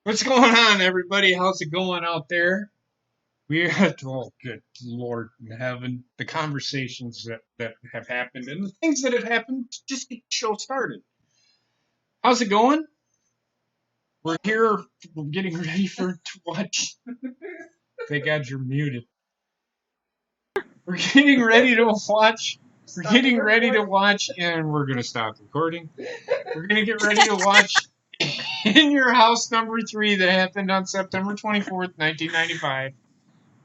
What's going on, everybody? How's it going out there? Oh, good Lord in heaven. The conversations that have happened and the things that have happened to just get the show started. How's it going? We're here. We're getting ready to watch. Thank God you're muted. We're getting ready to watch. We're getting ready to watch, and we're going to stop recording. We're going to get ready to watch In Your House #3 that happened on September 24th, 1995.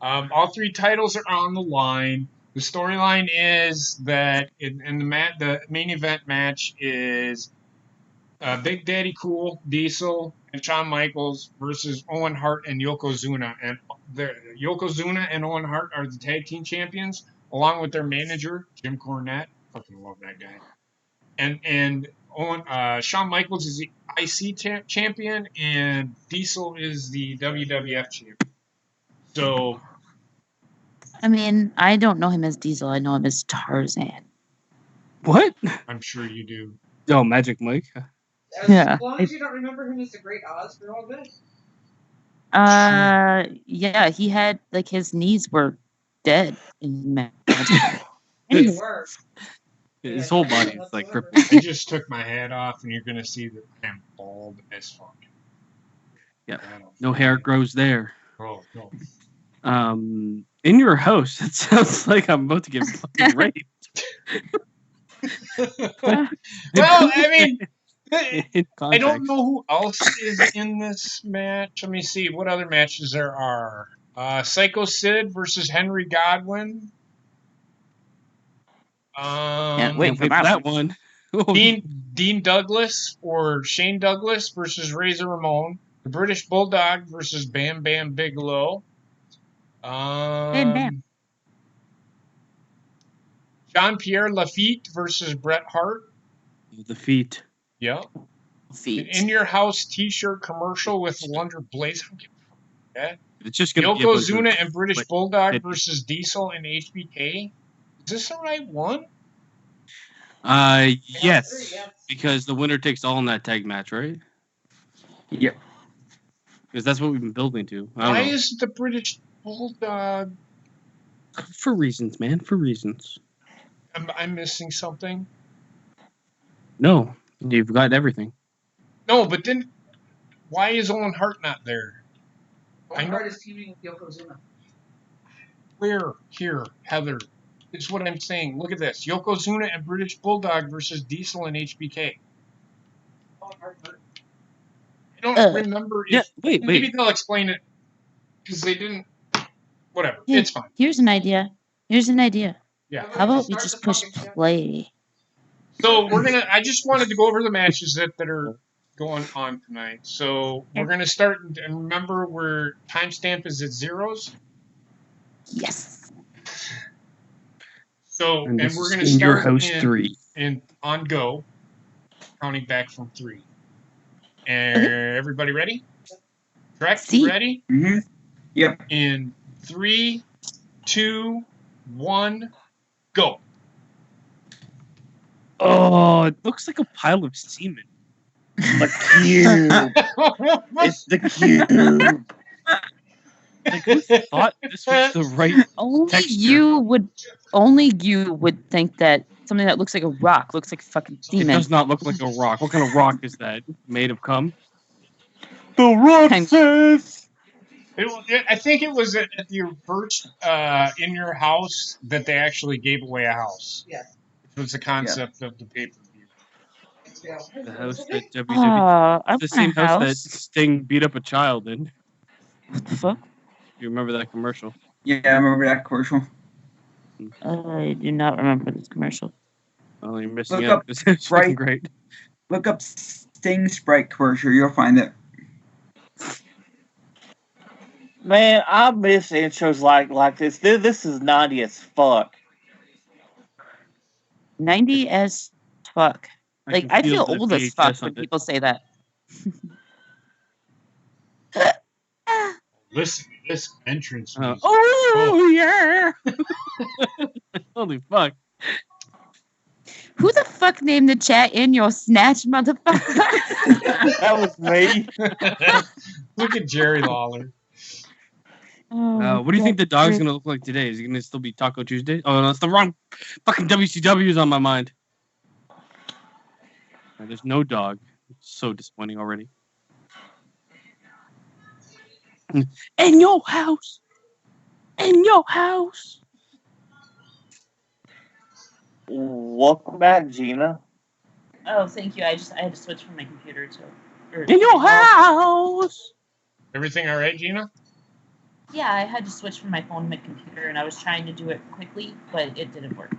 All three titles are on the line. The storyline is that in the main event match is Big Daddy Cool, Diesel, and Shawn Michaels versus Owen Hart and Yokozuna. And Yokozuna and Owen Hart are the tag team champions, along with their manager, Jim Cornette. Fucking love that guy. And Shawn Michaels is the IC champion, and Diesel is the WWF champion. So, I mean, I don't know him as Diesel. I know him as Tarzan. What? I'm sure you do. Oh, Magic Mike. Yeah. As long as you don't remember him as the Great Oz for all this. Yeah, he had, like, his knees were dead in Magic. They were. His whole body is like crippled. I just took my hat off, and you're gonna see that I'm bald as fuck. Yeah, no hair grows there. Oh no. In Your House. It sounds like I'm about to get fucking raped. Well, I mean, In I don't context. know who else is in this match. Let me see what other matches there are. Psycho Sid versus Henry Godwin. Wait for that one. Dean Douglas or Shane Douglas versus Razor Ramon. The British Bulldog versus Bam Bam Bigelow. Bam Bam. Jean-Pierre Lafitte versus Bret Hart. The feet. Yeah. Feet. An In Your House T-shirt commercial with Wonder Blaze. Yeah. It's just gonna be Yokozuna and British Bulldog versus Diesel and HBK. Is this the right one? Yes, because the winner takes all in that tag match, right? Yep. Because that's what we've been building to. Why is the British Bulldog? For reasons, man. For reasons. I'm missing something. No, you've got everything. No, but then why is Owen Hart not there? Owen Hart is teaming with Yokozuna. Where? Here, Heather. This is what I'm saying. Look at this. Yokozuna and British Bulldog versus Diesel and HBK. I don't remember. Wait. Maybe they'll explain it because they didn't. Whatever. Yeah, it's fine. Here's an idea. Yeah. How about we just push play? So I just wanted to go over the matches that are going on tonight. So we're gonna start, and remember, where timestamp is at zeros. Yes. So and we're gonna In start Your House 3 and on go, counting back from 3. And everybody ready? Correct? Ready? Mm-hmm. Yep. In 3, 2, 1, go. Oh, it looks like a pile of semen. The cube. It's the cube. Like, who thought this was the right texture? Only you would think that something that looks like a rock looks like fucking semen. It does not look like a rock. What kind of rock is that? Made of cum? The rock says. I think it was at the first In Your House that they actually gave away a house. Yeah. It was the concept of the pay-per-view. The house that WWE. The same house that Sting beat up a child in. What the fuck? You remember that commercial? Yeah, I remember that commercial. I do not remember this commercial. Oh, you're missing out. This is fucking great. Look up Sting Sprite commercial. You'll find it. Man, I miss intros like this. This is naughty as fuck. 90 as fuck. Like, I feel old as fuck when people say that. Listen to this entrance music. Yeah! Holy fuck. Who the fuck named the chat in your snatch, motherfucker? That was me. Look at Jerry Lawler. Oh, What do you think the dog's great. gonna look like today? Is it gonna still be Taco Tuesday? Oh, no, that's the wrong fucking WCW's on my mind. There's no dog. It's so disappointing already. In your house. In your house. Welcome back, Gina. Oh, thank you. I had to switch from my computer to. In your house. Everything all right, Gina? Yeah, I had to switch from my phone to my computer, and I was trying to do it quickly, but it didn't work.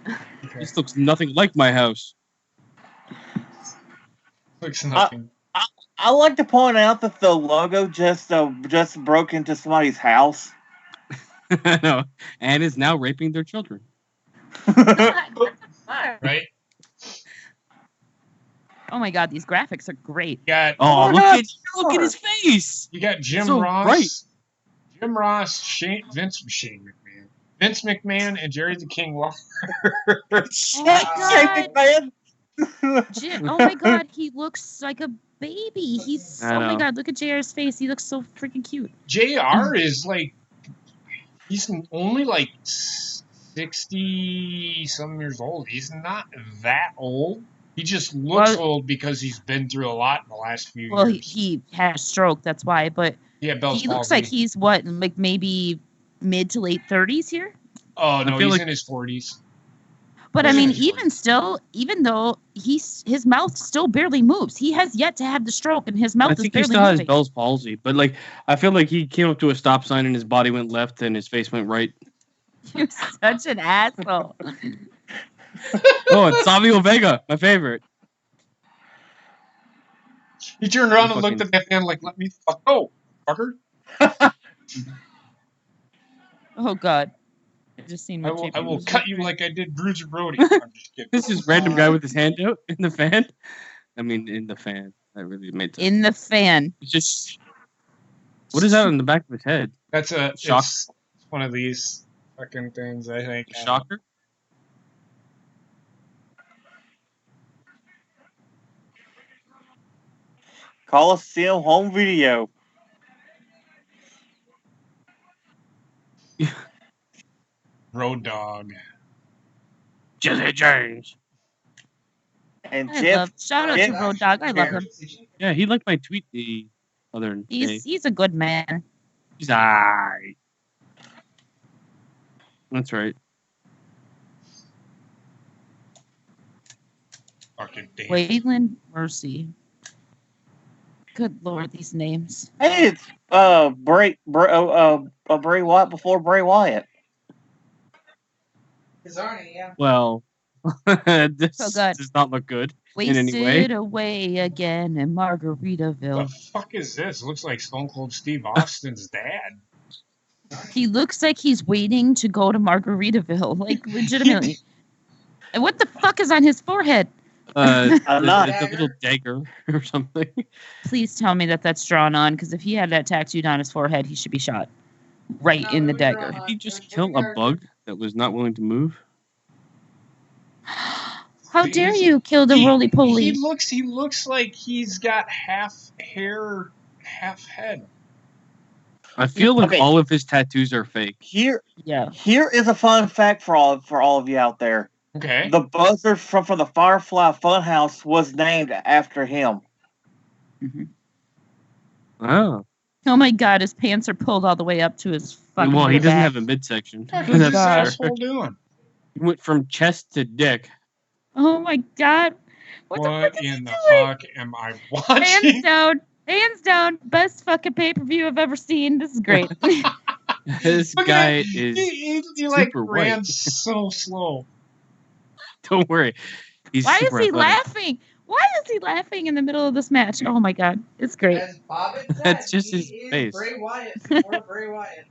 Okay. This looks nothing like my house. Looks nothing. I like to point out that the logo just broke into somebody's house. I know. And is now raping their children. Right? Oh my god, these graphics are great. You got Oh, look at his face. you got Jim So Ross. bright. Jim Ross, Vince McMahon, and Jerry the King Lawler. Oh my man. Jim, oh my god, he looks like a baby. I Oh my know. god, look at JR's face. He looks so freaking cute. JR is like, he's only like 60 some years old. He's not that old. He just looks old because he's been through a lot in the last few Well, years. he had a stroke, that's why, but Yeah, Bell's he looks palsy. like he's what, like maybe mid to late 30s here? Oh no, feel he's like- in his 40s. But Yeah, I mean, he's even still, even though his mouth still barely moves, he has yet to have the stroke, and his mouth I is think he barely still has moving. Bell's palsy, but like I feel like he came up to a stop sign and his body went left and his face went right. You're such an asshole. Oh, it's Savio Vega, my favorite. He turned around and looked at that man like, "Let me fuck go, fucker." Oh god, I just seen I what will JP cut you like I did Bruiser Brody. I'm just kidding. This is random guy with his hand out in the fan. I mean, in the fan. That really made sense. in the fan. It's just what is that on the back of his head? That's Shock. it's one of these fucking things. I think. A shocker? Coliseum home video. Road Dog. Jesse James. And I Jeff. love. Shout out Jeff- to Road Dog. I love him. Yeah, he liked my tweet the other day. He's a good man. He's alright. That's right. Fucking damn. Waylon Mercy. Good lord, these names. Hey, it's Bray Wyatt before Bray Wyatt. His Arnie, yeah. Well, this So good. does not look good in any way. Wasted away again in Margaritaville. The fuck is this? Looks like Stone Cold Steve Austin's dad. He looks like he's waiting to go to Margaritaville, like legitimately. And what the fuck is on his forehead? It's not. a little dagger or something. Please tell me that that's drawn on, because if he had that tattooed on his forehead, he should be shot right in the dagger. Did he just kill a bug that was not willing to move? How dare you kill the roly He poly? looks like he's got half hair, half head. I feel like Okay. all of his tattoos are fake. Here Yeah. is a fun fact for all of you out there. Okay. The buzzer from the Firefly Funhouse was named after him. Oh. Oh my god, his pants are pulled all the way up to his fucking Well, he doesn't back. have a midsection. What is this That's asshole doing? He went from chest to dick. Oh my god. What the What fuck is he in the doing? fuck am I watching? Hands down, best fucking pay-per-view I've ever seen. This is great. This Look at guy that. is. He like super ran white. so slow. Don't worry. He's Why is super he athletic. laughing? Why is he laughing in the middle of this match? Oh my god, it's great. As Bobbitt said, That's just he his is face. Bray Wyatt before Bray Wyatt.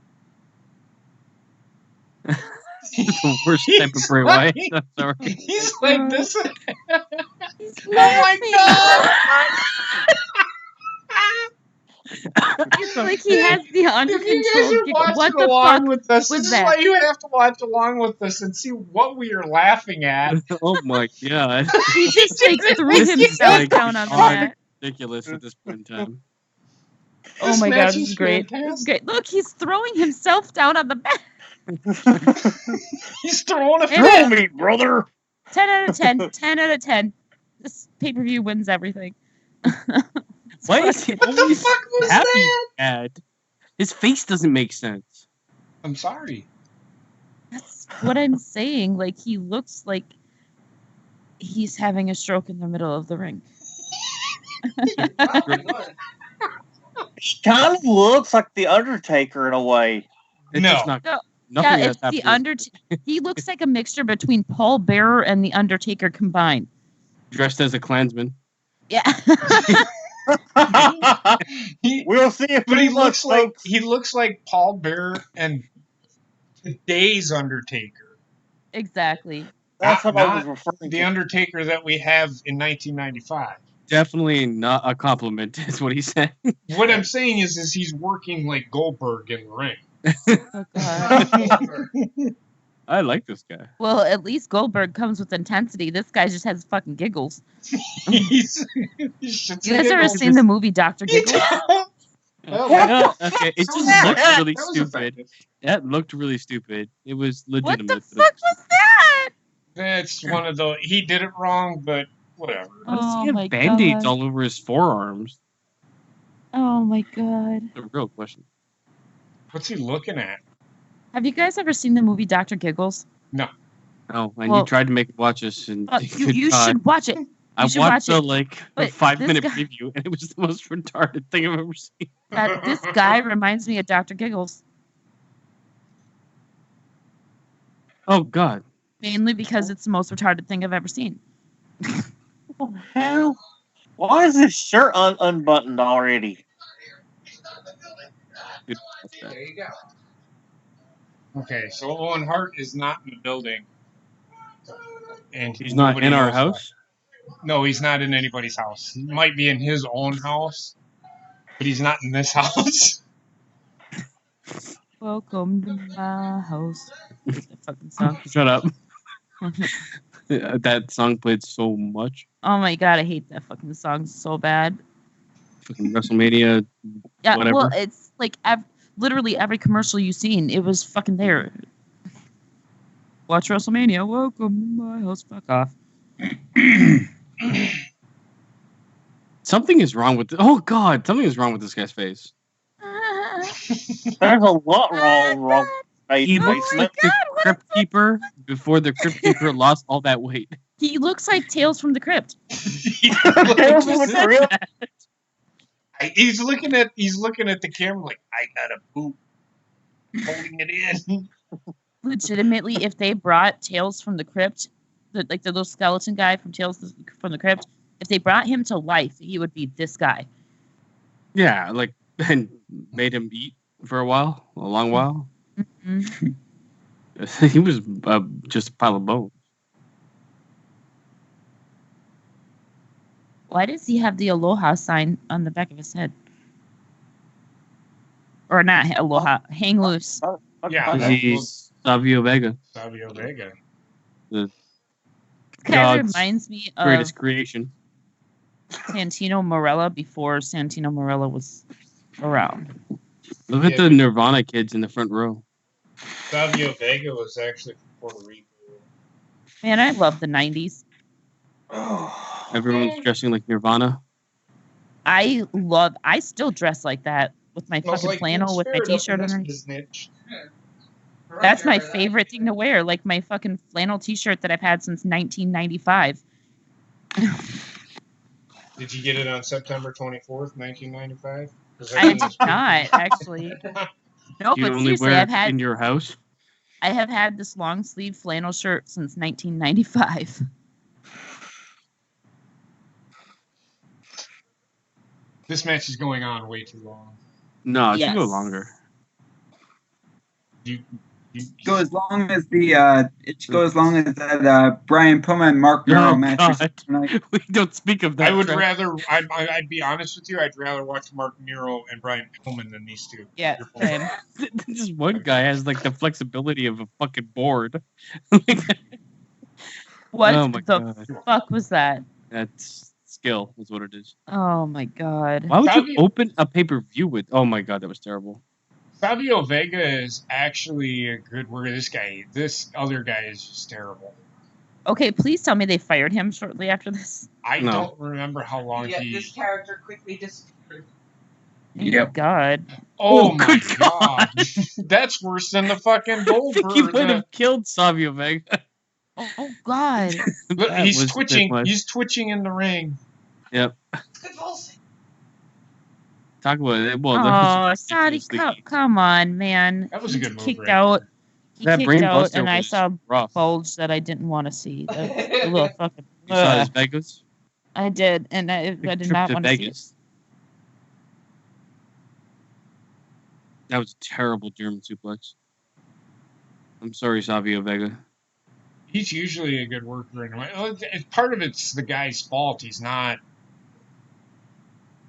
The worst type of Bray like- Wyatt. I'm sorry. He's like this. He's Oh my laughing. It's like he has the under If you guys control are giggle. What watching the along fuck? with us, was this is that? why you have to watch along with us and see what we are laughing at. Oh my god. He just like threw This is himself like down on the beyond mat. ridiculous at this point in time. Oh This my match god, this is great. This is fantastic. great. Look, he's throwing himself down on the mat. He's throwing a Hey, Throw me, brother. 10 out of 10. 10 out of 10. This pay-per-view wins everything. Why is he What the always fuck was happy that? sad? His face doesn't make sense. I'm sorry. That's what I'm saying. Like, he looks like he's having a stroke in the middle of the ring. He kind of looks like the Undertaker in a way. It's just not No. nothing Yeah, has it's the happened. Undertaker. He looks like a mixture between Paul Bearer and the Undertaker combined. Dressed as a Klansman. Yeah. He, We'll see if but he looks looks like Paul Bearer and today's Undertaker. Exactly. That's what I was Not referring the to. Undertaker that we have in 1995. Definitely not a compliment, is what he said. What I'm saying is he's working like Goldberg in the ring. Oh, God. I like this guy. Well, at least Goldberg comes with intensity. This guy just has fucking giggles. He's You guys ever seen the movie Dr. Giggles? Well, okay, it So just that- looked really that was stupid. effective. That looked really stupid. It was What legitimate. the but fuck was that? That's one of the. He did it wrong, but whatever. Why does Oh he my have band-aids God. all over his forearms? Oh my god. The real question. What's he looking at? Have you guys ever seen the movie Dr. Giggles? Oh, and Well- you tried to make me watch this, and You should watch it. I should watched watch the it. like But 5-minute this guy- preview, and it was the most retarded thing I've ever seen. This guy reminds me of Dr. Giggles. Oh God. Mainly because it's the most retarded thing I've ever seen. What the hell? Why is his shirt unbuttoned already? Good. There you go. Okay, so Owen Hart is not in the building, and He's not nobody in our knows house. why. No, he's not in anybody's house. He might be in his own house, but he's not in this house. Welcome to my house. That fucking song. Shut up. That song played so much. Oh my god, I hate that fucking song so bad. Fucking WrestleMania. Yeah, Whatever. well, it's like literally every commercial you've seen, it was fucking there. Watch WrestleMania. Welcome to my house. Fuck off. Something is wrong with. Oh God, something is wrong with this guy's face. There's a lot wrong. He Oh looks my like the God, what Crypt Keeper before the Crypt Keeper lost all that weight. He looks like Tales from the Crypt. Really? He's looking at the camera like, I got a boot, holding it in. Legitimately, if they brought Tales from the Crypt, the little skeleton guy from Tales from the Crypt, if they brought him to life, he would be this guy. Yeah, like and made him eat for a long while. Mhm. He was just a pile of bones. Why does he have the Aloha sign on the back of his head? Or not Aloha, hang loose. Yeah. He's Savio Vega, Savio Vega. This guy God's reminds me of greatest creation. Santino Marella before Santino Marella was around. Look at the Nirvana kids in the front row. Savio Vega was actually from Puerto Rico. Man, I love the 90s. Everyone's dressing like Nirvana. I still dress like that with my Smells fucking like flannel Teen with my Spirit up t-shirt in this underneath. snitch. That's my favorite thing to wear, like my fucking flannel t-shirt that I've had since 1995. Did you get it on September 24th, 1995? I did not, actually. No, You but only seriously, wear it in your house. I have had this long sleeve flannel shirt since 1995. This match is going on way too long. No, it should go Yes. longer. Go as long as that Brian Puma and Mark Nero Oh match God, tonight. we don't speak of that. I would Trent. rather. I'd be honest with you. I'd rather watch Mark Nero and Brian Pillman than these two. Yeah, same. This one guy has like the flexibility of a fucking board. What Oh my the God. fuck was that? That's skill, is what it is. Oh my God. Why would you Savio- open a pay-per-view with? Oh my God, that was terrible. Savio Vega is actually a good worker. This other guy is just terrible. Okay, please tell me they fired him shortly after this. I No. don't remember how long Yet he. this character quickly disappeared. Thank Yep. God. Oh Oh, my good God, that's worse than the fucking I think he Goldberg. might have killed Savio Vega. Oh God. Look, That he's was a bit twitching. much. He's twitching in the ring. Yep. Convulsing. Talk about it. Well, Oh, that was Sadi, ridiculously- come on, man. That was a He good move kicked right out. there. He That kicked brain out, buster and I was saw rough. bulge that I didn't want to see. That's a little fucking. You saw his Ugh. Vegas? I did, and I did Trip not to want to see it. Vegas. That was a terrible German suplex. I'm sorry, Savio Vega. He's usually a good worker anyway. Part of it's the guy's fault. He's not.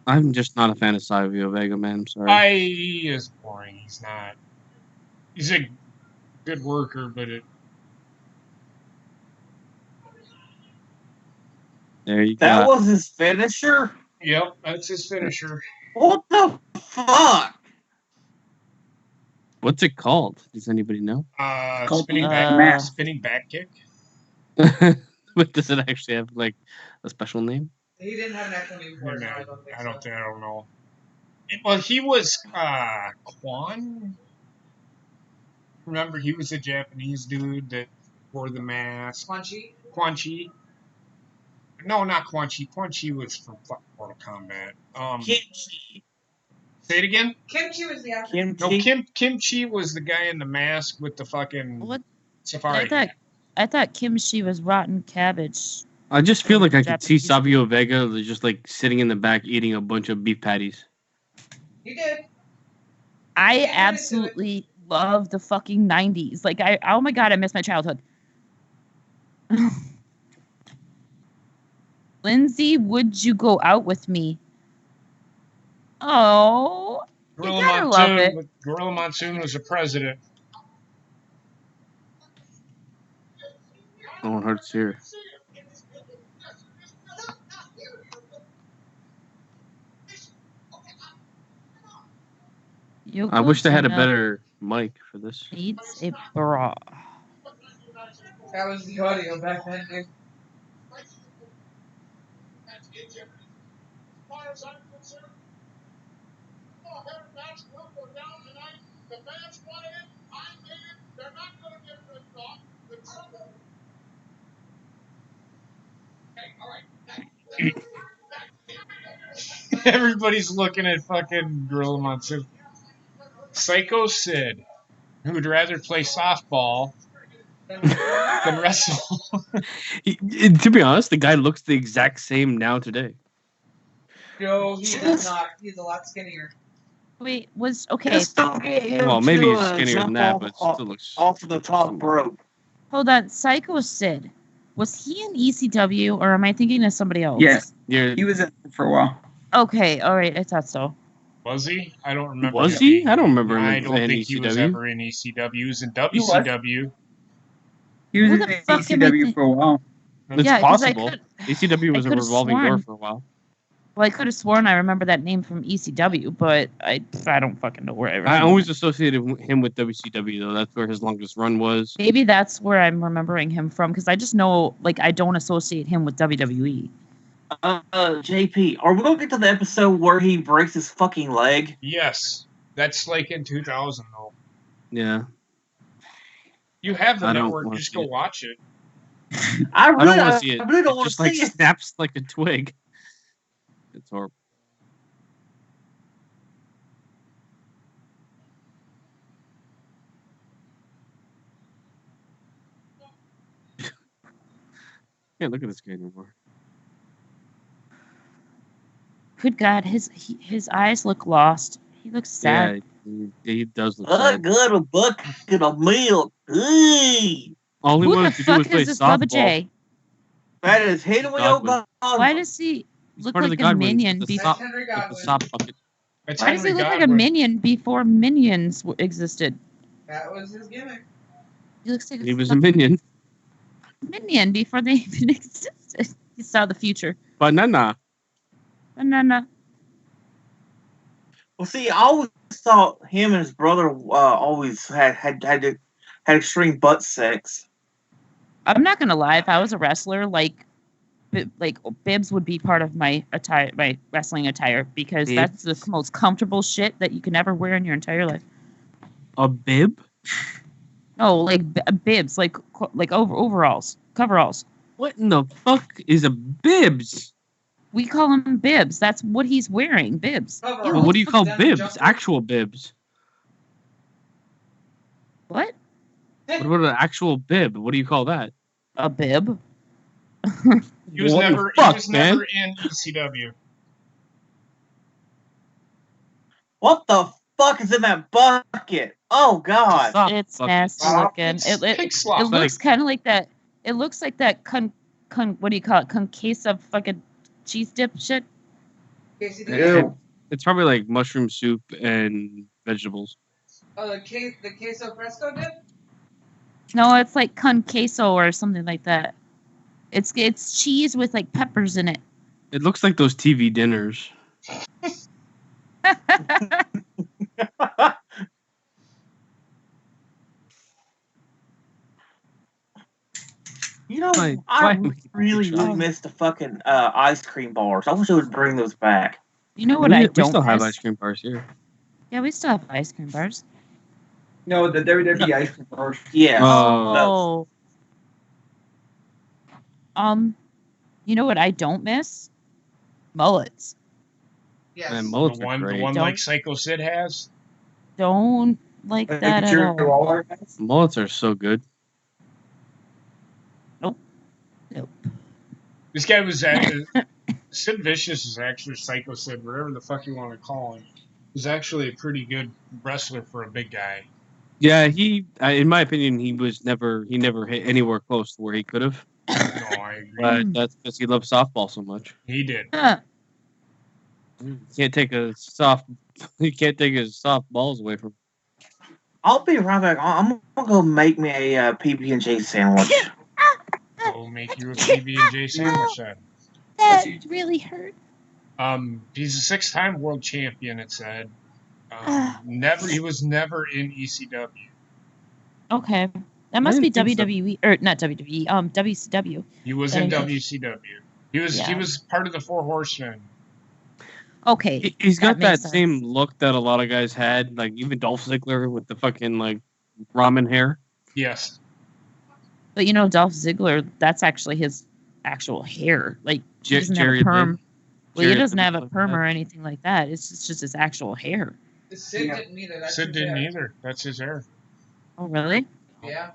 I'm just not a fan of Savio Vega, man. I'm sorry. He is boring. He's not. He's a good worker, but There you That go. was his finisher? yep, that's his finisher. What the fuck? What's it called? Does anybody know? Called Spinning the back, mask. spinning back kick. But does it actually have like a special name? He didn't have an actual name for it, so I don't think so. I don't know. Well, he was Quan. Remember, he was a Japanese dude that wore the mask. Quan Chi? Quan Chi. No, not Quan Chi. Quan Chi was from Mortal Kombat. Kimchi. Say it again. Kimchi was the actor. No, Kimchi? Kim Chi was the guy in the mask with the fucking What? safari. I thought kimchi was rotten cabbage. I just feel like I could see Japanese. Savio Vega just like sitting in the back eating a bunch of beef patties. He did. I Can't get into it. absolutely love the fucking 90s. Like, oh my God, I miss my childhood. Lindsay, would you go out with me? Oh, Gorilla gotta love Monsoon. Gorilla Monsoon was the president. Owen Hart's here. I wish they had a Yokozuna better mic for this. needs a bra. That was the audio back then, dude. Everybody's looking at fucking Gorilla Monsoon. Psycho Sid, who'd rather play softball than wrestle. To be honest, the guy looks the exact same now today. No, he does not. He's a lot skinnier. Wait, was okay. Just don't get him Well, maybe to, he's skinnier than jump that, off, but it still looks. off the top rope. Hold on, Psycho Sid. Was he in ECW or am I thinking of somebody else? Yes, You're, he was in it for a while. Okay, all right, I thought so. Was he? I don't remember. Was him he? being- I don't remember him I in don't think he was ECW. ever in ECW. He was in He was. WCW. He was Who in the fuck am I ECW for a while. It's Yeah, 'cause I possible. could- ECW was I a could've revolving door sworn- for a while. Well, I could have sworn I remember that name from ECW, but I don't fucking know where I remember. I always associated him with WCW, though. That's where his longest run was. Maybe that's where I'm remembering him from because I just know, like, I don't associate him with WWE. JP, are we gonna get to the episode where he breaks his fucking leg? Yes, that's like in 2000 though. Yeah. You have the I don't network. wanna Just see go it. watch it. I I don't really, want to see it. I really don't It want to just like see it. snaps like a twig. It's horrible. Can't look at this guy anymore. Good God, his eyes look lost. He looks sad. Yeah, He does look I sad. got a bucket of milk. Eee. All he Who the wanted to do was fuck play is this Bubba softball. J? That is Henry Godwin. O'Connor. Why does he He's look part of the like a Godwins minion? with the That's sop, Henry with the Godwin. sop bucket. That's Why does he Henry look like a Godwin. minion before minions existed? That was his gimmick. He looks like He a was a minion. minion before they even existed. He saw the future. Banana. Banana. Well, see, I always thought him and his brother always had extreme butt sex. I'm not gonna lie. If I was a wrestler, like bibs would be part of my attire, my wrestling attire, because that's the most comfortable shit that you can ever wear in your entire life. A bib? No, like bibs, like overalls, coveralls. What in the fuck is a bibs? We call them bibs. That's what he's wearing, bibs. Coveralls. Ew, Well, what do you call Then bibs? jumper. Actual bibs. What? What about an actual bib? What do you call that? A bib? He was What the never. fuck, he was man? never in ECW. What the fuck is in that bucket? Oh God! Sop It's bucket. nasty looking. It's It pig slop. it looks kind of like that. It looks like that what do you call it? Concave fucking cheese dip shit. Quesadilla. Ew. It's probably like mushroom soup and vegetables. Oh, the queso fresco dip? No, it's like con queso or something like that. It's cheese with like peppers in it. It looks like those TV dinners. You know, Why I am I keeping really, shot? really miss the fucking ice cream bars. I wish they would bring those back. You know what we, I we don't still have miss? ice cream bars here. Yeah, we still have ice cream bars. No, the WWE ice cream bars. Yeah. Oh. You know what I don't miss? Mullets. Yes. Man, The mullets are one great. like Don't- Psycho Sid has. Don't like that at Jerry all. Waller. Mullets are so good. This guy was actually Sid Vicious is actually Psycho Sid, whatever the fuck you want to call him. He's actually a pretty good wrestler for a big guy. Yeah, he. In my opinion, he never hit anywhere close to where he could have. No, I agree. But that's because he loves softball so much. He did. Huh. You can't take his soft balls away from. I'll be right back. I'm gonna go make me a PB&J sandwich. Go make you a PB&J sandwich then. That really hurt. He's a 6-time world champion. It said. He was never in ECW. Okay. That must be didn't think so. WWE or not WWE. WCW. He was That in makes WCW. He was part of the Four Horsemen. Okay. He's got That makes that sense. same look that a lot of guys had, like even Dolph Ziggler with the fucking like ramen hair. Yes. But you know, Dolph Ziggler, that's actually his actual hair. Like he doesn't Jerry have a perm. Well, he Jarrett doesn't have a didn't perm have or anything like that. It's just his actual hair. Sid Yeah. didn't either. That's Sid his didn't hair. either. That's his hair. Oh, really? Yeah.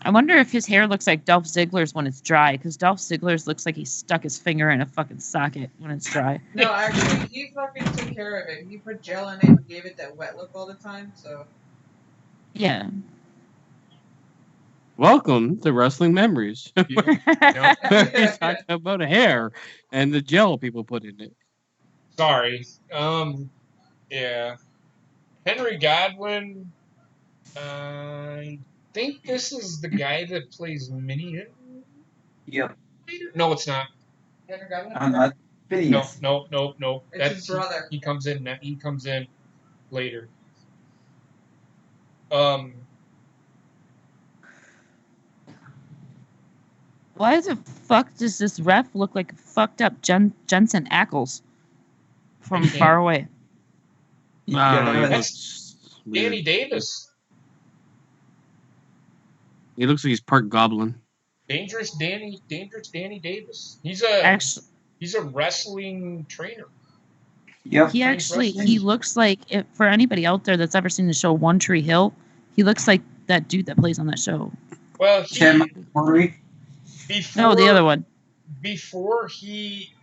I wonder if his hair looks like Dolph Ziggler's when it's dry, because Dolph Ziggler's looks like he stuck his finger in a fucking socket when it's dry. No, actually, he fucking took care of it. He put gel in it and gave it that wet look all the time, so. Yeah. Welcome to Wrestling Memories. Yep. We're talking about hair and the gel people put in it. Sorry. Yeah. Henry Godwin. I think this is the guy that plays Mini. Yep. No, it's not. Henry Godwin? No. Phineas. No. It's his brother. He comes in later. Why the fuck does this ref look like a fucked up Jensen Ackles from Okay. far away? Yeah, He that's looks weird. Danny Davis. He looks like he's part goblin. Dangerous Danny Davis. He's a Actually, wrestling trainer. Yep. he looks like, for anybody out there that's ever seen the show One Tree Hill, he looks like that dude that plays on that show. Well, Tim Murray. before No, the other one. before he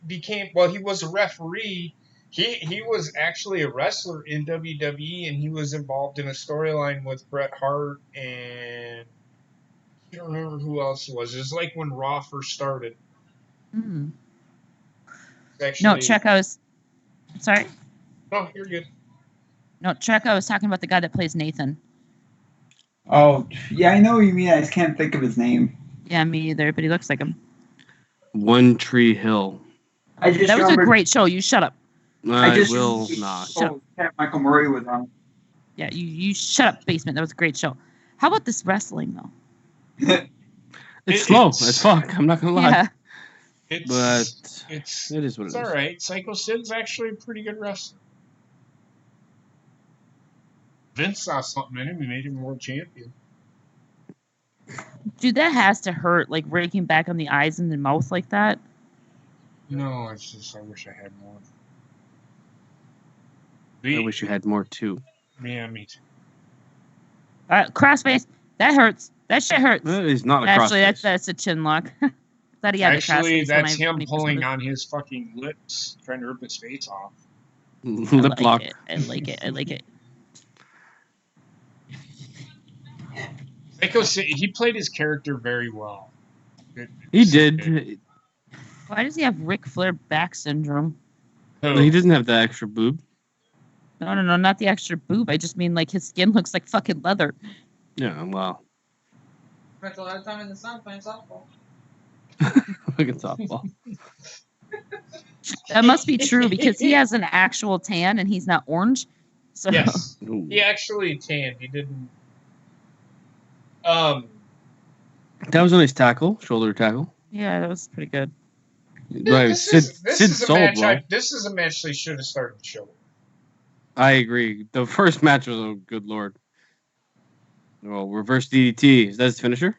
became he was a referee. He was actually a wrestler in WWE, and he was involved in a storyline with Bret Hart, and I don't remember who else it was. It was like when Raw first started. Hmm. It's No, actually, Chuck, I was sorry. oh, you're good. No, Chuck, I was talking about the guy that plays Nathan. Oh, yeah, I know what you mean. I just can't think of his name. Yeah, me either, but he looks like him. One Tree Hill. I just That was a remembered. great show. You shut up. I just will not. Oh, Michael Murray was on. Yeah, you shut up, Basement. That was a great show. How about this wrestling though? It's slow as fuck. I'm not gonna lie. Yeah. It's It is what it it's is. all right. Psycho Sid's actually a pretty good wrestler. Vince saw something in him and made him world champion. Dude, that has to hurt, like raking back on the eyes and the mouth like that. No, it's just I wish I had more. I wish you had more too. Yeah, me too. Crossface. That hurts. That shit hurts. That is not a Actually, crossface. that's a chin lock. Thought he had Actually, the crossface that's when him he first pulling started. on his fucking lips, trying to rip his face off. I Lip like lock. it. I like it. I like it. Psycho Sid, he played his character very well. He did. Why does he have Ric Flair back syndrome? He doesn't have the extra boob. No, not the extra boob. I just mean like his skin looks like fucking leather. Yeah, well. Spent a lot of time in the sun playing softball. Fucking softball. That must be true because he has an actual tan and he's not orange. So Yes, Ooh. he actually tanned. He didn't. That was a nice tackle, shoulder tackle. yeah, that was pretty good. Right, This Sid is a sold match. well. This is a match they should have started the show. I agree. The first match was a good lord. Well, reverse DDT. Is that his finisher?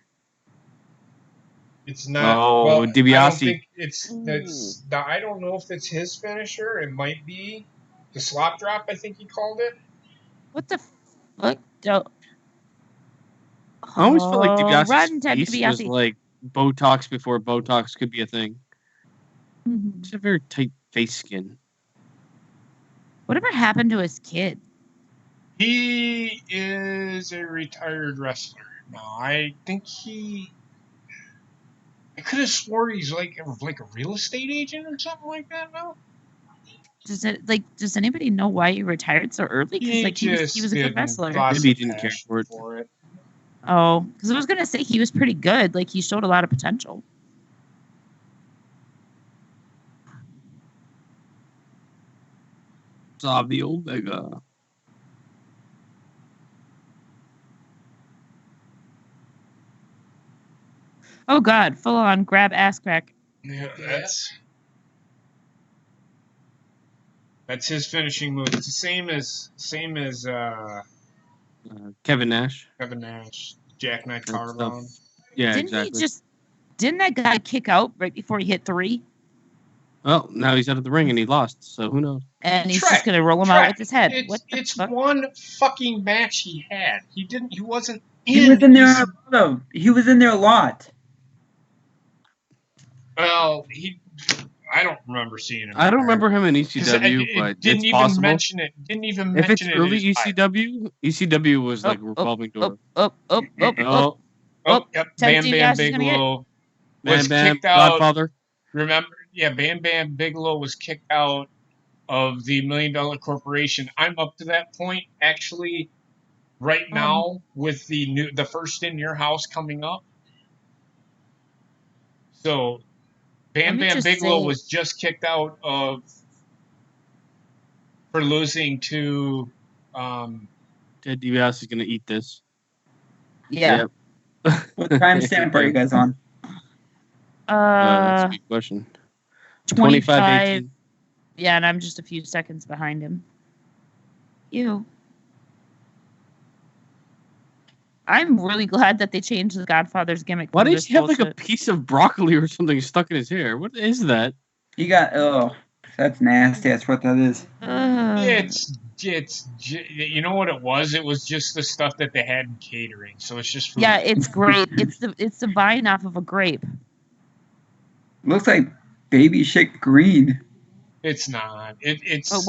It's not. Oh, well, I don't DiBiase. think it's. I don't know if it's his finisher. It might be the slop drop. I think he called it. What the fuck? Don't... I always felt like DiBiase's Run, Ted face was DiBiase. like Botox before Botox could be a thing. Mhm. It's a very tight face skin. Whatever happened to his kid? He is a retired wrestler. No, I think he. I could have swore he's like a real estate agent or something like that. No, Does anybody know why he retired so early? Because he was a good wrestler. Maybe he didn't care for it. Oh, because I was gonna say he was pretty good. Like he showed a lot of potential. Savio Vega. Oh God, full on grab ass crack. Yeah, that's his finishing move. It's the same as Kevin Nash. Kevin Nash, jackknife Good powerbomb. stuff. Yeah, Didn't exactly. Didn't that guy kick out right before he hit 3? Well, now he's out of the ring and he lost, so who knows? And he's Track, just gonna roll him out with his head. What the It's fuck? one fucking match he had. He wasn't in. He was in there a lot. He was in there a lot. Well, I don't remember seeing him. I don't remember him in 'Cause ECW, it but didn't it's even possible. mention it. Didn't even If it's mention it. early in his bio. ECW was like a revolving door. Up. Oh, Oh, yep. Ted Bam Bam DiBiase's gonna get- Bigelow was Bam Bam, kicked out. Godfather. Remember, yeah, Bam Bam Bigelow was kicked out of the $1 Million Corporation. I'm up to that point actually right now with the first In Your House coming up. So Bam Let me Bam just Bigelow say- was just kicked out of for losing to Ted DiBiase is gonna eat this. Yeah. What timestamp are you guys on? That's a good question. 25. 25-18. Yeah, and I'm just a few seconds behind him. Ew. I'm really glad that they changed the Godfather's gimmick. Why from does this he have like a bullshit. piece of broccoli or something stuck in his hair? What is that? You got that's nasty. That's what that is. it's you know what it was? It was just the stuff that they had in catering. So it's just food. Yeah, it's grape. It's the vine off of a grape. Looks like baby shit green. It's not. It's. But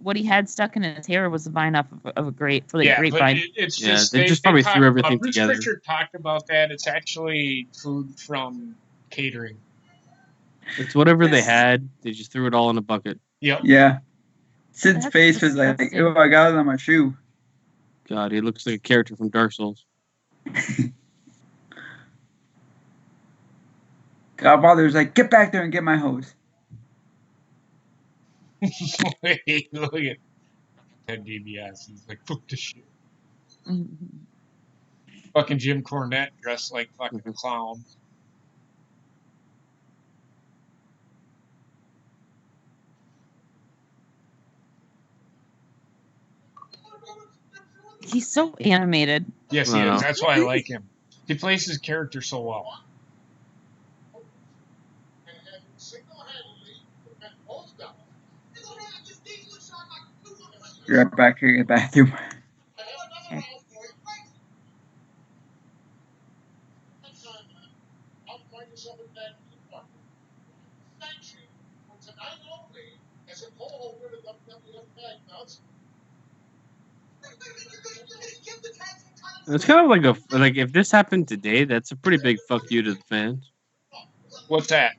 what he had stuck in his hair was a vine off of a Yeah, but grapevine. it's Yeah, just they just probably talked threw everything Bruce together. Pritchard talked about that. It's actually food from catering. It's whatever they had. They just threw it all in a bucket. Yep. Yeah. Sid's That's face was like, disgusting. oh, I got it on my shoe. God, he looks like a character from Dark Souls. Godfather's like, get back there and get my hose. Wait, look at Ted DiBiase. He's like, fuck this shit. Mhm. Fucking Jim Cornette dressed like fucking Mhm. clown. He's so animated. Yes, he Wow. is. That's why I like him. He plays his character so well. You're right back here in the bathroom. It's kind of like if this happened today, that's a pretty big fuck you to the fans. What's that?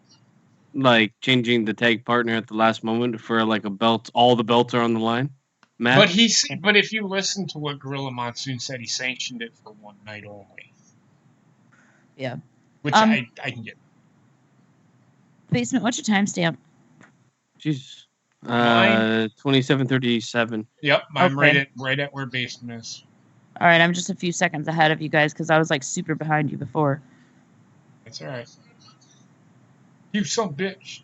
Like changing the tag partner at the last moment for like a belt, all the belts are on the line. But Match. but if you listen to what Gorilla Monsoon said, he sanctioned it for one night only. Yeah. Which I can get. Basement, what's your timestamp? Jeez. Mine? 27:37. Yep, I'm Okay. right at where Basement is. All right, I'm just a few seconds ahead of you guys because I was like super behind you before. That's all right. You some bitch.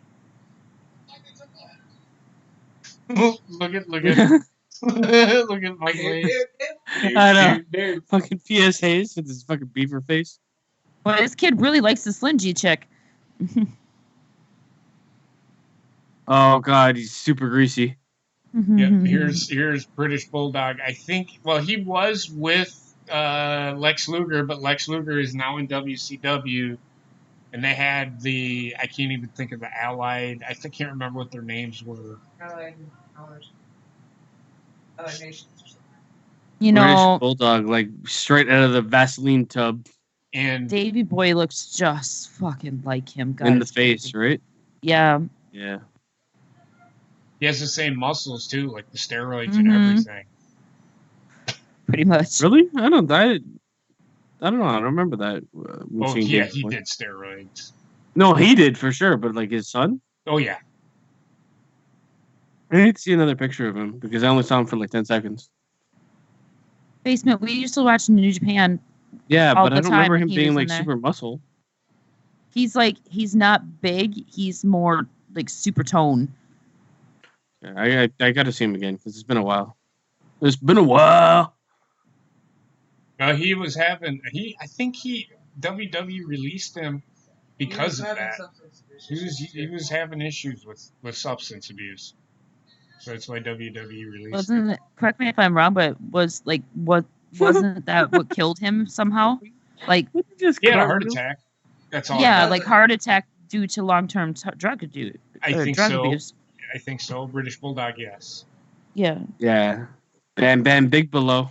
look at look at Mike Lane. I know. Dude. Fucking P.S. Hayes with his fucking beaver face. Well, this kid really likes the Slingy chick. Oh god, he's super greasy. Yep, here's British Bulldog. I think he was with Lex Luger, but Lex Luger is now in WCW, and they had I can't even think of the Allied. I can't remember what their names were. Allied Nations or something. You British know, Bulldog, like straight out of the Vaseline tub And Davey Boy looks just fucking like him, guys. in the face, right? Yeah. Yeah. he has the same muscles too, like the steroids Mhm. and everything. Pretty much. Really? I don't know. I don't remember that. Oh seeing yeah, Davey he Boy. did steroids. No, he did for sure, but like his son? Oh yeah. I need to see another picture of him because I only saw him for like 10 seconds. Basement, we used to watch New Japan. Yeah, all but I the don't time remember when him he being was in like there. super muscle. He's not big. He's more like super tone. Yeah, I got to see him again because it's been a while. It's been a while. He was having I think WWE released him because of that. He was having issues with substance abuse. So that's why WWE released him. Correct me if I'm wrong, but wasn't that what killed him somehow? Like, Just He had a heart cartwheel? attack. That's all. yeah, like heart attack due to long-term drug abuse. I think drug so. abuse. I think so. British Bulldog, yes. Yeah. Yeah. Bam Bam Big Below.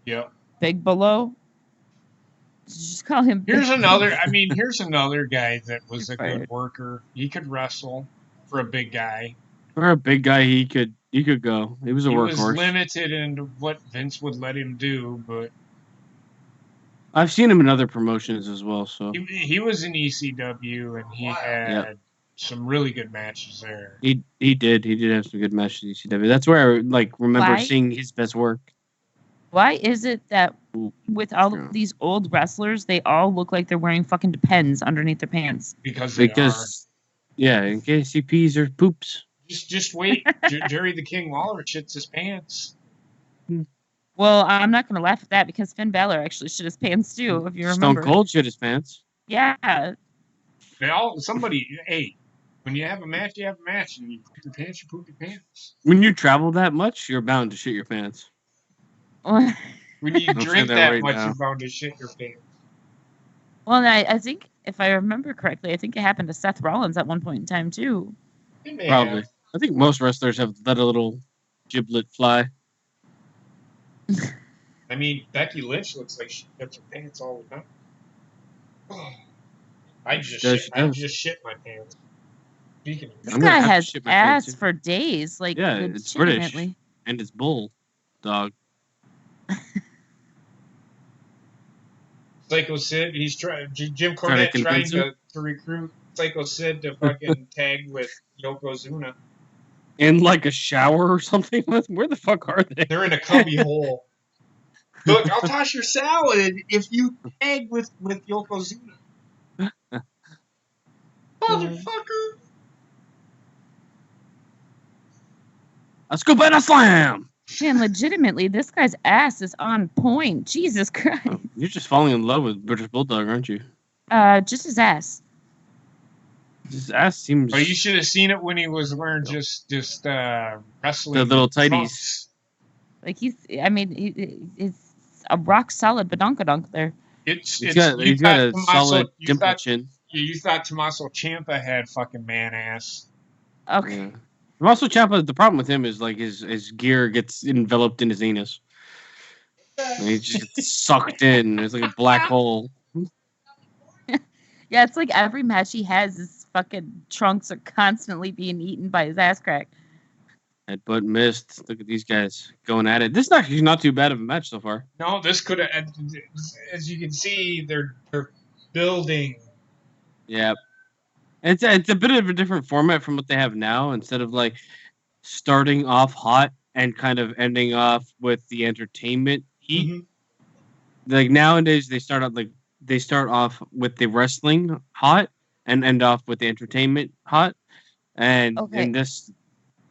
Yep. Big Below. Just call him. Here's Big another. Below. I mean, here's another guy that was You're a good fired. worker. He could wrestle for a big guy. For a big guy, he could go. He was a He was workhorse. limited in what Vince would let him do, but I've seen him in other promotions as well. So he was in ECW and he had some really good matches there. he did have some good matches in ECW. That's where I remember Why? seeing his best work. Why is it that with all Yeah. of these old wrestlers, they all look like they're wearing fucking Depends underneath their pants? Because yeah, in case he pees or poops. just wait. Jerry the King Lawler shits his pants. Well, I'm not going to laugh at that because Finn Balor actually shit his pants too, if you remember. Stone Cold shit his pants. Yeah. Hey, when you have a match, you have a match, and you poop your pants, you poop your pants. When you travel that much, you're bound to shit your pants. When you I'll say drink that that right much, now. you're bound to shit your pants. Well, and I think, if I remember correctly, I think it happened to Seth Rollins at one point in time too. He may Probably. have. I think most wrestlers have let a little giblet fly. I mean, Becky Lynch looks like she gets her pants all the time. I She just does. shit my pants. Speaking of This I'm gonna guy have to has shit my pants, ass too. for days. Like, Yeah, it's British. legitimately. And it's bull dog. Psycho Sid, he's trying. Jim Trying to Cornette trying convince him. to recruit Psycho Sid to fucking tag with Yokozuna. In like a shower or something. Where the fuck are they? They're in a cubby hole. Look, I'll toss your salad if you tag with Yokozuna. Motherfucker! A scoop and a slam. Man, legitimately, this guy's ass is on point. Jesus Christ. Oh, you're just falling in love with British Bulldog, aren't you? Just his ass. His ass seems. Oh, you should have seen it when he was wearing just wrestling The little tighties. trunks. Like, he's a rock solid badonkadonk there. He's He's got a solid dimple chin. You thought Tommaso Ciampa had fucking man ass. Okay. Yeah. Also, Ciampa, the problem with him is like his gear gets enveloped in his anus. And he just gets sucked in. It's like a black hole. Yeah, it's like every match he has, his fucking trunks are constantly being eaten by his ass crack. Headbutt missed. Look at these guys going at it. This is actually not too bad of a match so far. No, this could have. As you can see, they're building. Yeah. It's a bit of a different format from what they have now. Instead of like starting off hot and kind of ending off with the entertainment heat. Mm-hmm. Like nowadays they start off with the wrestling hot and end off with the entertainment hot. And in this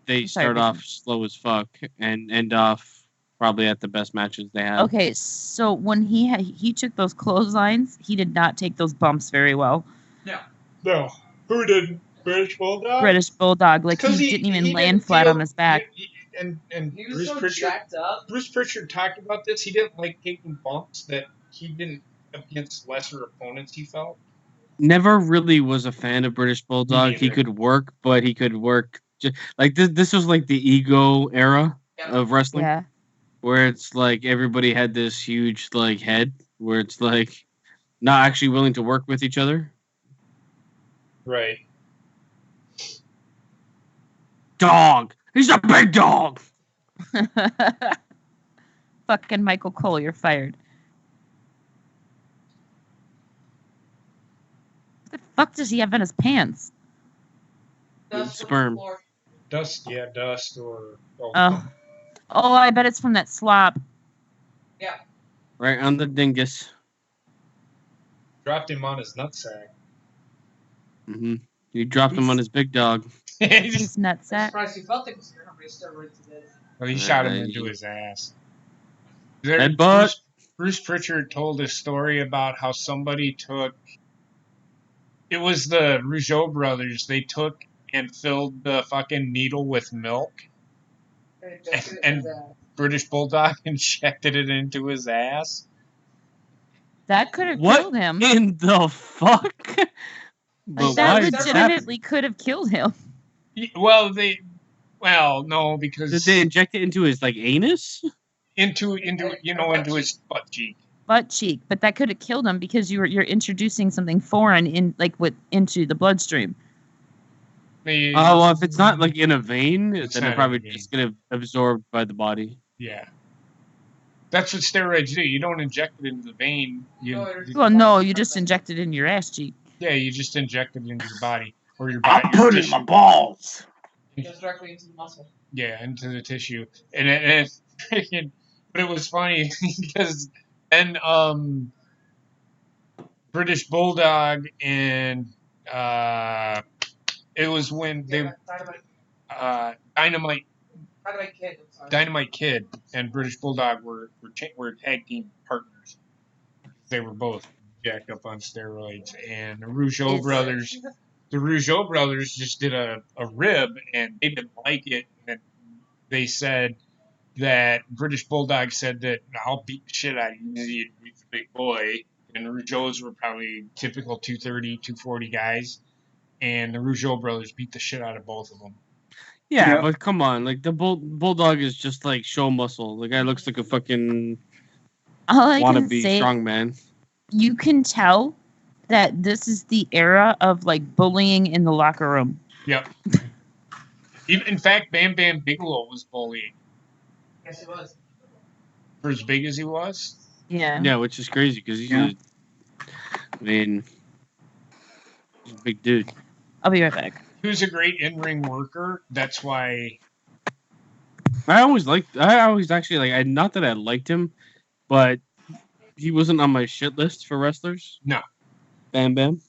they start off slow as fuck and end off probably at the best matches they have. Okay, so when he took those clotheslines, he did not take those bumps very well. No. Who didn't? British Bulldog? British Bulldog. Like, he didn't even land flat on his back. And he was so jacked up. Bruce Pritchard talked about this. He didn't like taking bumps that he didn't against lesser opponents, he felt. Never really was a fan of British Bulldog. He could work, but he could work like this was like the ego era of wrestling. Yeah. Where it's like everybody had this huge like head where it's like not actually willing to work with each other. Right. Dog. He's a big dog. Fucking Michael Cole, you're fired. What the fuck does he have in his pants? Sperm. Dust, yeah, dust or... Oh, I bet it's from that slop. Yeah. Right on the dingus. Dropped him on his nutsack. Mm-hmm. He dropped him on his big dog. His nutsack. I'm surprised he felt it because he still ready to death. Well, he shot him into his ass. Headbutt. Bruce Pritchard told a story about how somebody took... It was the Rougeau brothers. They took and filled the fucking needle with milk. And British Bulldog injected it into his ass. That could have killed him. What in the fuck? Like, that legitimately could have killed him. Well, no, because did they inject it into his like anus? Into his butt cheek. Butt cheek, but that could have killed him because you're introducing something foreign into the bloodstream. Well, if it's not like in a vein, then they're probably just gonna absorbed by the body. Yeah. That's what steroids do. You don't inject it into the vein. No, you just inject it in your ass cheek. Yeah, you just inject it into your body. Or your body. I put it in my balls. It goes directly into the muscle. Yeah, into the tissue. And it's freaking... But it was funny because then British Bulldog and it was when they Dynamite Kid and British Bulldog were tag team partners. They were both jacked up on steroids, and the Rougeau brothers just did a rib, and they didn't like it. And they said that British Bulldog said that I'll beat the shit out of you. He's a big boy, and the Rougeaus were probably typical 230, 240 guys. and the Rougeau brothers beat the shit out of both of them. Yeah, Yep. but come on, like the bulldog is just like show muscle. The guy looks like a fucking All I can wannabe say, strongman. you can tell that this is the era of like bullying in the locker room. Yep. In fact, Bam Bam Bigelow was bullying. Yes, it was. For as big as he was. Yeah. Yeah, which is crazy because he's he's a big dude. I'll be right back. He was a great in-ring worker. That's why. I always actually like. Not that I liked him, but he wasn't on my shit list for wrestlers. No. Bam Bam.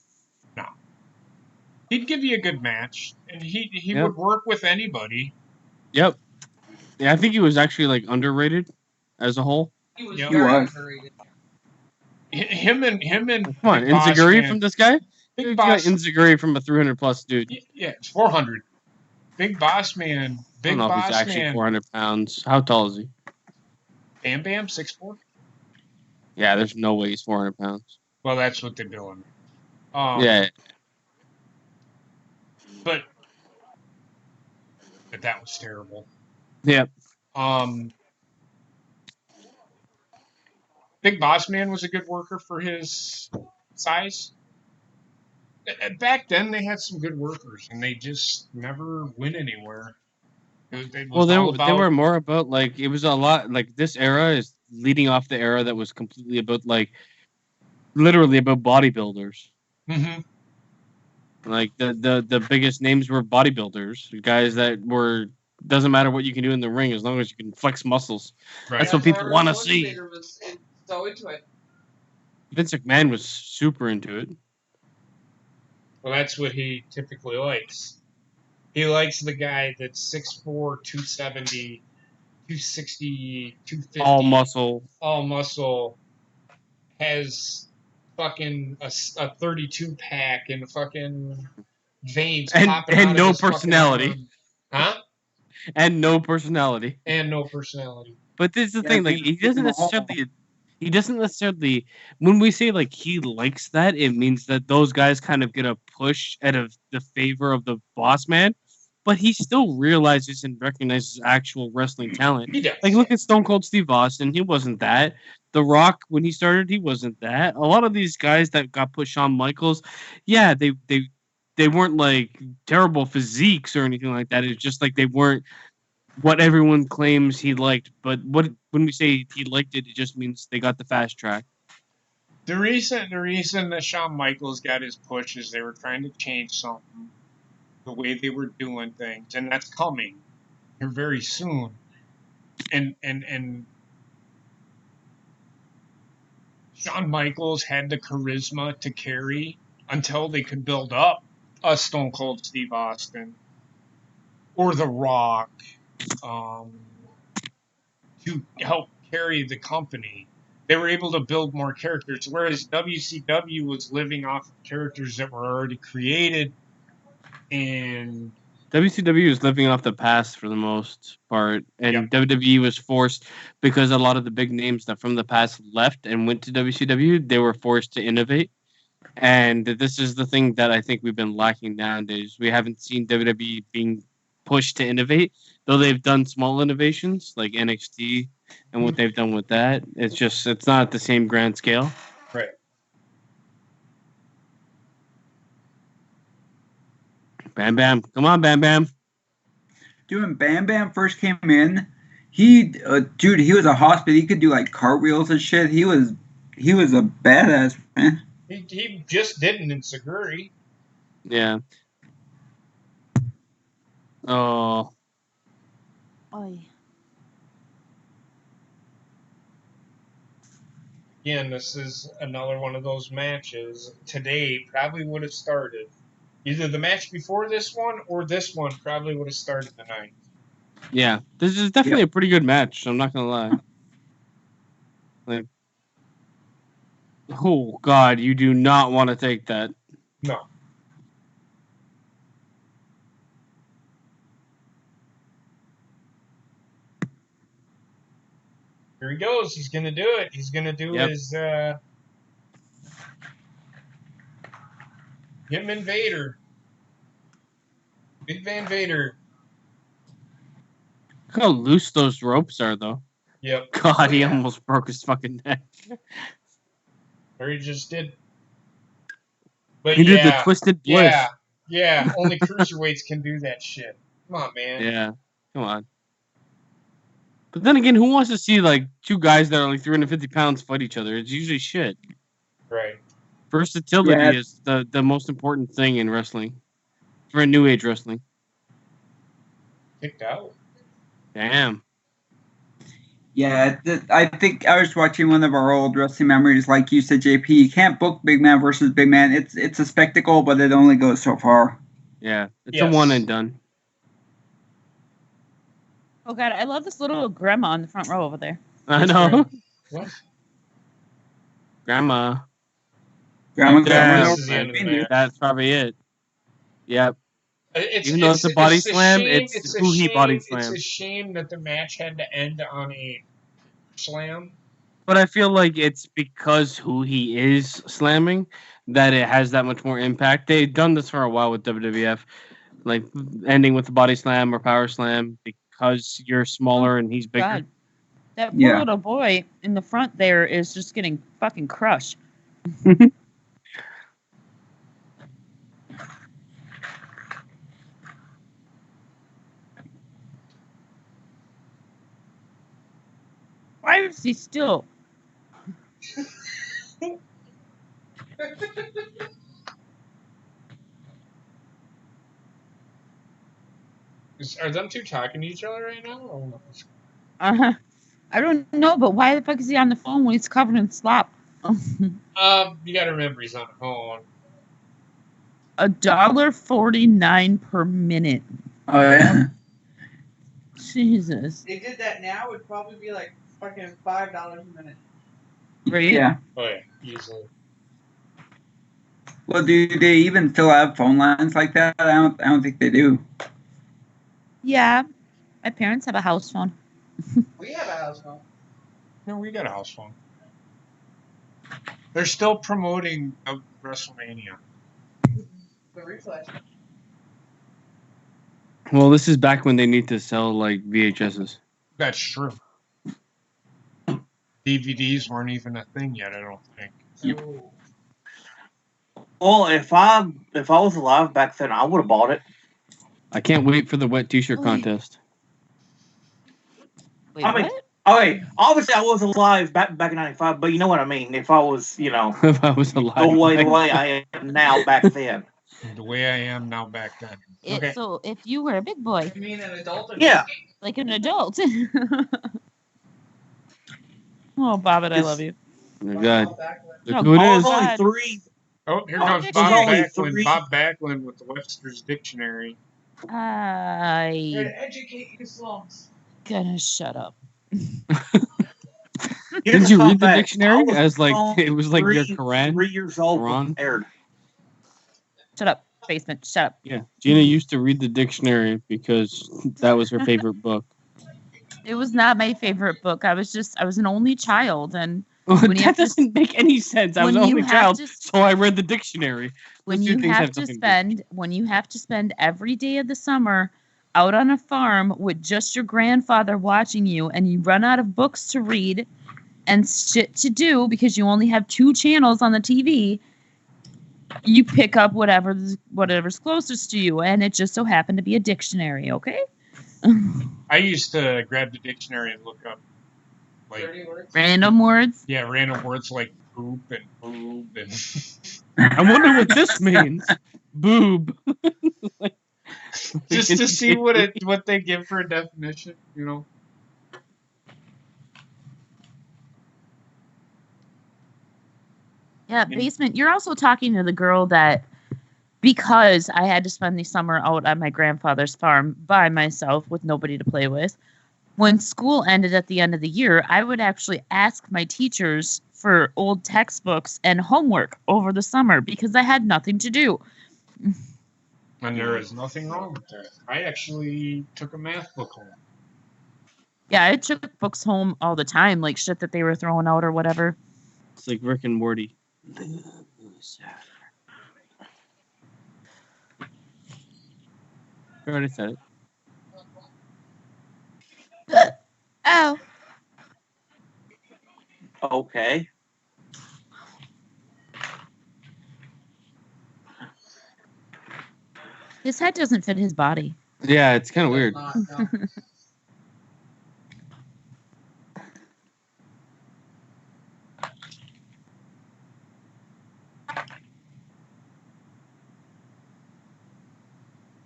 No. He'd give you a good match, and he would work with anybody. Yep. Yeah, I think he was actually like underrated as a whole. He was Yep. very underrated. Him and Come on, Enziguri from this guy. Big Boss Enziguri from a 300+ dude. Yeah, it's 400. Big Boss Man. I don't know if he's actually 400 pounds. How tall is he? Bam Bam, 6'4"? Yeah, there's no way he's 400 pounds. Well, that's what they're doing. Yeah. But that was terrible. Yep. Big Boss Man was a good worker for his size. Back then, they had some good workers, and they just never went anywhere. They were more about like it was a lot like this era is leading off the era that was completely about like literally about bodybuilders. Mm-hmm. Like the biggest names were bodybuilders, guys that were doesn't matter what you can do in the ring as long as you can flex muscles. Right. That's what people want to see. Was so into it. Vince McMahon was super into it. Well, that's what he typically likes. He likes the guy that's 6'4", 270, 260, 250. All muscle. Has fucking a 32 pack and fucking veins and popping out no of his personality. Huh? And no personality. But this is the thing, like he doesn't necessarily when we say like he likes that, it means that those guys kind of get a push out of the favor of the boss man, but he still realizes and recognizes actual wrestling talent. He does. Like look at Stone Cold Steve Austin, he wasn't that. The Rock, when he started, he wasn't that. A lot of these guys that got pushed, Shawn Michaels, yeah, they weren't like terrible physiques or anything like that. It's just like they weren't what everyone claims he liked. But when we say he liked it, it just means they got the fast track. The reason that Shawn Michaels got his push is they were trying to change something, the way they were doing things, and that's coming here very soon. And Shawn Michaels had the charisma to carry until they could build up a Stone Cold Steve Austin or The Rock to help carry the company. They were able to build more characters, whereas WCW was living off of characters that were already created. And WCW was living off the past for the most part, and WWE was forced because a lot of the big names that from the past left and went to WCW. They were forced to innovate, and this is the thing that I think we've been lacking nowadays. We haven't seen WWE being pushed to innovate, though they've done small innovations like NXT and what they've done with that. It's not at the same grand scale. Right. Bam Bam. Come on, Bam Bam. Dude, when Bam Bam first came in, he was a hospital. He could do like cartwheels and shit. He was a badass, man. He just did an Enziguri. Yeah. Oh. Oy. Again, this is another one of those matches. Today probably would have started. Either the match before this one or this one probably would have started the night. Yeah, this is definitely a pretty good match. I'm not gonna lie. Like, oh God, you do not want to take that. No. Here he goes. He's gonna do it. He's gonna do his him and Vader. Big Van Vader. Look how loose those ropes are, though. Yep. God, he almost broke his fucking neck. Or he just did. But he did the twisted bliss. Yeah. Only cruiserweights can do that shit. Come on, man. Yeah, come on. But then again, who wants to see like two guys that are like 350 pounds fight each other? It's usually shit. Right. Versatility is the most important thing in wrestling. For New Age wrestling. Kicked out. Damn. Yeah, I think I was watching one of our old wrestling memories. Like you said, JP, you can't book big man versus big man. It's a spectacle, but it only goes so far. Yeah, it's a one and done. Oh god, I love this little grandma in the front row over there. I know. What? Grandma. That's probably it. Yep. Even though it's a body slam, it's who he body slammed. It's a shame that the match had to end on a slam. But I feel like it's because who he is slamming that it has that much more impact. They've done this for a while with WWF, like ending with a body slam or power slam because you're smaller and he's bigger. God. That poor little boy in the front there is just getting fucking crushed. Why is he still? Are them two talking to each other right now? Or I don't know, but why the fuck is he on the phone when he's covered in slop? You gotta remember he's on the phone. $1.49 per minute. Oh yeah. Jesus. They did that now, it'd probably be like fucking $5 a minute. Right? Yeah. Oh yeah, easily. Well, do they even still have phone lines like that? I don't think they do. Yeah. My parents have a house phone. We have a house phone. No, we got a house phone. They're still promoting WrestleMania. The replay. Well, this is back when they need to sell like VHSs. That's true. DVDs weren't even a thing yet, I don't think. No. Well, if I was alive back then, I would have bought it. I can't wait for the wet T-shirt contest. Wait, I mean, what? okay, obviously I was alive back in '95, but you know what I mean. If I was, if I was alive, the way I am now back then. The way I am now back then. Okay. So if you were a big boy. You mean an adult? Yeah. Like an adult. Oh, Bobbit, I love you. Oh, God. Look Oh, who it is. Only three. Oh, here comes There's Bob only Backlund. three. Bob Backlund with the Webster's Dictionary. Here to educate you slums. Gonna shut up. Did you read the dictionary as like it was like your Quran? 3 years old when Quran? it aired. Shut up, basement. Shut up. Yeah, Gina used to read the dictionary because that was her favorite book. It was not my favorite book. I was an only child, and that doesn't make any sense. I was an only child, so I read the dictionary. When you have to spend every day of the summer out on a farm with just your grandfather watching you, and you run out of books to read and shit to do because you only have 2 channels on the TV, you pick up whatever's closest to you, and it just so happened to be a dictionary. Okay. I used to grab the dictionary and look up like random words. Yeah, random words like poop and boob and. I wonder what this means. Boob. Just to see what they give for a definition, Yeah, basement. You're also talking to the girl that, because I had to spend the summer out on my grandfather's farm by myself with nobody to play with, when school ended at the end of the year, I would actually ask my teachers for old textbooks and homework over the summer because I had nothing to do. And there is nothing wrong with that. I actually took a math book home. Yeah, I took books home all the time, like shit that they were throwing out or whatever. It's like Rick and Morty. I already said it. Oh. Okay. His head doesn't fit his body. Yeah, it's kind of weird. Not, no.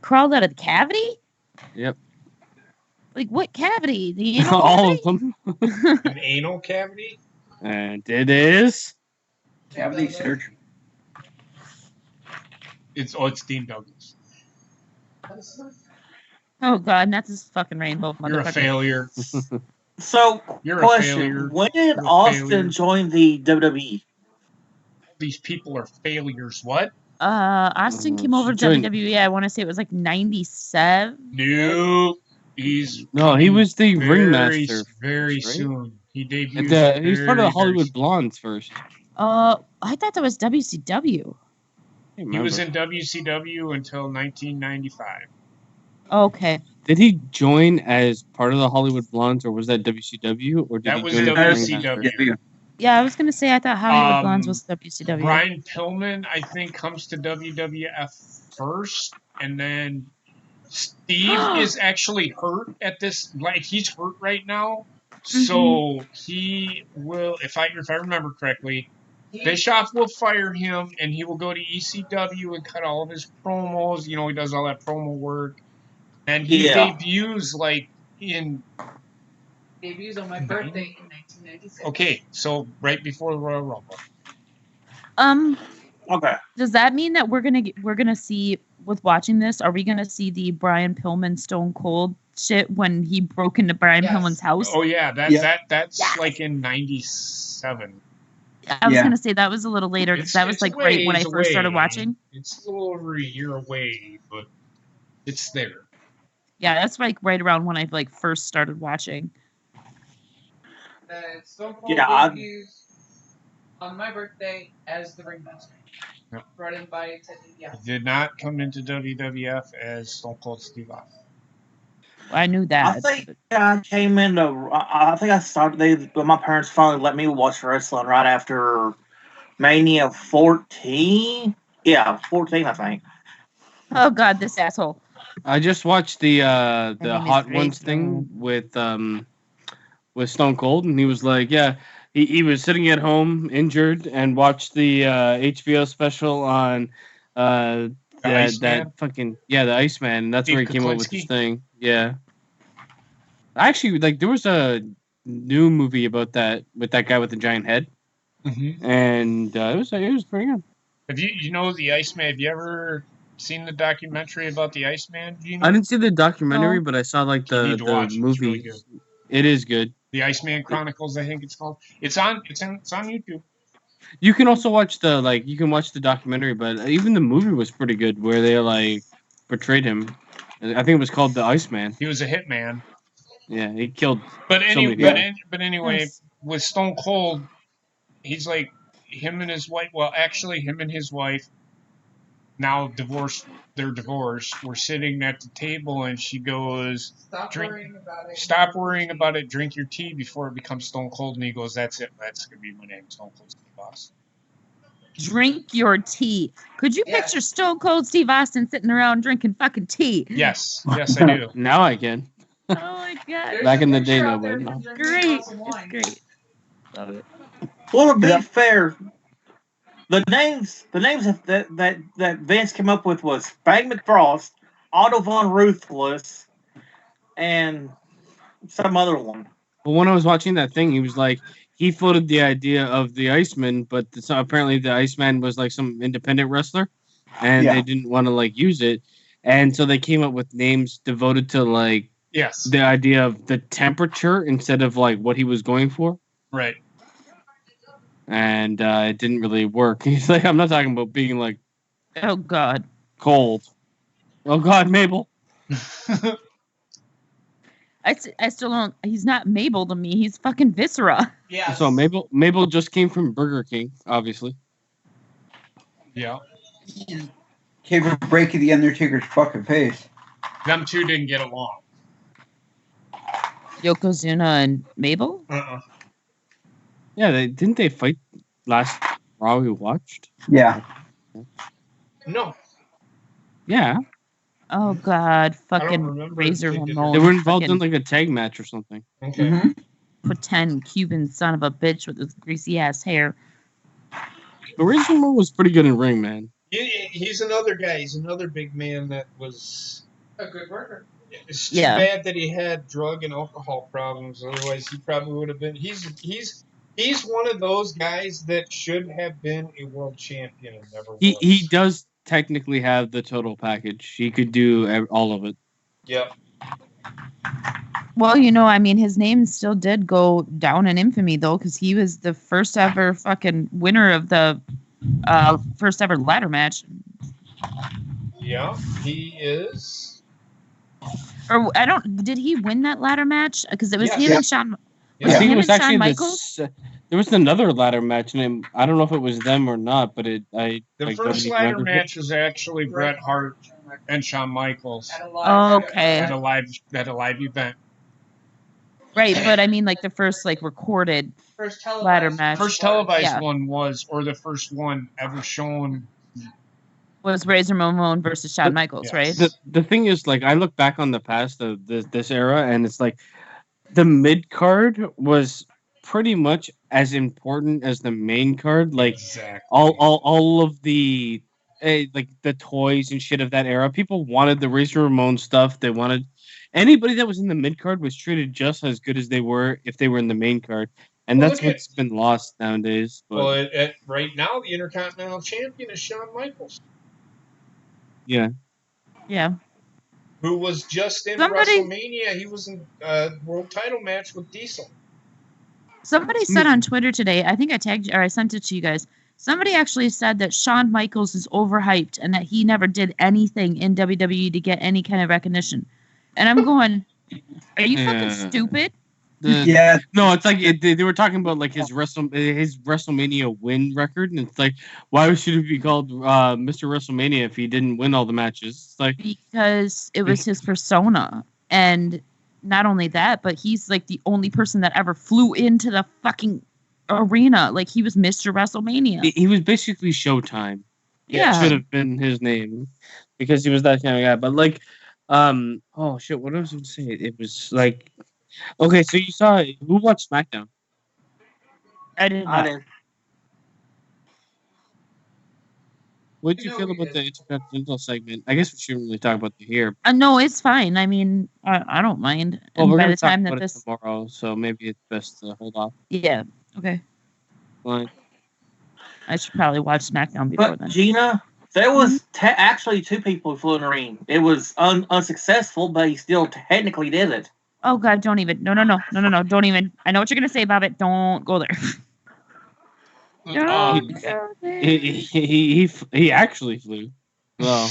Crawled out of the cavity? Yep. Like what cavity? The anal All cavity? of them. An anal cavity? And it is. Cavity surgery. It's Dean Douglas. Oh god, and that's his fucking rainbow motherfucker. You're a failure. So, You're a question: failure. when did You're a Austin failure. join the WWE? These people are failures. What? Austin came over to joined- WWE. I want to say it was like 97. No. He was the very, ringmaster. very right? soon. He debuted. He was part of the very Hollywood soon. Blondes first. I thought that was WCW. I He was in WCW until 1995. Okay. Did he join as part of the Hollywood Blondes, or was that WCW, or did That he was join as the WCW. ringmaster? Yeah, I was gonna say I thought Hollywood Blondes was WCW. Brian Pillman, I think, comes to WWF first, and then Steve is actually hurt at this. Like he's hurt right now, so he will. If I remember correctly, Bischoff will fire him, and he will go to ECW and cut all of his promos. You know, he does all that promo work, and he debuts like in. Debuts on my birthday in 1996. Okay, so right before the Royal Rumble. Okay. Does that mean that we're gonna see with watching this? Are we gonna see the Brian Pillman Stone Cold shit when he broke into Brian Pillman's house? Oh yeah, that's like in '97. I was gonna say that was a little later because that was like right when I first started watching. It's a little over a year away, but it's there. Yeah, that's like right around when I like first started watching. Stone Cold debuts on my birthday as the ringmaster. Yep. Brought in by Ted DiBiase. He did not come into WWF as Stone Cold Steve Austin. I knew that. I think I came into. I think I started. My parents finally let me watch wrestling right after Mania 14. Yeah, 14, I think. Oh God, this asshole! I just watched the Hot Ones thing with Stone Cold, and he was like, yeah, he was sitting at home injured and watched the HBO special on that fucking the Iceman. And that's where he came up with this thing. Yeah, actually, like there was a new movie about that with that guy with the giant head, and it was pretty good. Have you know the Iceman? Have you ever seen the documentary about the Iceman? I didn't see the documentary, but I saw like the movie. It's really good. It is good. The Iceman Chronicles, I think it's called. It's on YouTube. You can also watch the documentary, but even the movie was pretty good, where they like portrayed him. I think it was called The Iceman. He was a hitman. Yeah, he killed. But anyway, Nice. with Stone Cold, he's like him and his wife. Well, actually, him and his wife now divorced. They're divorced. We're sitting at the table, and she goes, Stop worrying about it. Stop worrying about it. Drink your tea before it becomes Stone Cold. And he goes, that's it. That's going to be my name, Stone Cold Steve Austin. Drink your tea. Could you picture Stone Cold Steve Austin sitting around drinking fucking tea? Yes, I do. Now I can. Oh my God. Back in the day, though, but no. Great. It's great. Love it. Well, to be fair, the names that Vince came up with was Bang McFrost, Otto Von Ruthless, and some other one. But when I was watching that thing, he was like, he floated the idea of the Iceman, but apparently the Iceman was like some independent wrestler, and they didn't want to like use it, and so they came up with names devoted to like the idea of the temperature instead of like what he was going for. Right. And it didn't really work. He's like, I'm not talking about being like, oh God, cold. Oh God, Mabel. I still don't. He's not Mabel to me. He's fucking Viscera. Yeah. So Mabel just came from Burger King, obviously. Yeah. Came from breaking the Undertaker's fucking face. them two didn't get along. Yokozuna and Mabel? Yeah, didn't they fight last Raw we watched? Yeah. No. Yeah. Oh God, fucking remember Razor if they did. Ramon. They were involved in fucking like a tag match or something. Okay. Mm-hmm. pretend Cuban son of a bitch with his greasy ass hair. But Razor Ramon was pretty good in ring, man. He's another guy. He's another big man that was A good worker. It's too bad that he had drug and alcohol problems. Otherwise, he probably would have been. He's one of those guys that should have been a world champion and never was. He does technically have the total package. He could do all of it. Yep. Well, you know, I mean, his name still did go down in infamy, though, because he was the first ever fucking winner of the first ever ladder match. Yeah, he is. Or did he win that ladder match? Because it was him and Shawn. I think it was actually Shawn Michaels? There was another ladder match, and I don't know if it was them or not, but the first ladder match was actually Bret Hart and Shawn Michaels. Okay. At a live event. Right, but I mean, like the first recorded ladder match. First televised one was, or the first one ever shown, was Razor Ramon versus Shawn Michaels, right? The thing is, like, I look back on the past of this era, and it's like the mid card was pretty much as important as the main card. Like, exactly. all of the like the toys and shit of that era. People wanted the Razor Ramon stuff. They wanted anybody that was in the mid card was treated just as good as they were if they were in the main card, and that's what's been lost nowadays. But, well, right now the Intercontinental Champion is Shawn Michaels. Yeah. Who was just in WrestleMania? He was in a world title match with Diesel. Somebody said on Twitter today, I think I tagged you, or I sent it to you guys. Somebody actually said that Shawn Michaels is overhyped and that he never did anything in WWE to get any kind of recognition. And I'm going, are you fucking stupid? Yeah. No, it's like they were talking about like his WrestleMania win record, and it's like, why should it be called Mr. WrestleMania if he didn't win all the matches? It's like, because it was his persona, and not only that, but he's like the only person that ever flew into the fucking arena. Like, he was Mr. WrestleMania. He was basically Showtime. Yeah, it should have been his name because he was that kind of guy. But like, oh shit, what was I going to say? It was like. Okay, so you saw who watched SmackDown? I didn't. What did you feel about the Intercontinental segment? I guess we shouldn't really talk about it here. No, it's fine. I mean, I don't mind. Well, we're by going the to talk time about that it tomorrow, so maybe it's best to hold off. Yeah. Okay. Fine. I should probably watch SmackDown before then. Gina, there was actually two people who flew in the ring. It was unsuccessful, but he still technically did it. Oh God! Don't even. No! Don't even. I know what you're gonna say, Bobbit. Don't go there. Don't go there. He actually flew. Well,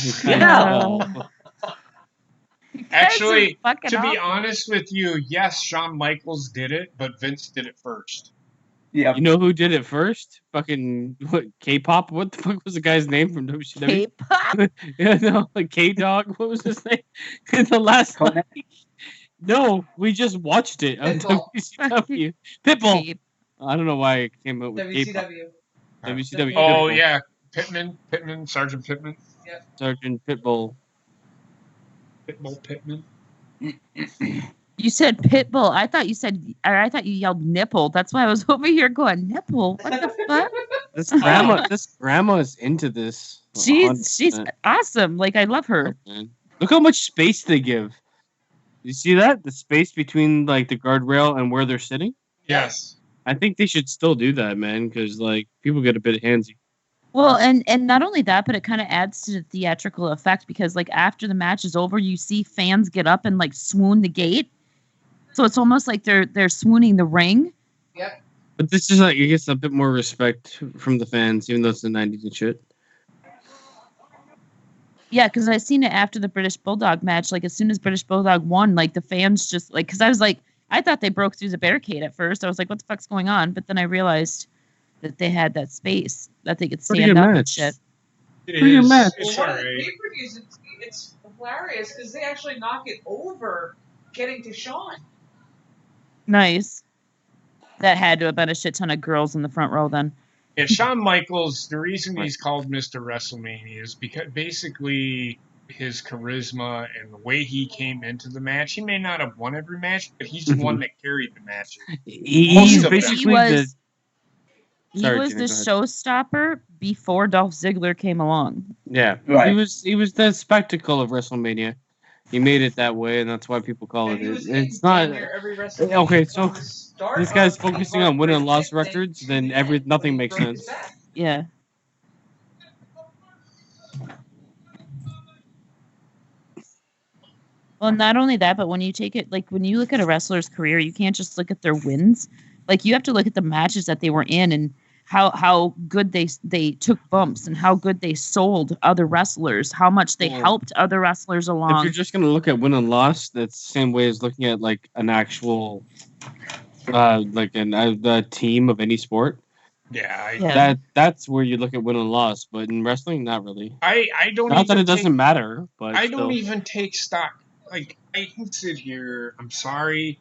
actually, to be honest with you, yes, Shawn Michaels did it, but Vince did it first. Yeah. You know who did it first? Fucking K-pop. What the fuck was the guy's name from WCW? K-pop. Yeah, no, like K-Dog. What was his name? In the last night. No, we just watched it on WCW. Pitbull. I don't know why it came out with WCW. WCW. Oh, Pitbull. yeah. Pittman, Sergeant Pittman. Yep. Sergeant Pitbull. Pittman. You said Pitbull. I thought you yelled nipple. That's why I was over here going nipple. What the fuck? This grandma is into this. She's awesome. Like, I love her. Oh, look how much space they give. You see that? The space between like the guardrail and where they're sitting? Yes. I think they should still do that, man, because like people get a bit handsy. Well, and not only that, but it kind of adds to the theatrical effect because like after the match is over, you see fans get up and like swoon the gate. So it's almost like they're swooning the ring. Yep. But this is like, I guess, a bit more respect from the fans, even though it's the 90s and shit. Yeah, because I seen it after the British Bulldog match. Like, as soon as British Bulldog won, like, the fans just, like, because I was like, I thought they broke through the barricade at first. I was like, what the fuck's going on? But then I realized that they had that space that they could stand up and shit. Pretty good match. It's all right. Pay-per-views, it's hilarious because they actually knock it over getting to Shawn. Nice. That had to have been a shit ton of girls in the front row then. Yeah, Shawn Michaels, the reason he's called Mr. WrestleMania is because basically his charisma and the way he came into the match. He may not have won every match, but he's the one that carried the matches. He's basically he was the showstopper before Dolph Ziggler came along. Yeah, right. He was the spectacle of WrestleMania. He made it that way, and that's why people call it. It's not okay. So this guy's focusing on win and loss records, then nothing makes sense. Yeah. Well, not only that, but when you take it, like when you look at a wrestler's career, you can't just look at their wins. Like you have to look at the matches that they were in and how good they took bumps and how good they sold other wrestlers, how much they helped other wrestlers along. If you're just going to look at win and loss, that's the same way as looking at like an actual, a team of any sport. Yeah, that's where you look at win and loss, but in wrestling, not really. I don't. Not that it doesn't matter, but I don't even take stock. Like I can sit here. I'm sorry.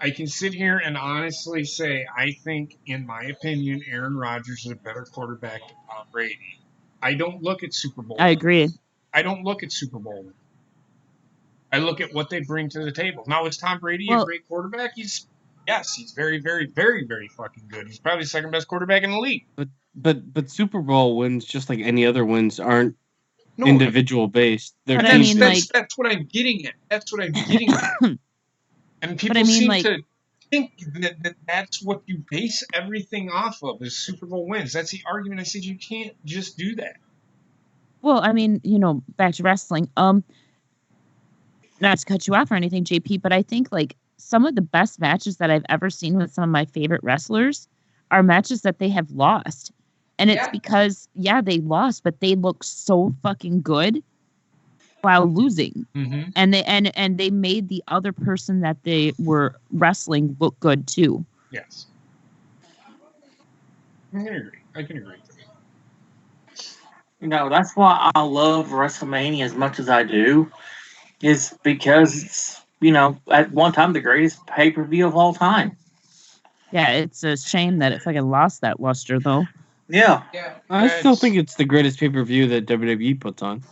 I can sit here and honestly say I think, in my opinion, Aaron Rodgers is a better quarterback than Tom Brady. I don't look at Super Bowl. I agree. I don't look at Super Bowl. I look at what they bring to the table. Now, is Tom Brady a great quarterback? He's very, very, very, very fucking good. He's probably the second best quarterback in the league. But Super Bowl wins, just like any other wins, aren't individual based. That's what I'm getting at. That's what I'm getting at. And people seem to think that that's what you base everything off of is Super Bowl wins. That's the argument. I said you can't just do that. Well, I mean, back to wrestling. Not to cut you off or anything, JP, but I think like some of the best matches that I've ever seen with some of my favorite wrestlers are matches that they have lost. And it's because, they lost, but they look so fucking good while losing. Mm-hmm. And they made the other person that they were wrestling look good too. Yes. I can agree. That's why I love WrestleMania as much as I do, is because it's, at one time the greatest pay-per-view of all time. Yeah, it's a shame that it fucking lost that luster, though. Yeah. I still think it's the greatest pay-per-view that WWE puts on.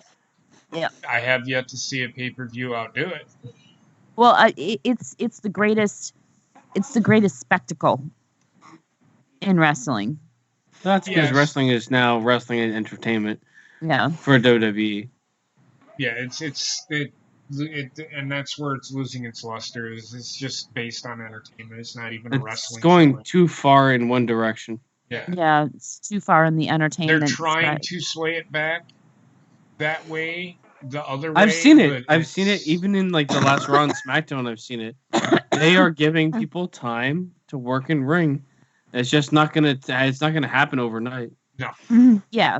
Yeah. I have yet to see a pay-per-view outdo it. Well, it's the greatest. It's the greatest spectacle in wrestling. That's because wrestling is now wrestling and entertainment. Yeah. For WWE. Yeah, it and that's where it's losing its luster. It's just based on entertainment. It's not even a wrestling. It's going too far in one direction. Yeah. Yeah, it's too far in the entertainment. They're trying to sway it back that way, the other way. I've seen it. I've seen it even in like the last Raw and SmackDown. I've seen it. They are giving people time to work in ring. It's just not gonna. It's not gonna happen overnight. No. Yeah.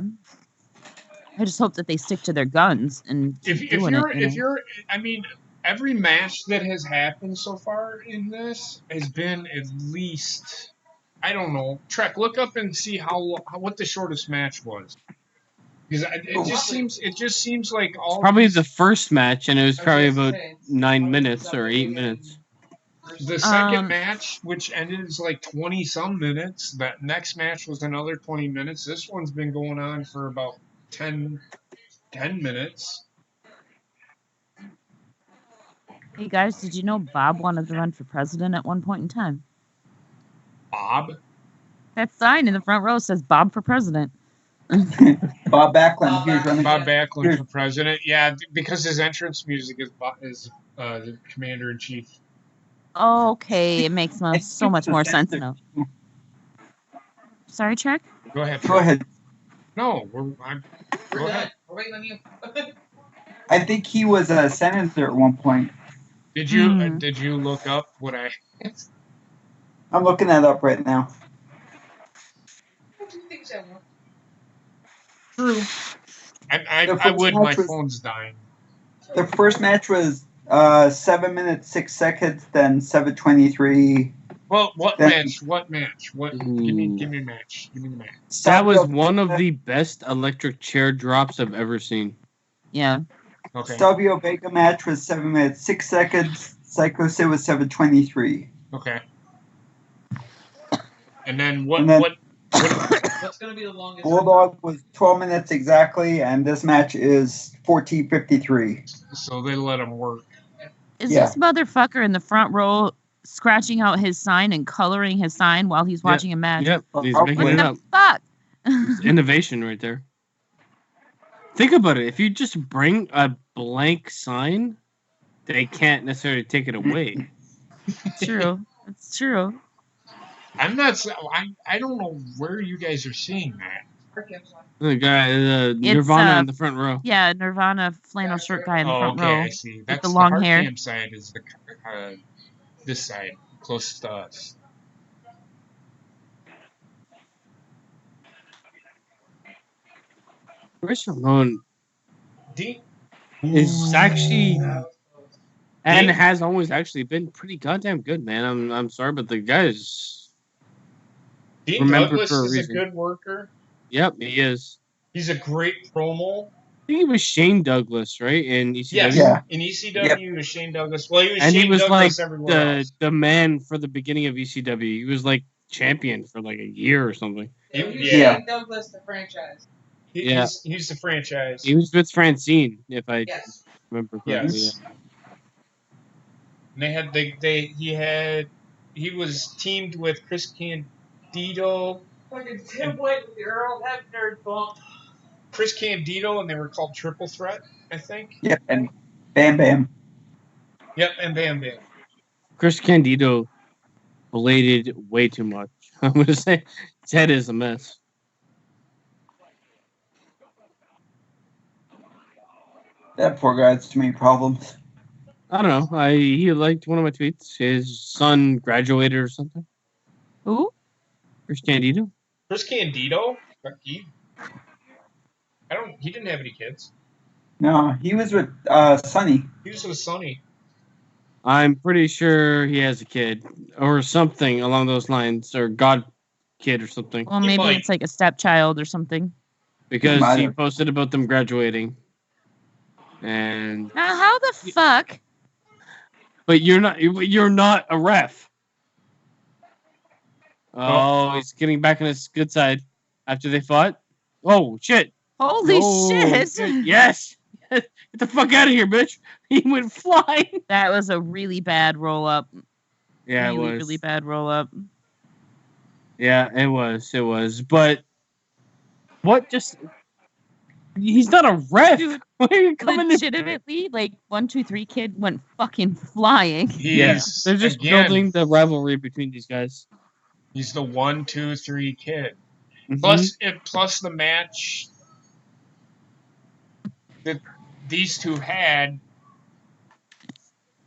I just hope that they stick to their guns and I mean, every match that has happened so far in this has been at least, I don't know, Trek, look up and see what the shortest match was. Because it just seems like probably the first match, and it was probably about 9 minutes or 8 minutes. The second match, which ended, is like 20-some minutes. That next match was another 20 minutes. This one's been going on for about 10 minutes. Hey guys, did you know Bob wanted to run for president at one point in time? Bob? That sign in the front row says Bob for president. Bob Backlund. Bob Backlund for president. Yeah, because his entrance music is the commander-in-chief. Okay, it makes so much more sense now. Sorry, Trek? Go ahead. Go ahead. No, go ahead. We're waiting on you. I think he was a senator at one point. Did you look up what I? I'm looking that up right now. What do you think, Sam? True. I would. My phone's dying. The first match was 7 minutes 6 seconds, then 7:23. Well, what match? What match? What? Give me a match. Give me the match. That was one of the best electric chair drops I've ever seen. Yeah. Okay. Savio Vega match was 7 minutes 6 seconds. Psycho Sid was 7:23. Okay. And then what's gonna be the longest? Bulldog was 12 minutes exactly, and this match is 14:53. So they let him work. Is this motherfucker in the front row scratching out his sign and coloring his sign while he's watching a match? Yep, he's making what it the up. fuck? It's innovation right there. Think about it. If you just bring a blank sign, they can't necessarily take it away. True. It's true. I'm not. I don't know where you guys are seeing that. The guy, Nirvana in the front row. Yeah, Nirvana flannel shirt guy in the front row. I see. That's with the long hard hair. cam side is the this side closest to us. Chris Ramon is actually and has always actually been pretty goddamn good, man. I'm sorry, but the guy is Dean Douglas is a good worker. Yep, he is. He's a great promo. I think he was Shane Douglas, right? In ECW. Yes, yeah. In ECW, he was Shane Douglas. Well, he was and Shane he was Douglas like everywhere else. the man for the beginning of ECW. He was like champion for like a year or something. Shane Douglas, the franchise. He's the franchise. He was with Francine, if I remember correctly. Yes. Yeah. And he was teamed with Chris Candido. Fucking Tim White with the Earl, that nerd bump. Chris Candido, and they were called Triple Threat, I think. Yep, and Bam Bam. Yep, and Bam Bam. Chris Candido bladed way too much. I'm going to say his head is a mess. That poor guy has too many problems. I don't know. He liked one of my tweets. His son graduated or something. Who? Chris Candido. Chris Candido? He didn't have any kids. No, he was with Sonny. He was with Sonny. I'm pretty sure he has a kid or something along those lines, or God kid or something. Well, maybe it's like a stepchild or something. Because he posted about them graduating. And now, how the fuck? But you're not a ref. Oh, he's getting back on his good side after they fought. Oh shit! Holy shit! Yes! Get the fuck out of here, bitch! He went flying. That was a really bad roll up. Yeah, it was really bad roll up. Yeah, it was. But what? Just he's not a ref. Dude, why are you coming? Legitimately, like 1, 2, 3 kid went fucking flying. Yes, they're just building the rivalry between these guys. He's the 1, 2, 3 kid. Mm-hmm. Plus the match that these two had.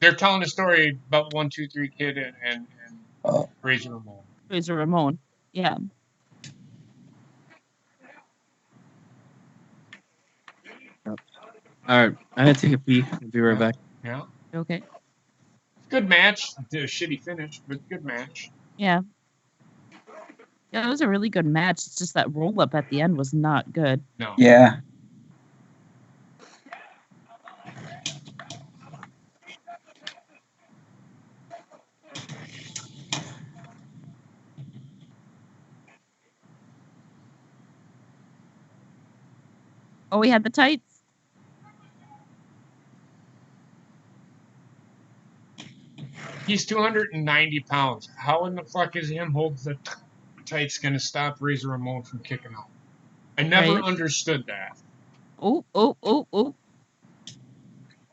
They're telling a story about 1, 2, 3 kid and Razor Ramon. Razor Ramon, yeah. All right, I gotta take a pee. I'll be right back. Yeah. Okay. Good match. Did a shitty finish, but good match. Yeah. Yeah, it was a really good match. It's just that roll up at the end was not good. No. Yeah. Oh, we had the tights? He's 290 pounds. How in the fuck is him holding the tights going to stop Razor Ramon from kicking out? I never understood that. Oh.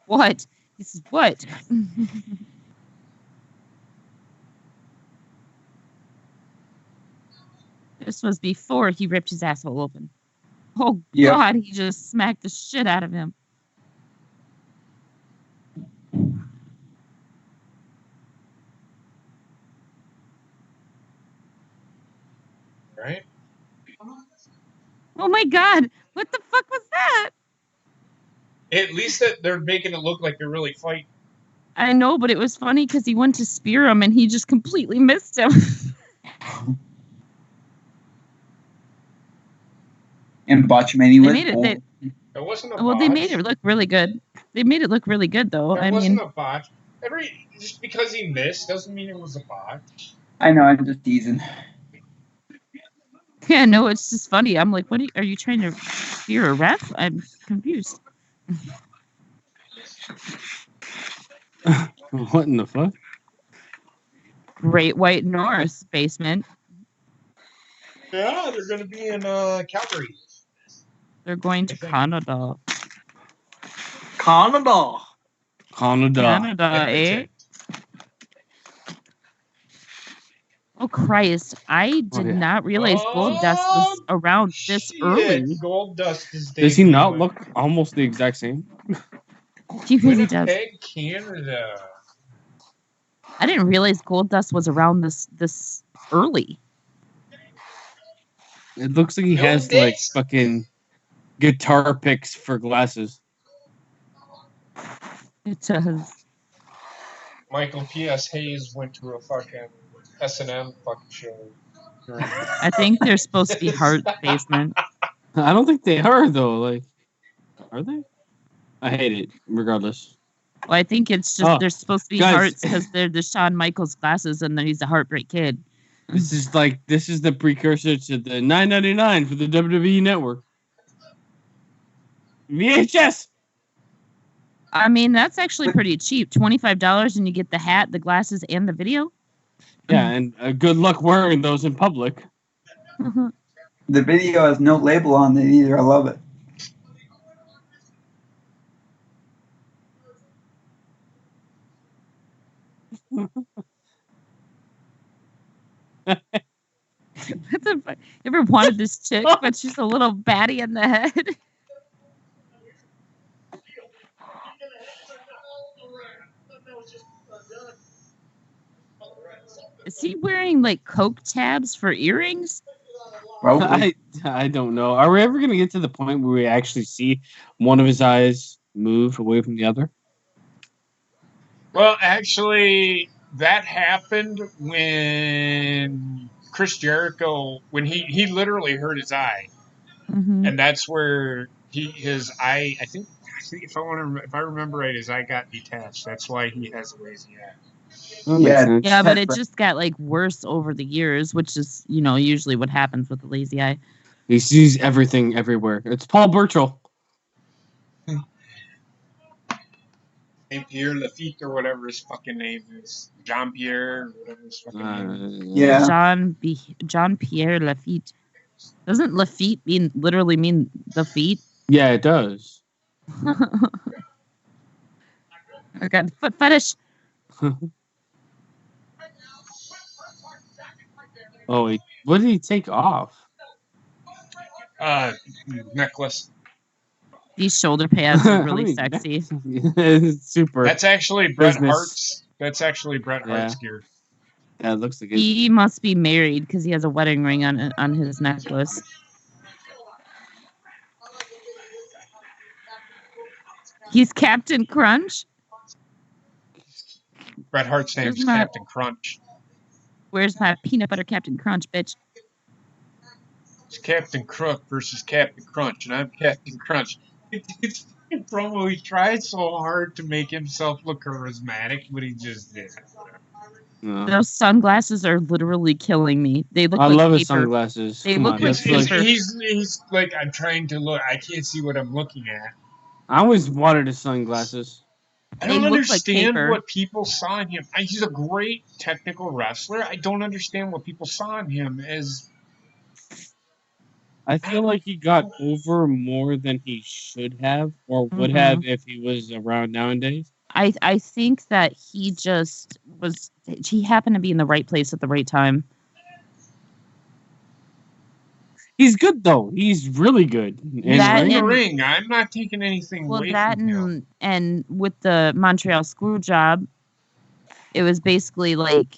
What? This is what? This was before he ripped his asshole open. Oh, yep. God, he just smacked the shit out of him. Right? Oh, my God. What the fuck was that? At least that they're making it look like they're really fighting. I know, but it was funny because he went to spear him and he just completely missed him. And Botchmania went It wasn't a Well, botch. they made it look really good. They made it look really good, though. It wasn't a botch. Just because he missed doesn't mean it was a botch. I know, I'm just teasing. Yeah, no, it's just funny. I'm like, what are you trying to? You're a ref? I'm confused. What in the fuck? Great White North basement. Yeah, they're going to be in Calgary. They're going to Canada. Canada, eh? Oh, Christ. I did not realize Goldust was around this early. Goldust is Does he not look almost the exact same? He really does. Winnipeg, Canada. I didn't realize Goldust was around this early. It looks like he has like fucking guitar picks for glasses. It does. Michael P.S. Hayes went to a fucking S&M fucking show. I think they're supposed to be Hart basement. I don't think they are though. Like, are they? I hate it. Regardless. Well, I think it's just they're supposed to be Hearts because they're the Shawn Michaels glasses, and then he's a Heartbreak Kid. This is the precursor to the $9.99 for the WWE Network. VHS. I mean, that's actually pretty cheap. $25, and you get the hat, the glasses, and the video. Yeah, and good luck wearing those in public. The video has no label on it either. I love it. You ever wanted this chick, but she's a little batty in the head? Is he wearing like Coke tabs for earrings? Probably. I don't know. Are we ever going to get to the point where we actually see one of his eyes move away from the other? Well, actually, that happened when Chris Jericho, when he literally hurt his eye, and that's where his eye. I think if I remember right, his eye got detached. That's why he has a lazy eye. Yeah, but it just got like worse over the years, which is usually what happens with the lazy eye. He sees everything everywhere. It's Paul Burchill. St. Pierre Lafitte or whatever his fucking name is. Jean Pierre, whatever his fucking name is. Yeah. Jean Pierre Lafitte. Doesn't Lafitte literally mean the feet? Yeah, it does. I got foot fetish. Oh, what did he take off? Necklace. These shoulder pads are really sexy. Super. That's actually Bret Hart's. That's actually Bret Hart's gear. Yeah, it looks like it. He must be married because he has a wedding ring on his necklace. He's Captain Crunch. Bret Hart's name is Captain Crunch. Where's my peanut butter Captain Crunch, bitch? It's Captain Crook versus Captain Crunch, and I'm Captain Crunch. It's promo. He tried so hard to make himself look charismatic, but he just didn't. No. Those sunglasses are literally killing me. They look like love paper. his sunglasses. They look like paper. He's like, I'm trying to look. I can't see what I'm looking at. I always wanted his sunglasses. I don't understand what people saw in him. He's a great technical wrestler. I don't understand what people saw in him as. I feel like he got over more than he should have or would have if he was around nowadays. I think that he just was. He happened to be in the right place at the right time. He's good though. He's really good. In the ring, I'm not taking anything away from him. And with the Montreal screw job, it was basically like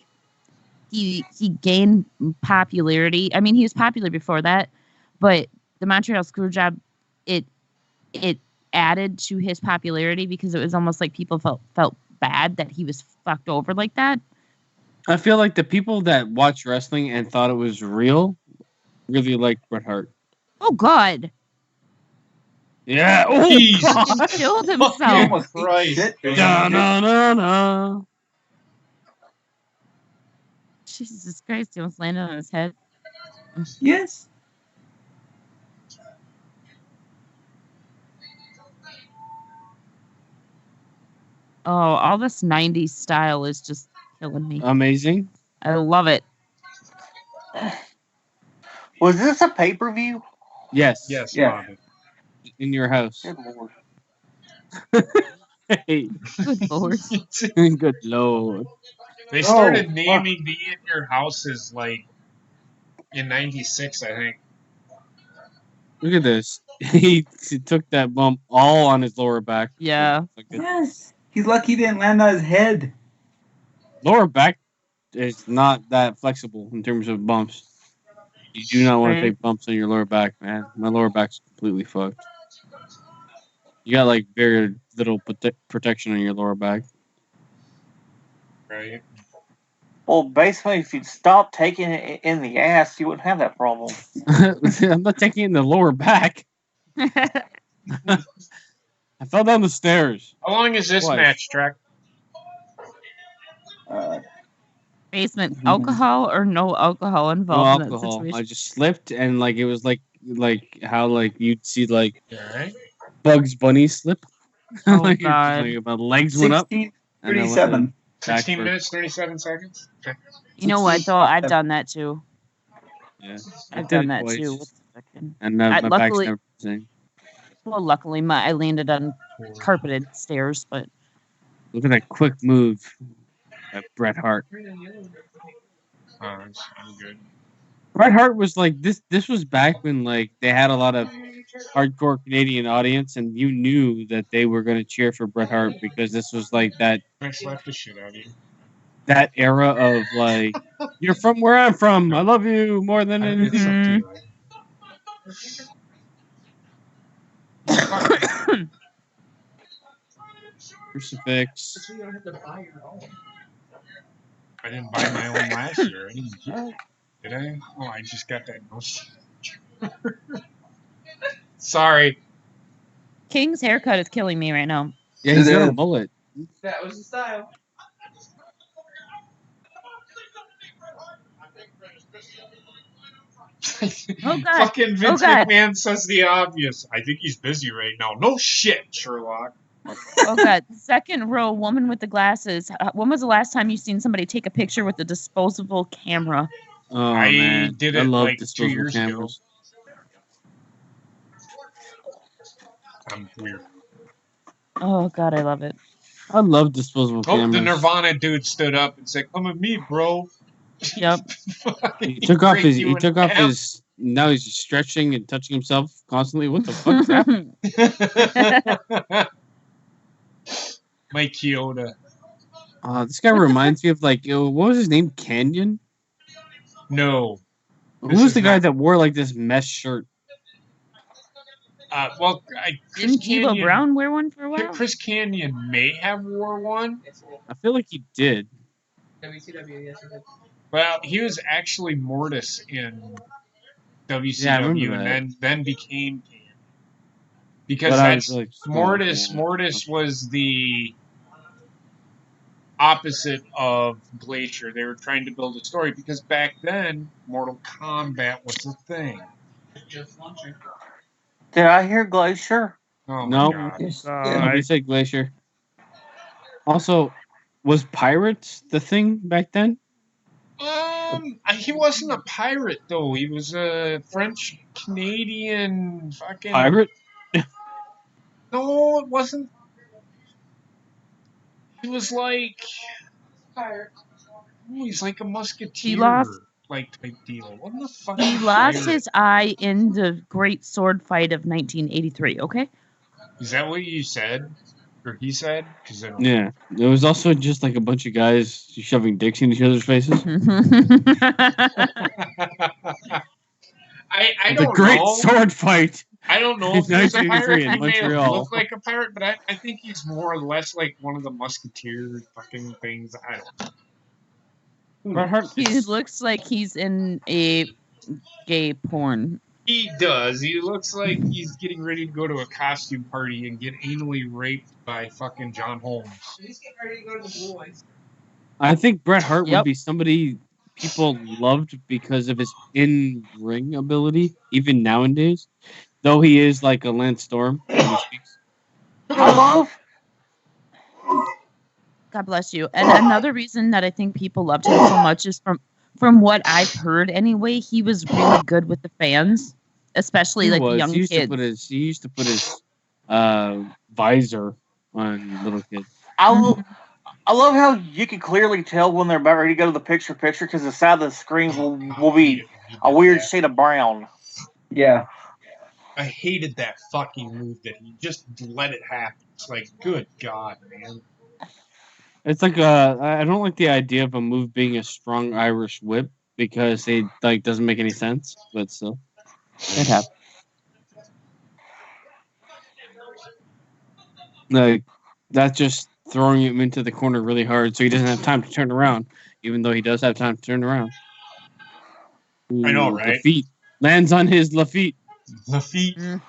he gained popularity. I mean, he was popular before that, but the Montreal screw job, it added to his popularity because it was almost like people felt bad that he was fucked over like that. I feel like the people that watched wrestling and thought it was real really liked Bret Hart. Oh God. Yeah. Oh, Jesus. God. He killed Fucking himself. Almost ate Christ. shit. Da, na, na, na. Jesus Christ, he almost landed on his head. Yes. Oh, all this 90s style is just killing me. Amazing. I love it. Was this a pay-per-view? Yes. Yes, Yeah. Bobby. In your house. Good lord. Hey. Good lord. Good lord. They started Oh, naming the In Your Houses like in '96, I think. Look at this. He took that bump all on his lower back. Yeah. yes. He's lucky he didn't land on his head. Lower back is not that flexible in terms of bumps. You do not want to Right. take bumps on your lower back, man. My lower back's completely fucked. You got like very little protection on your lower back. Right. Well, basically, if you'd stop taking it in the ass, you wouldn't have that problem. I'm not taking it in the lower back. I fell down the stairs. How long is this Twice. match, Trek? Basement alcohol or no alcohol No involved in that alcohol. situation? I just slipped and like it was like how like you'd see like Alright. Bugs Bunny slip. Oh, Like, God. like, my legs went up. And I went 16:37. 16 backward. minutes, 37 seconds? Okay. You know what, though? I've done that too. Yeah. I've did done it that twice. too. With the fucking... And my back's luckily, never the same. well, luckily, I landed on carpeted stairs, but Look at that quick move. That Bret Hart. I'm good. Bret Hart was like this. This was back when like they had a lot of hardcore Canadian audience, and you knew that they were going to cheer for Bret Hart because this was like I slapped the shit out of you. that era of like, you're from where I'm from. I love you more than It's up anything. to you. Crucifix. So you don't have to buy your own. I didn't buy my own last year. I didn't get it. Did I? Oh, I just got that nose. Sorry. King's haircut is killing me right now. Yeah, he's It got a is. mullet. That was the style. Oh, God. Fucking Vince Oh, God. McMahon says the obvious. I think he's busy right now. No shit, Sherlock. Oh, God. Second row, woman with the glasses. When was the last time you seen somebody take a picture with a disposable camera? Oh, I man. did I it love like 2 disposable years cameras. ago. I'm weird. Oh, God, I love it. I love disposable Oh, cameras. the Nirvana dude stood up and said, "Come with me, bro." Yep. He took off Break his. you He in took off half. his. Now he's just stretching and touching himself constantly. What the fuck is happening? Mike Chioda. This guy reminds me of like what was his name? Canyon. No. Who This was is the guy not- that wore like this mesh shirt? Well, Chris Didn't D'Lo Canyon. Brown wear one for a while? Chris Canyon may have wore one. I feel like he did. WCW, yes, it did. Well, he was actually Mortis in WCW, Yeah, I remember and that. then became Canyon. Because But I that's was like, Mortis. yeah. Mortis was the opposite of Glacier. They were trying to build a story because back then Mortal Kombat was a thing. Just launching. Did I hear Glacier? Oh No. my god! Yes. Nobody said Glacier. Also, was Pirates the thing back then? He wasn't a pirate though. He was a French Canadian fucking Pirate? No, it wasn't. He was like Pirate. oh, he's like a musketeer He lost. like type deal. What the fuck? He lost his eye in the Great Sword Fight of 1983. Okay. Is that what you said? Or he said? Because Yeah. There was also just like a bunch of guys shoving dicks in each other's faces. I The don't Great know. Sword Fight. I don't know in if he's a 1983 pirate. in He may have Montreal. looked like a pirate, but I think he's more or less like one of the musketeer fucking things. I don't know. Bret Hart. He looks like he's in a gay porn. He does. He looks like he's getting ready to go to a costume party and get anally raped by fucking John Holmes. He's getting ready to go to the Blue Oyster. I think Bret Hart would be somebody people loved because of his in-ring ability, even nowadays. Though he is like a Lance Storm when he speaks. I love. God bless you. And another reason that I think people loved him so much is from what I've heard anyway, he was really good with the fans, especially like the young he used kids. he used to put his visor on little kids. I love how you can clearly tell when they're about ready to go to the picture because the side of the screen will be a weird shade of brown. Yeah. I hated that fucking move that he just let it happen. It's like, good God, man. It's like I don't like the idea of a move being a strong Irish whip because it like doesn't make any sense, but still, it happens. Like that's just throwing him into the corner really hard, so he doesn't have time to turn around, even though he does have time to turn around. Ooh, I know, right? Lafitte lands on his Lafitte. Lafitte.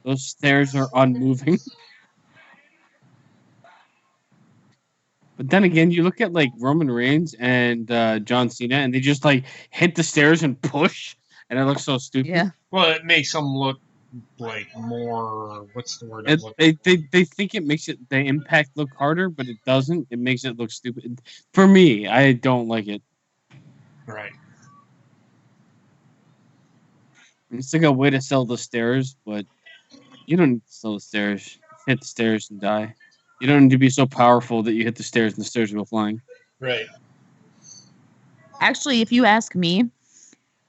Those stairs are unmoving. But then again, you look at like Roman Reigns and John Cena, and they just like hit the stairs and push, and it looks so stupid. Yeah. Well, it makes them look like more. What's the word? They think it makes the impact look harder, but it doesn't. It makes it look stupid. For me, I don't like it. Right. It's like a way to sell the stairs, but you don't need to sell the stairs. Hit the stairs and die. You don't need to be so powerful that you hit the stairs and the stairs go flying. Right. Actually, if you ask me,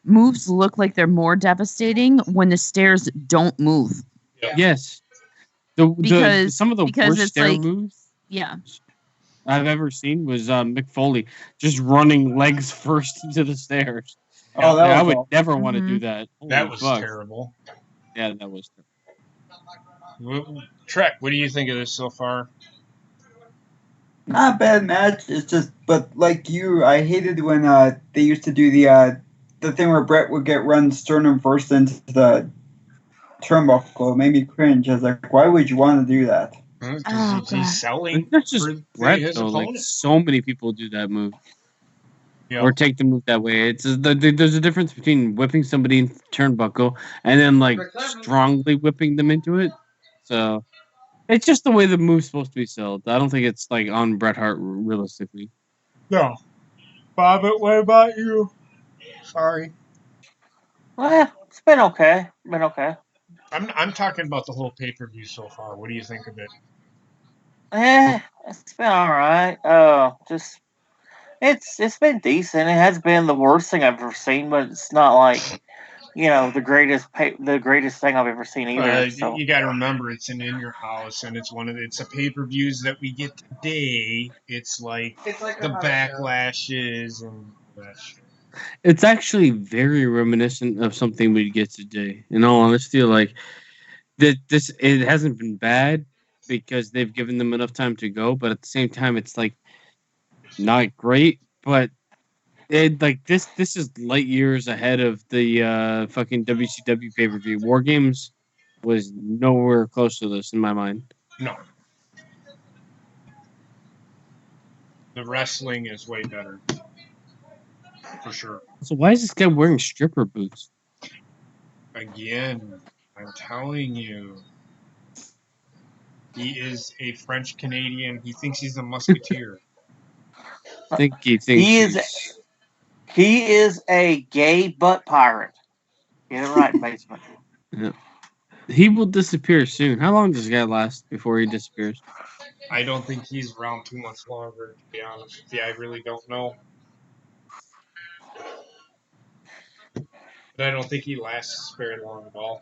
moves look like they're more devastating when the stairs don't move. Yeah. Yes. Some of the worst stair moves I've ever seen was Mick Foley just running legs first into the stairs. Oh, I would never want to do that. That was terrible. Yeah, that was terrible. Trek, what do you think of this so far? Not a bad match. It's just, but like you, I hated when they used to do the thing where Bret would get run sternum first into the turnbuckle. It made me cringe. I was like, why would you want to do that? Because he's selling. That's just Bret, though. Like, so many people do that move. Yep. Or take the move that way. It's there's a difference between whipping somebody in turnbuckle and then like strongly whipping them into it. So it's just the way the move's supposed to be sold. I don't think it's like on Bret Hart realistically. No. Bob, what about you? Sorry. Well, it's been okay. I'm talking about the whole pay-per-view so far. What do you think of it? It's been all right. Just it's been decent. It has been the worst thing I've ever seen, but it's not like the greatest thing I've ever seen either. So. You got to remember, it's in your house, and it's it's a pay-per-views that we get today. It's like the backlashes and that shit. It's actually very reminiscent of something we'd get today. In all honesty, like it hasn't been bad because they've given them enough time to go, but at the same time, it's like not great. But this is light years ahead of the fucking WCW pay per view. War Games was nowhere close to this in my mind. No. The wrestling is way better. For sure. So why is this guy wearing stripper boots? Again, I'm telling you. He is a French Canadian. He thinks he's a musketeer. I think he thinks he is a gay butt pirate. Get it right, basement. Yeah. He will disappear soon. How long does this guy last before he disappears? I don't think he's around too much longer, to be honest with you. I really don't know. But I don't think he lasts very long at all.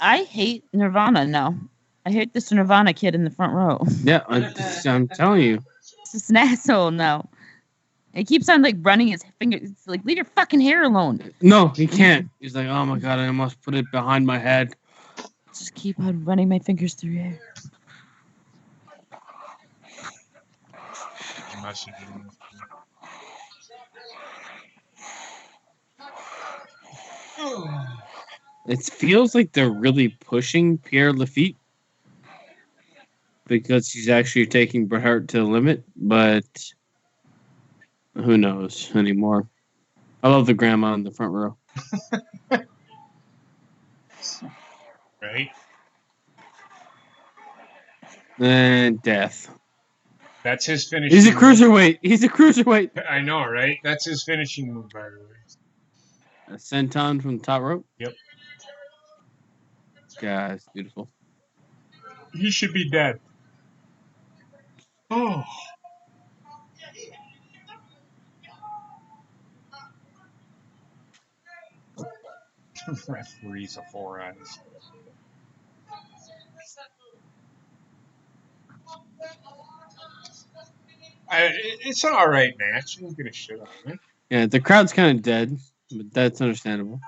I hate Nirvana now. I hate this Nirvana kid in the front row. Yeah, I'm telling you. It's just an asshole now. He keeps on like running his fingers. It's like, leave your fucking hair alone. No, he can't. He's like, oh my god, I must put it behind my head. Just keep on running my fingers through your hair. It feels like they're really pushing Pierre Lafitte because he's actually taking Bret Hart to the limit, but who knows anymore. I love the grandma in the front row. Right? And death. That's his finishing He's a cruiserweight. He's a cruiserweight. I know, right? That's his finishing move, by the way. A senton from the top rope? Yep. God, it's beautiful. He should be dead. Oh. Referees of 4 eyes. It's an alright match. I'm gonna shit on it. Yeah, the crowd's kind of dead, but that's understandable.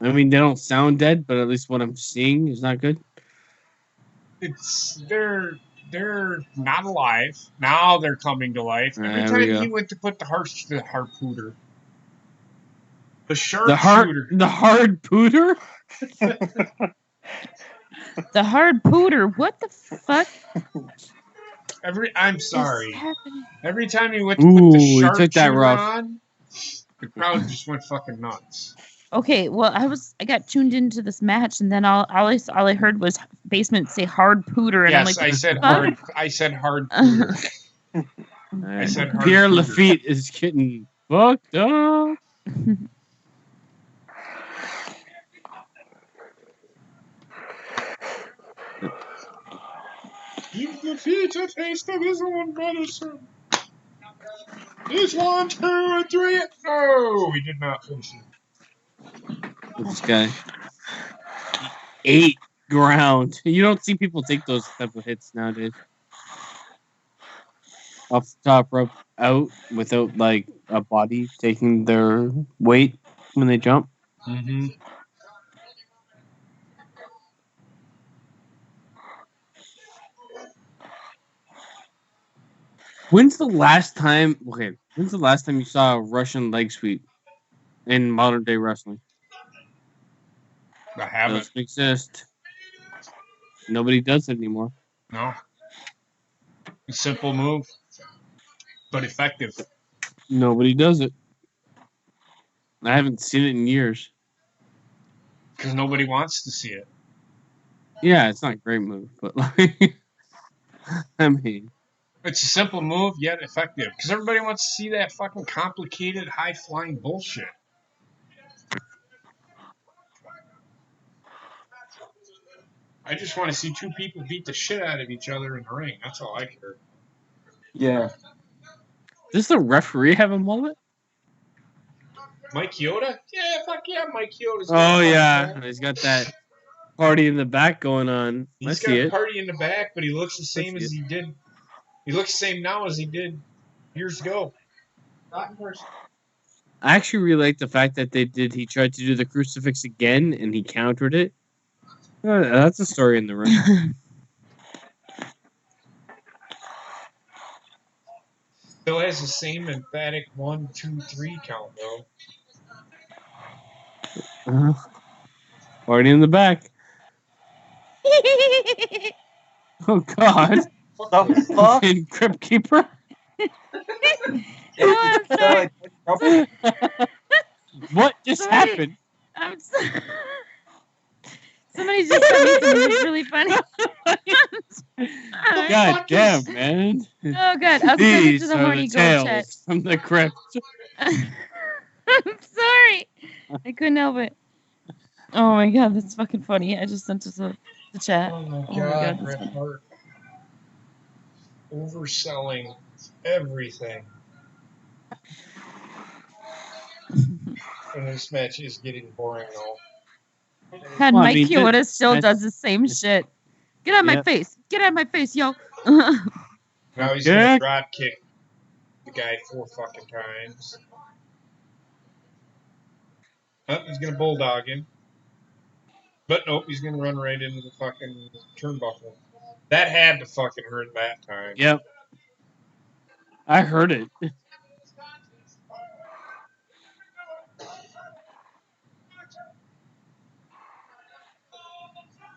I mean, they don't sound dead, but at least what I'm seeing is not good. They're not alive. Now they're coming to life. Every time he went to put the harpooter. The sharpshooter. The hard pooter? The hard pooter. What the fuck? I'm sorry. Every time he went to put the sharpshooter on, the crowd just went fucking nuts. Okay, well, I got tuned into this match, and then all I heard was Basement say hard pooter, and yes, I'm like, I said hard pooter. I said hard Pierre Lafitte is getting fucked up. Give Lafitte a taste of his own medicine. He's 1, 2, and 3. No, he did not finish it. This guy. 8 ground. You don't see people take those type of hits nowadays. Off the top rope out without like a body taking their weight when they jump. Mm-hmm. When's the last time you saw a Russian leg sweep in modern day wrestling? I haven't. Doesn't exist. Nobody does it anymore. No. A simple move, but effective. Nobody does it. I haven't seen it in years. Because nobody wants to see it. Yeah, it's not a great move, but like, I mean, it's a simple move yet effective. Because everybody wants to see that fucking complicated, high-flying bullshit. I just want to see 2 people beat the shit out of each other in the ring. That's all I care. Yeah. Does the referee have a mullet? Mike Chioda? Yeah, fuck yeah, Mike Chioda's got yeah. He's got that party in the back going on. He's got a party in the back, but he looks the same as he did. He looks the same now as he did years ago. Not in person. I actually really like the fact that he tried to do the crucifix again and he countered it. That's a story in the ring. Still has the same emphatic 1, 2, 3 count though. Party in the back. Oh God! The fuck? In Crypt Keeper. Oh, I'm sorry. What just happened? I'm sorry. Somebody just told me something that's really funny. God damn, man. Oh, God. I'll send it to the horny gold chat. From the crypt. I'm sorry. I couldn't help it. Oh, my God. That's fucking funny. I just sent it to the chat. Oh, my God. Bret Hart. Overselling everything. And this match is getting boring, though. God, Mike Chioda still does the same shit. Get out of my face. Get out of my face, yo. Now he's gonna drop kick the guy 4 fucking times. Oh, he's gonna bulldog him. But nope, he's gonna run right into the fucking turnbuckle. That had to fucking hurt that time. Yep. I heard it.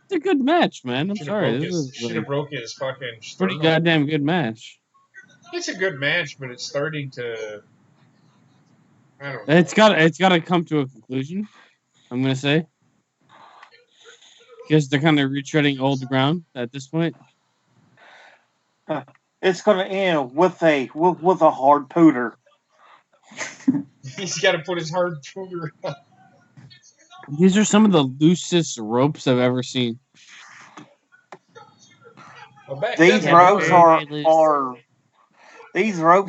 It's a good match, man. I'm sorry. Should have broke his fucking pretty sternum. goddamn good match. It's a good match, but it's starting to. I don't know. It's got to come to a conclusion. I'm gonna say because they're kind of retreading old ground at this point. It's going to end with a hard pooter. He's got to put his hard pooter on. These are some of the loosest ropes I've ever seen. Well, these ropes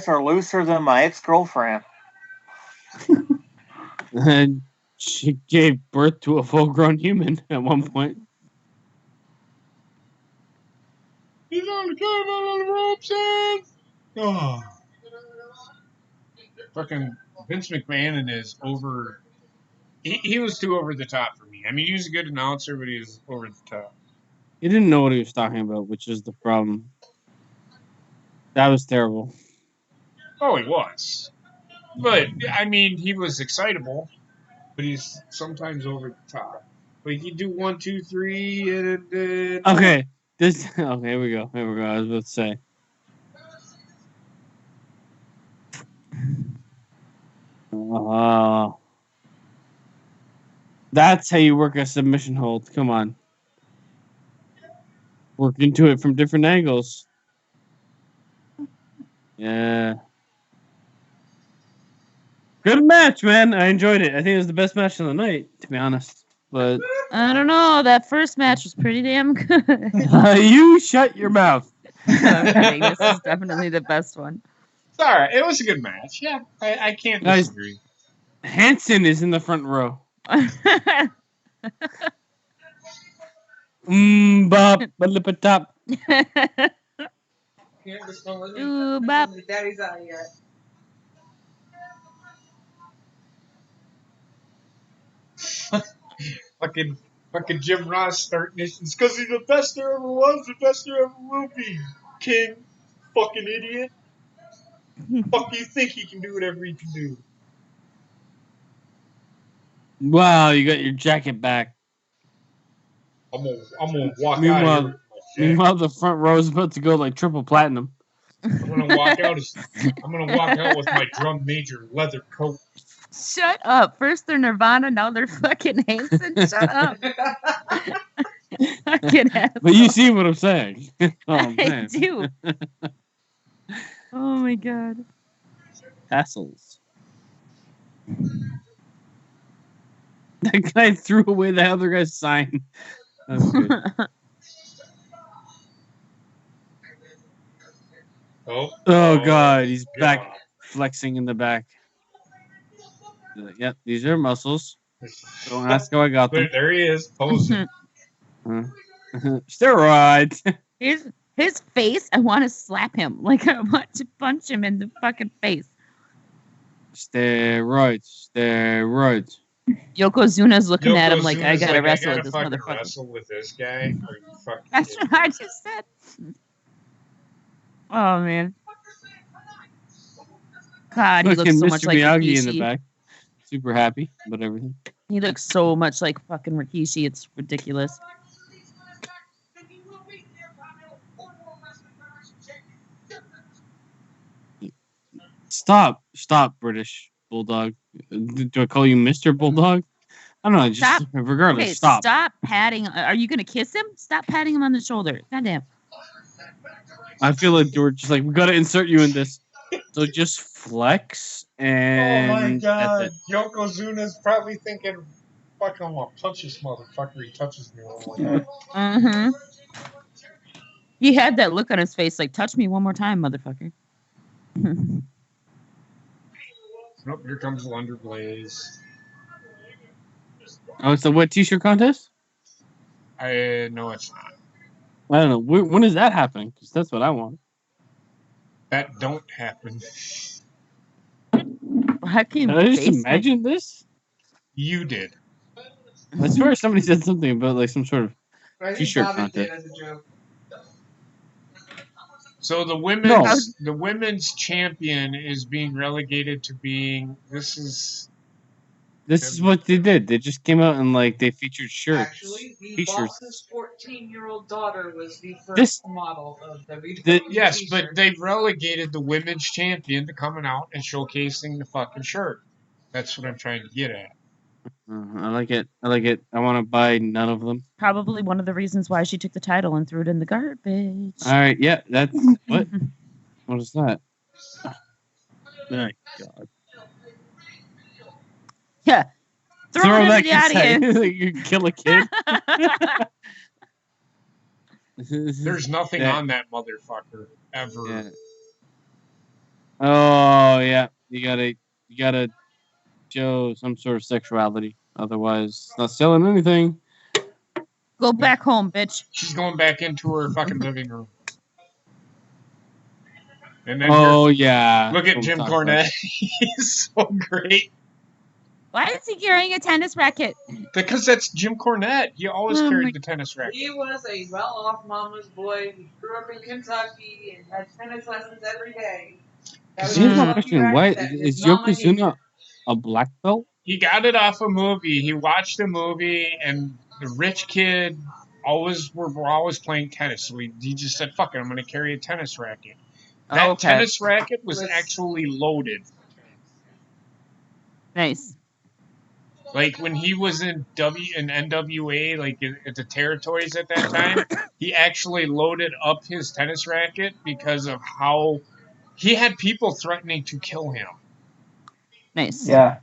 are looser than my ex-girlfriend. And she gave birth to a full-grown human at one point. He's on the ropes, and oh, fucking Vince McMahon is over. He was too over the top for me. I mean, he was a good announcer, but he was over the top. He didn't know what he was talking about, which is the problem. That was terrible. Oh, he was. But, I mean, he was excitable, but he's sometimes over the top. Like, you do 1, 2, 3, and then... Okay. Here we go. I was about to say. That's how you work a submission hold. Come on. Work into it from different angles. Yeah. Good match, man. I enjoyed it. I think it was the best match of the night, to be honest. But I don't know. That first match was pretty damn good. You shut your mouth. I'm kidding. This is definitely the best one. It's all right. It was a good match. Yeah, I can't disagree. Hanson is in the front row. Bop, top. Bop. Daddy's out yet. Fucking Jim Ross starting this. It's because he's the best there ever was, the best there ever will be. King. Fucking idiot. Fuck you think he can do whatever he can do. Wow, you got your jacket back. I'm gonna walk out of here. Meanwhile, the front row is about to go like triple platinum. I'm gonna walk out with my drum major leather coat. Shut up. First they're Nirvana, now they're fucking Hanson. Shut up. But you see what I'm saying. Oh, man. I do. Oh my god. Tassels. That guy threw away the other guy's sign. That's good. Oh god, he's back flexing in the back. Yep, these are muscles. Don't ask how I got them. There he is, posing. Steroids. His face, I want to slap him. Like, I want to punch him in the fucking face. Steroids. Yokozuna's looking at him like, I gotta wrestle with this motherfucker. Wrestle with this guy? That's what I just said. Oh, man. God, he looks so much like Miyagi Rikishi. in the back. Super happy about everything. He looks so much like fucking Rikishi. It's ridiculous. Stop, British Bulldog. Do I call you Mr. Bulldog? I don't know. Just regardless, okay, stop. Stop patting. Are you gonna kiss him? Stop patting him on the shoulder. Goddamn. I feel like we're just like, we gotta insert you in this. So just flex and. Oh my god, Yokozuna's probably thinking, "Fuck, I'm gonna punch this motherfucker." He touches me one more time. Mm-hmm. He had that look on his face, like, "Touch me one more time, motherfucker." Nope, here comes Wonder Blaze. Oh, it's a wet t-shirt contest? No, it's not. I don't know. When is that happening? Because that's what I want. That don't happen. I just imagine this? You did. I swear somebody said something about like some sort of t-shirt contest. So the women's champion is being relegated to being. This is This is what they did. They just came out and like they featured shirts. Actually, the T-shirts. boss's 14-year-old daughter was the first model of WWE. Yes, but they've relegated the women's champion to coming out and showcasing the fucking shirt. That's what I'm trying to get at. I like it. I like it. I want to buy none of them. Probably one of the reasons why she took the title and threw it in the garbage. All right. Yeah. That's what. What is that? Oh my God. Yeah. Throw it into the audience. You kill a kid. There's nothing on that motherfucker ever. Yeah. Oh yeah, you gotta show some sort of sexuality. Otherwise, it's not selling anything. Go back home, bitch. She's going back into her fucking living room. And then yeah. Look at Jim Cornette. He's so great. Why is he carrying a tennis racket? Because that's Jim Cornette. He always carried the tennis racket. He was a well-off mama's boy. He grew up in Kentucky and had tennis lessons every day. Here's my question: why is Yokozuna a black belt? He got it off a movie. He watched a movie, and the rich kid were always playing tennis. So he just said, "Fuck it, I'm going to carry a tennis racket." That tennis racket was actually loaded. Nice. Like when he was in NWA, like at the territories at that time, he actually loaded up his tennis racket because of how he had people threatening to kill him. Nice. Yeah.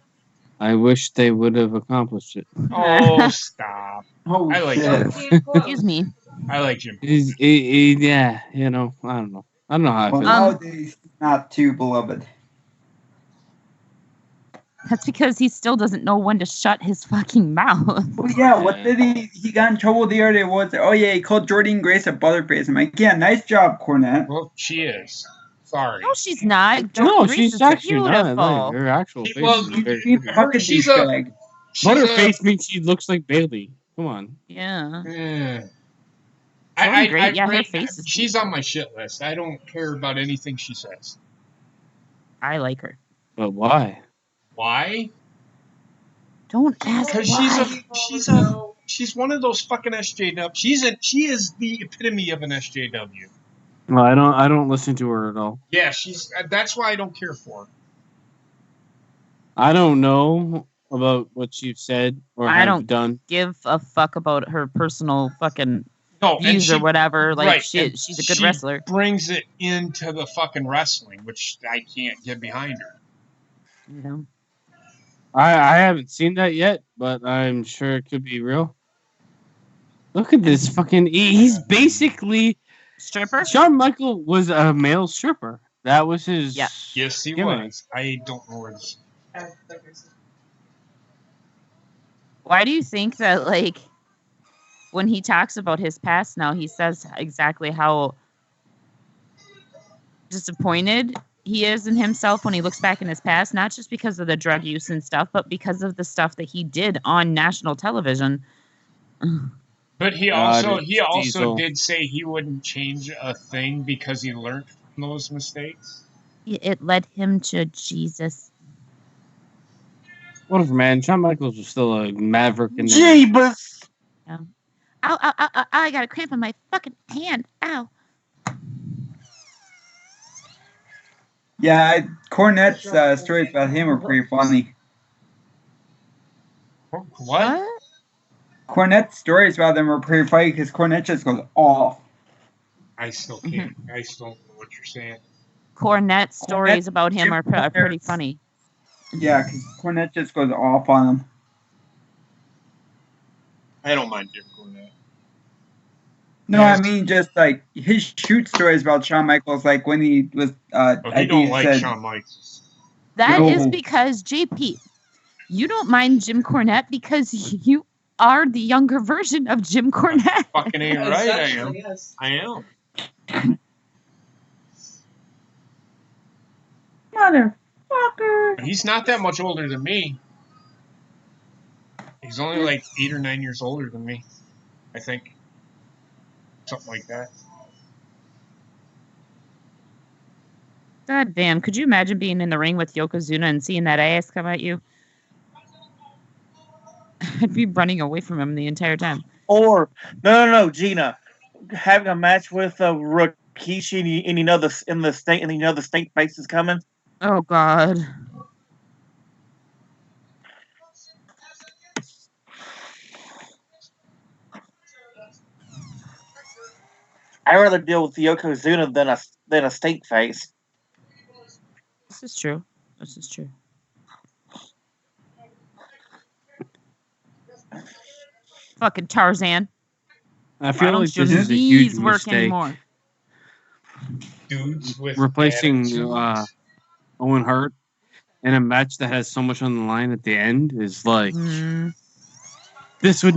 I wish they would have accomplished it. Oh, stop! Oh, I like shit. him. Excuse me. I like Jim. Yeah, you know, I don't know. I don't know how I Well, feel. nowadays, not too beloved. That's because he still doesn't know when to shut his fucking mouth. Well, yeah, what did he got in trouble the other day? Oh, yeah, he called Jordynne Grace a butterface. I'm like, yeah, nice job, Cornette. Well, she is. Sorry. No, she's not. No, Grace she's is actually beautiful. not. Like, her actual face Well, is very She's pretty. fucking She's douchebag. Butterface means she looks like Bailey. Come on. Yeah. I her rate, face is she's on my shit list. I don't care about anything she says. I like her. But why? Why? Don't ask Because why. she's one of those fucking SJW. She is the epitome of an SJW. Well, I don't listen to her at all. Yeah, that's why I don't care for her. I don't know about what she's said or have done. Give a fuck about her personal fucking views or whatever. Like, she's a good wrestler. Brings it into the fucking wrestling, which I can't get behind her. You know? I haven't seen that yet, but I'm sure it could be real. Look at this fucking... He's basically... Stripper? Shawn Michaels was a male stripper. That was his... Yeah. Yes, he was. I don't know where this... Why do you think that, like, when he talks about his past now, he says exactly how disappointed he is in himself when he looks back in his past, not just because of the drug use and stuff, but because of the stuff that he did on national television. But he also did say he wouldn't change a thing because he learned from those mistakes. It led him to Jesus. Whatever, man. Shawn Michaels was still a maverick in there. Jeebus! Yeah. Ow, I got a cramp in my fucking hand. Ow. Yeah, Cornette's stories about him are pretty funny. What? Cornette's stories about them are pretty funny because Cornette just goes off. I still can't. I still don't know what you're saying. Cornette's stories about him are pretty funny. Yeah, because Cornette just goes off on him. I don't mind Jim Cornette. No, I mean just like his shoot stories about Shawn Michaels, like when he was. He don't like Shawn Michaels. That is because JP, you don't mind Jim Cornette because you are the younger version of Jim Cornette. Fucking ain't right. I am. Yes. I am. Motherfucker. He's not that much older than me. He's only like 8 or 9 years older than me, I think. Something like that. God damn, could you imagine being in the ring with Yokozuna and seeing that ass come at you? I'd be running away from him the entire time. Or no, Gina, having a match with Rikishi, and you know the state face is coming. Oh God. I'd rather deal with the Yokozuna than a state face. This is true. Fucking Tarzan. I feel like this is a huge mistake. Anymore? Dudes with replacing Owen Hart in a match that has so much on the line at the end is like this would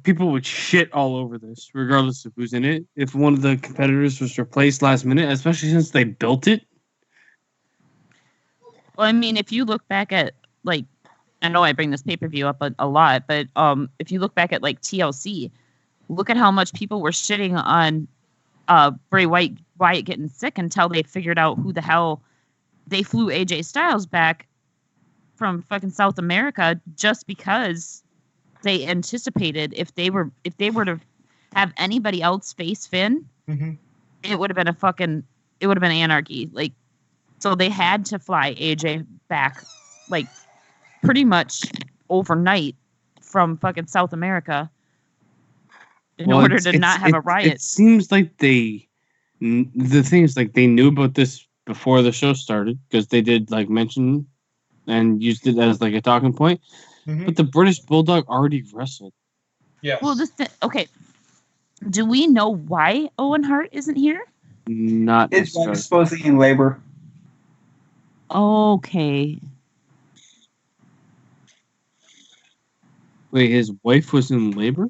people would shit all over this, regardless of who's in it. If one of the competitors was replaced last minute, especially since they built it. Well, I mean, if you look back at like, I know I bring this pay-per-view up a lot, but if you look back at like TLC, look at how much people were shitting on Bray Wyatt getting sick until they figured out who the hell they flew AJ Styles back from fucking South America just because they anticipated if they were to have anybody else face Finn, it would have been anarchy. Like, so they had to fly AJ back like pretty much overnight from fucking South America in order to not have a riot. It seems like the thing is, like, they knew about this before the show started because they did like mention and used it as like a talking point. But the British Bulldog already wrestled. Yeah. Well, okay. Do we know why Owen Hart isn't here? Not. It's supposedly in labor. Okay. Wait, his wife was in labor?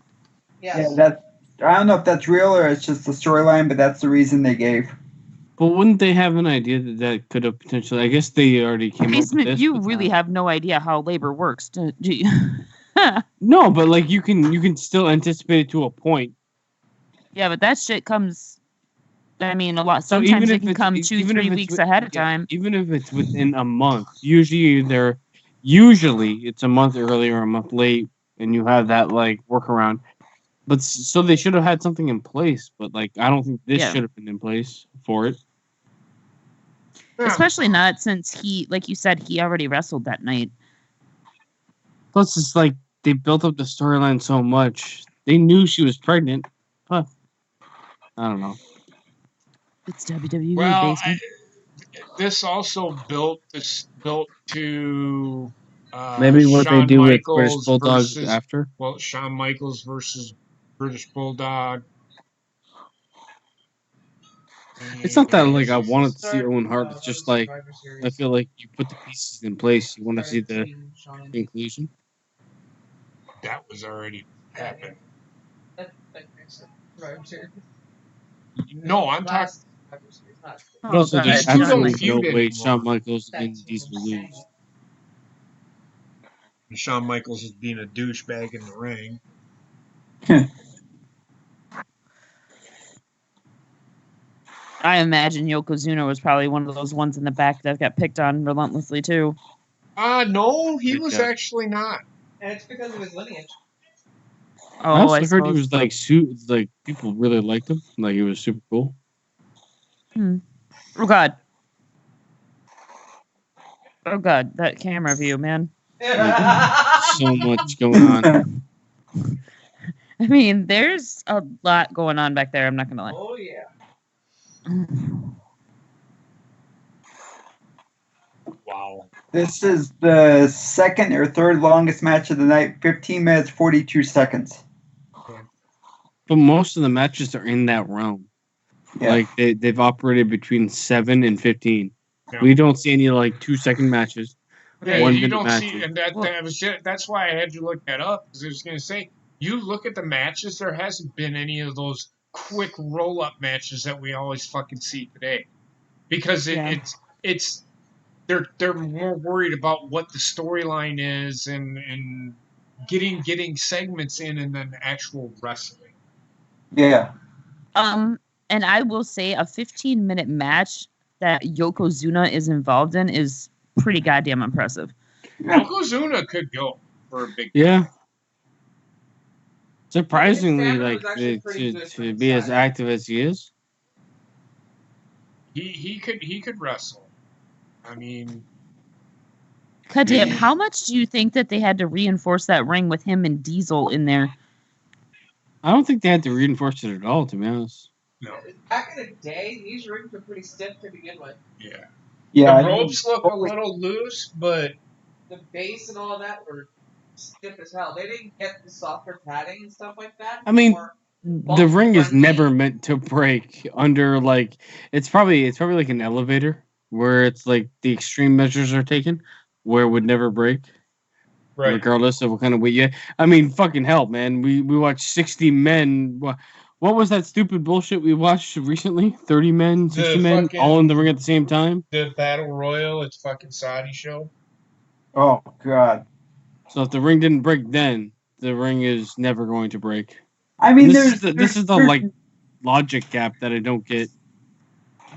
Yes. Yeah, I don't know if that's real or it's just the storyline, but that's the reason they gave. But wouldn't they have an idea that could have potentially? I guess they already came up with this. You really have no idea how labor works, do you? No, but like you can still anticipate it to a point. Yeah, but that shit comes. I mean, a lot. Sometimes it can come 2-3 weeks ahead of time. Even if it's within a month, usually it's a month early or a month late, and you have that like workaround. But so they should have had something in place. But like, I don't think this should have been in place for it. Especially not since like you said, he already wrestled that night. Plus, it's like they built up the storyline so much. They knew she was pregnant, but I don't know. It's WWE basement. This also built to maybe what Shawn they do Michaels with British Bulldogs after. Well, Shawn Michaels versus British Bulldog. It's not that like I wanted to see Owen Hart. It's just like I feel like you put the pieces in place. You want to see the conclusion. That was already happened. No, I'm talking. But also, there's absolutely no way Shawn Michaels and these will lose. Shawn Michaels is being a douchebag in the ring. I imagine Yokozuna was probably one of those ones in the back that got picked on relentlessly too. No, he was actually not. And it's because of his lineage. Oh, I heard he was like people really liked him. Like he was super cool. Oh God, that camera view, man. So much going on. I mean, there's a lot going on back there. I'm not gonna lie. Oh yeah. Wow. This is the second or third longest match of the night. 15 minutes, 42 seconds. But most of the matches are in that realm. Yeah. Like they've operated between 7 and 15. Yeah. We don't see any like 2-second matches. Yeah, you don't matches. See, and that's why I had you look that up, because I was going to say, you look at the matches, there hasn't been any of those quick roll-up matches that we always fucking see today, because it's they're more worried about what the storyline is and getting segments in and then actual wrestling. Yeah. And I will say a 15-minute match that Yokozuna is involved in is pretty goddamn impressive. Yokozuna could go for a big time. Surprisingly, His like stamina was actually pretty good to be as active as he is. He could wrestle. I mean, God damn, how much do you think that they had to reinforce that ring with him and Diesel in there? I don't think they had to reinforce it at all, to be honest. No. Back in the day, these rings were pretty stiff to begin with. Yeah. Yeah. The ropes look a little loose, but the base and all that were stiff as hell. They didn't get the softer padding and stuff like that. I mean, the ring is never meant to break under like it's probably like an elevator where it's like the extreme measures are taken where it would never break. Right. Regardless of what kind of weight you have. I mean, fucking hell, man. We watched 60 men. What was that stupid bullshit we watched recently? 30 men, 60 men, all in the ring at the same time? The Battle Royal, it's fucking Saudi show. Oh, God. So if the ring didn't break then, the ring is never going to break. I mean, this is the like logic gap that I don't get.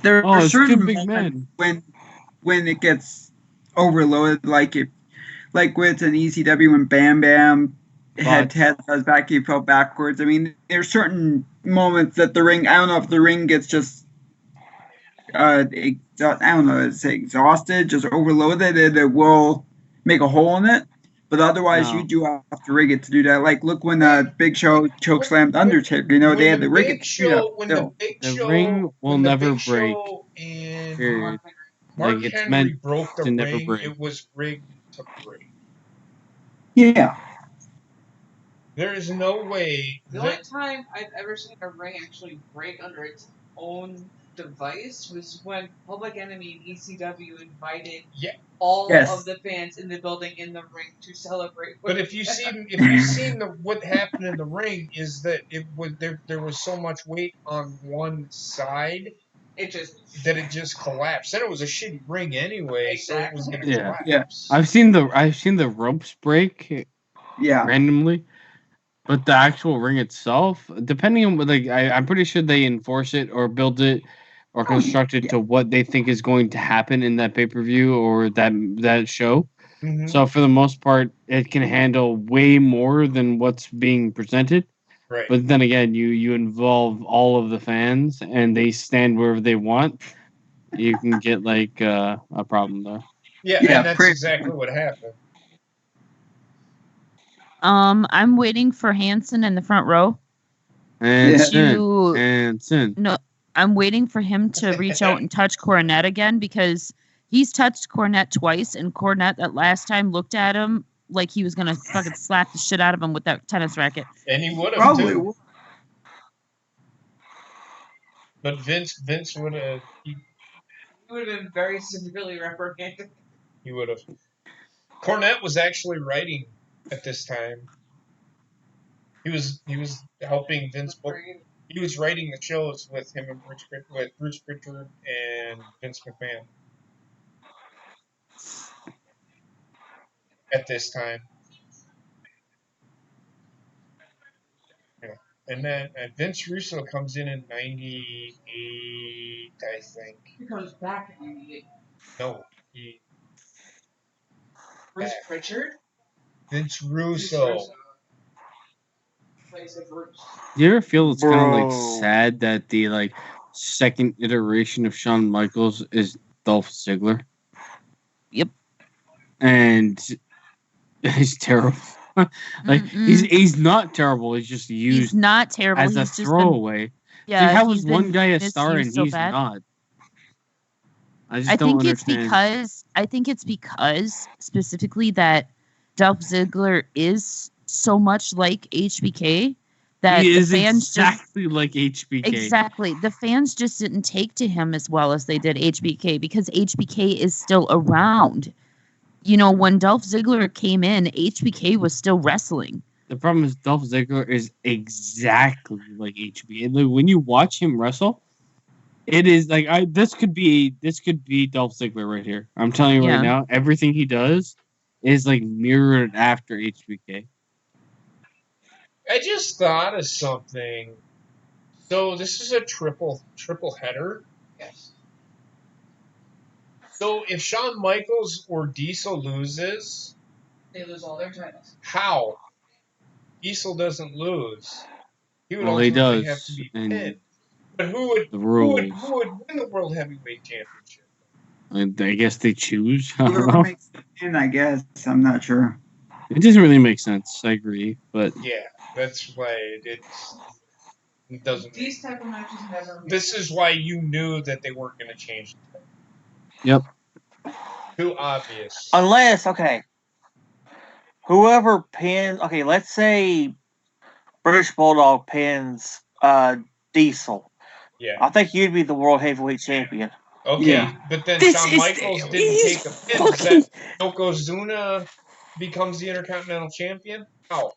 There are certain big men when it gets overloaded, like with an ECW when Bam Bam had his back, he fell backwards. I mean, there's certain moments that the ring. I don't know if the ring gets just. I don't know. It's exhausted, just overloaded, and it will make a hole in it. But otherwise, you do have to rig it to do that. Like, look when Big Show chokeslammed Undertaker. You know, they had to rig it to do that. When the Big Show, ring will never break. And period. Mark Henry broke the ring. It was rigged to break. Yeah. There is no way. The only time I've ever seen a ring actually break under its own device was when Public Enemy and ECW invited all of the fans in the building in the ring to celebrate. But if you've seen what happened in the ring is that it was there was so much weight on one side. It just collapsed. And it was a shitty ring anyway, so it was going to collapse. Yeah. I've seen the ropes break. Yeah. Randomly. But the actual ring itself, depending on like I'm pretty sure they enforce it or build it or construct it to what they think is going to happen in that pay-per-view or that show. Mm-hmm. So for the most part, it can handle way more than what's being presented. Right. But then again, you involve all of the fans and they stand wherever they want. You can get like a problem there. Yeah, and that's exactly what happened. I'm waiting for Hanson in the front row. Hanson. No, I'm waiting for him to reach out and touch Cornette again because he's touched Cornette twice, and Cornette that last time looked at him like he was gonna fucking slap the shit out of him with that tennis racket. And he would have probably. Too. But Vince would have. He would have been very severely reprimanded. He would have. Cornette was actually writing at this time. He was helping Vince book. He was writing the shows with him and Bruce Pritchard and Vince McMahon at this time. Yeah. And then Vince Russo comes in 98, I think. He comes back in 98. No, Bruce Pritchard? Vince Russo. Do you ever feel it's kind of like sad that the like second iteration of Shawn Michaels is Dolph Ziggler? Yep. And he's terrible. Like he's not terrible. He's just used. He's not terrible. As a throwaway. Yeah. How is one guy a star and he's not? I think it's because specifically that Dolph Ziggler is so much like HBK that he the is fans exactly like HBK. Exactly. The fans just didn't take to him as well as they did HBK because HBK is still around. You know, when Dolph Ziggler came in, HBK was still wrestling. The problem is Dolph Ziggler is exactly like HBK. Like, when you watch him wrestle, it is like this could be Dolph Ziggler right here. I'm telling you right now, everything he does is like mirrored after HBK. I just thought of something. So this is a triple header. Yes. So if Shawn Michaels or Diesel loses, they lose all their titles. How? Diesel doesn't lose. He would Well, he ultimately does, have to be and pinned. But who would win the World Heavyweight Championship? I guess they choose. I don't Whoever know. makes the pin, I guess. I'm not sure. It doesn't really make sense. I agree, but yeah, that's why it doesn't. These type of matches never. This is why you knew that they weren't going to change it. Yep. Too obvious. Unless, okay, whoever pins, okay, let's say British Bulldog pins Diesel. Yeah. I think you'd be the World Heavyweight Champion. Okay, Yeah. but then This Shawn is- Michaels didn't he's take a pin. Does fucking- that Yokozuna becomes the Intercontinental Champion? How?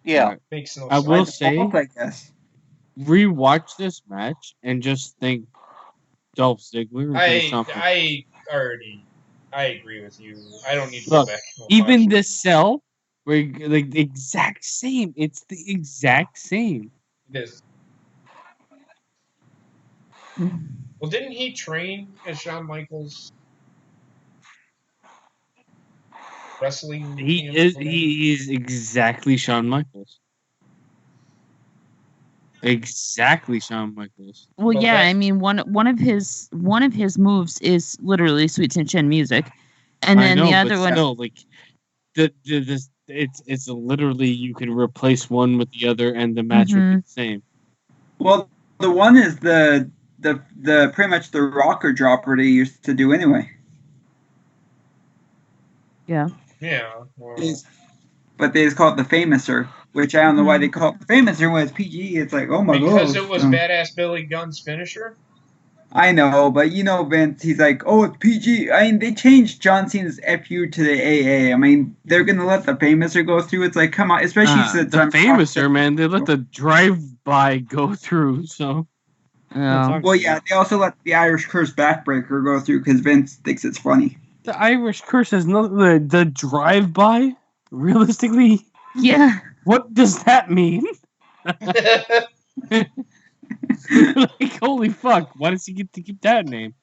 Yeah. Right. Makes no I sense. will say, I guess. rewatch this match and just think Dolph Ziggler. And I agree with you. I don't need to Look, go back. And even watch. the cell, where like the exact same. It's the exact same. It is. Well, didn't he train as Shawn Michaels? Wrestling. He is exactly Shawn Michaels. Exactly Shawn Michaels. Well, yeah, I mean one of his moves is literally Sweet Chin Chin music, and then the other one. Still, like it's literally you can replace one with the other, and the match would be the same. Well, the one is the pretty much the rocker dropper they used to do anyway. Yeah. Yeah. Well. But they just call it the Famouser, which I don't know why they call it the Famouser when it's PG. It's like, oh my god. Because it was Badass Billy Gunn's finisher? I know, but you know, Vince, he's like, oh, it's PG. I mean, they changed John Cena's FU to the AA. I mean, they're going to let the Famouser go through. It's like, come on, especially since the Famouser, man, they let the drive-by go through, so. Well, yeah, they also let the Irish Curse backbreaker go through because Vince thinks it's funny. The Irish Curse has nothing. The drive-by, realistically. Yeah. What does that mean? Like, holy fuck! Why does he get to keep that name?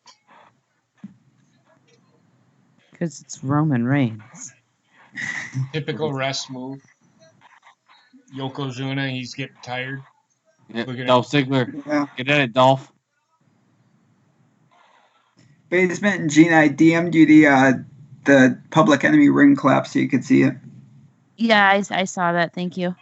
Because it's Roman Reigns. Typical rest move. Yokozuna, he's getting tired. Yeah, Dolph Ziggler. Yeah. Get at it, Dolph. Basement and Gina, I DM'd you the Public Enemy ring clap so you could see it. Yeah, I saw that. Thank you.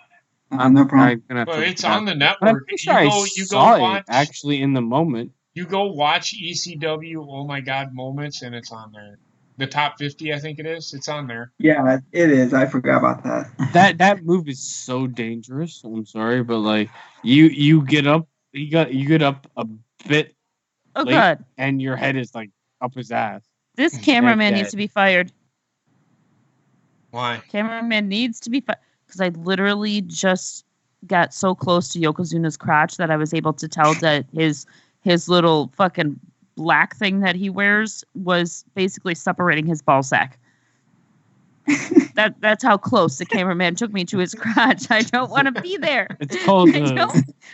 No problem. Well, it's on the network. I'm pretty sure I saw it actually in the moment. You go watch ECW Oh My God moments, and it's on there. The top 50, I think it is. It's on there. Yeah, it is. I forgot about that. That move is so dangerous. I'm sorry, but like you get up, you get up a bit. Oh late, god! And your head is like up his ass. This cameraman needs to be fired. Why? Cameraman needs to be fired because I literally just got so close to Yokozuna's crotch that I was able to tell that his little fucking black thing that he wears was basically separating his ball sack. That's how close the cameraman took me to his crotch. I don't want to be there. It's called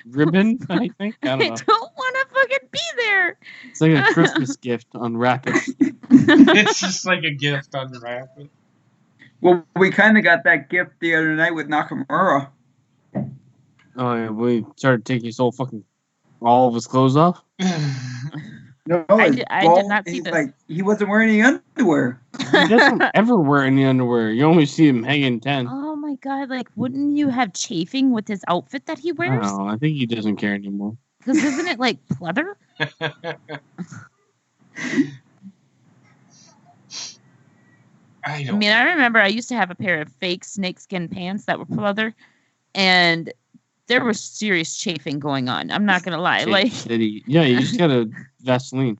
ribbon, I think. I don't know. I don't want to fucking be there. It's like a Christmas gift. Unwrap it. It's just like a gift. Unwrap it. Well, we kind of got that gift the other night with Nakamura. Oh yeah, we started taking his whole fucking all of his clothes off. No, I did not see this. Like, he wasn't wearing any underwear. He doesn't ever wear any underwear. You only see him hanging 10. Oh my god! Like, wouldn't you have chafing with his outfit that he wears? No, I think he doesn't care anymore. Because isn't it like pleather? I mean, I remember I used to have a pair of fake snakeskin pants that were pleather, and there was serious chafing going on. I'm not gonna lie. Like, yeah, you just got a Vaseline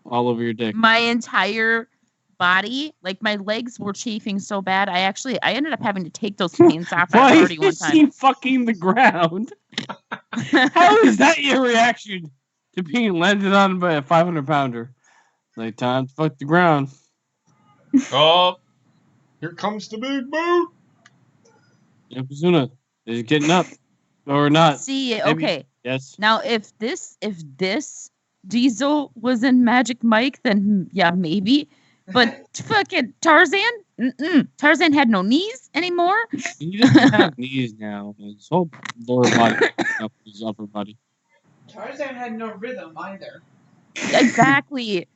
all over your dick. My entire body, like my legs were chafing so bad. I ended up having to take those pants off. Why one time. is he fucking the ground? How is that your reaction to being landed on by a 500-pounder? Like, time to fuck the ground. Oh, here comes the big boot. Yokozuna is getting up or not? See, maybe. Okay. Yes. Now, if this Diesel was in Magic Mike, then yeah, maybe. But fucking Tarzan, Tarzan had no knees anymore. He doesn't have knees now. His whole lower body up his upper body. Tarzan had no rhythm either. Exactly.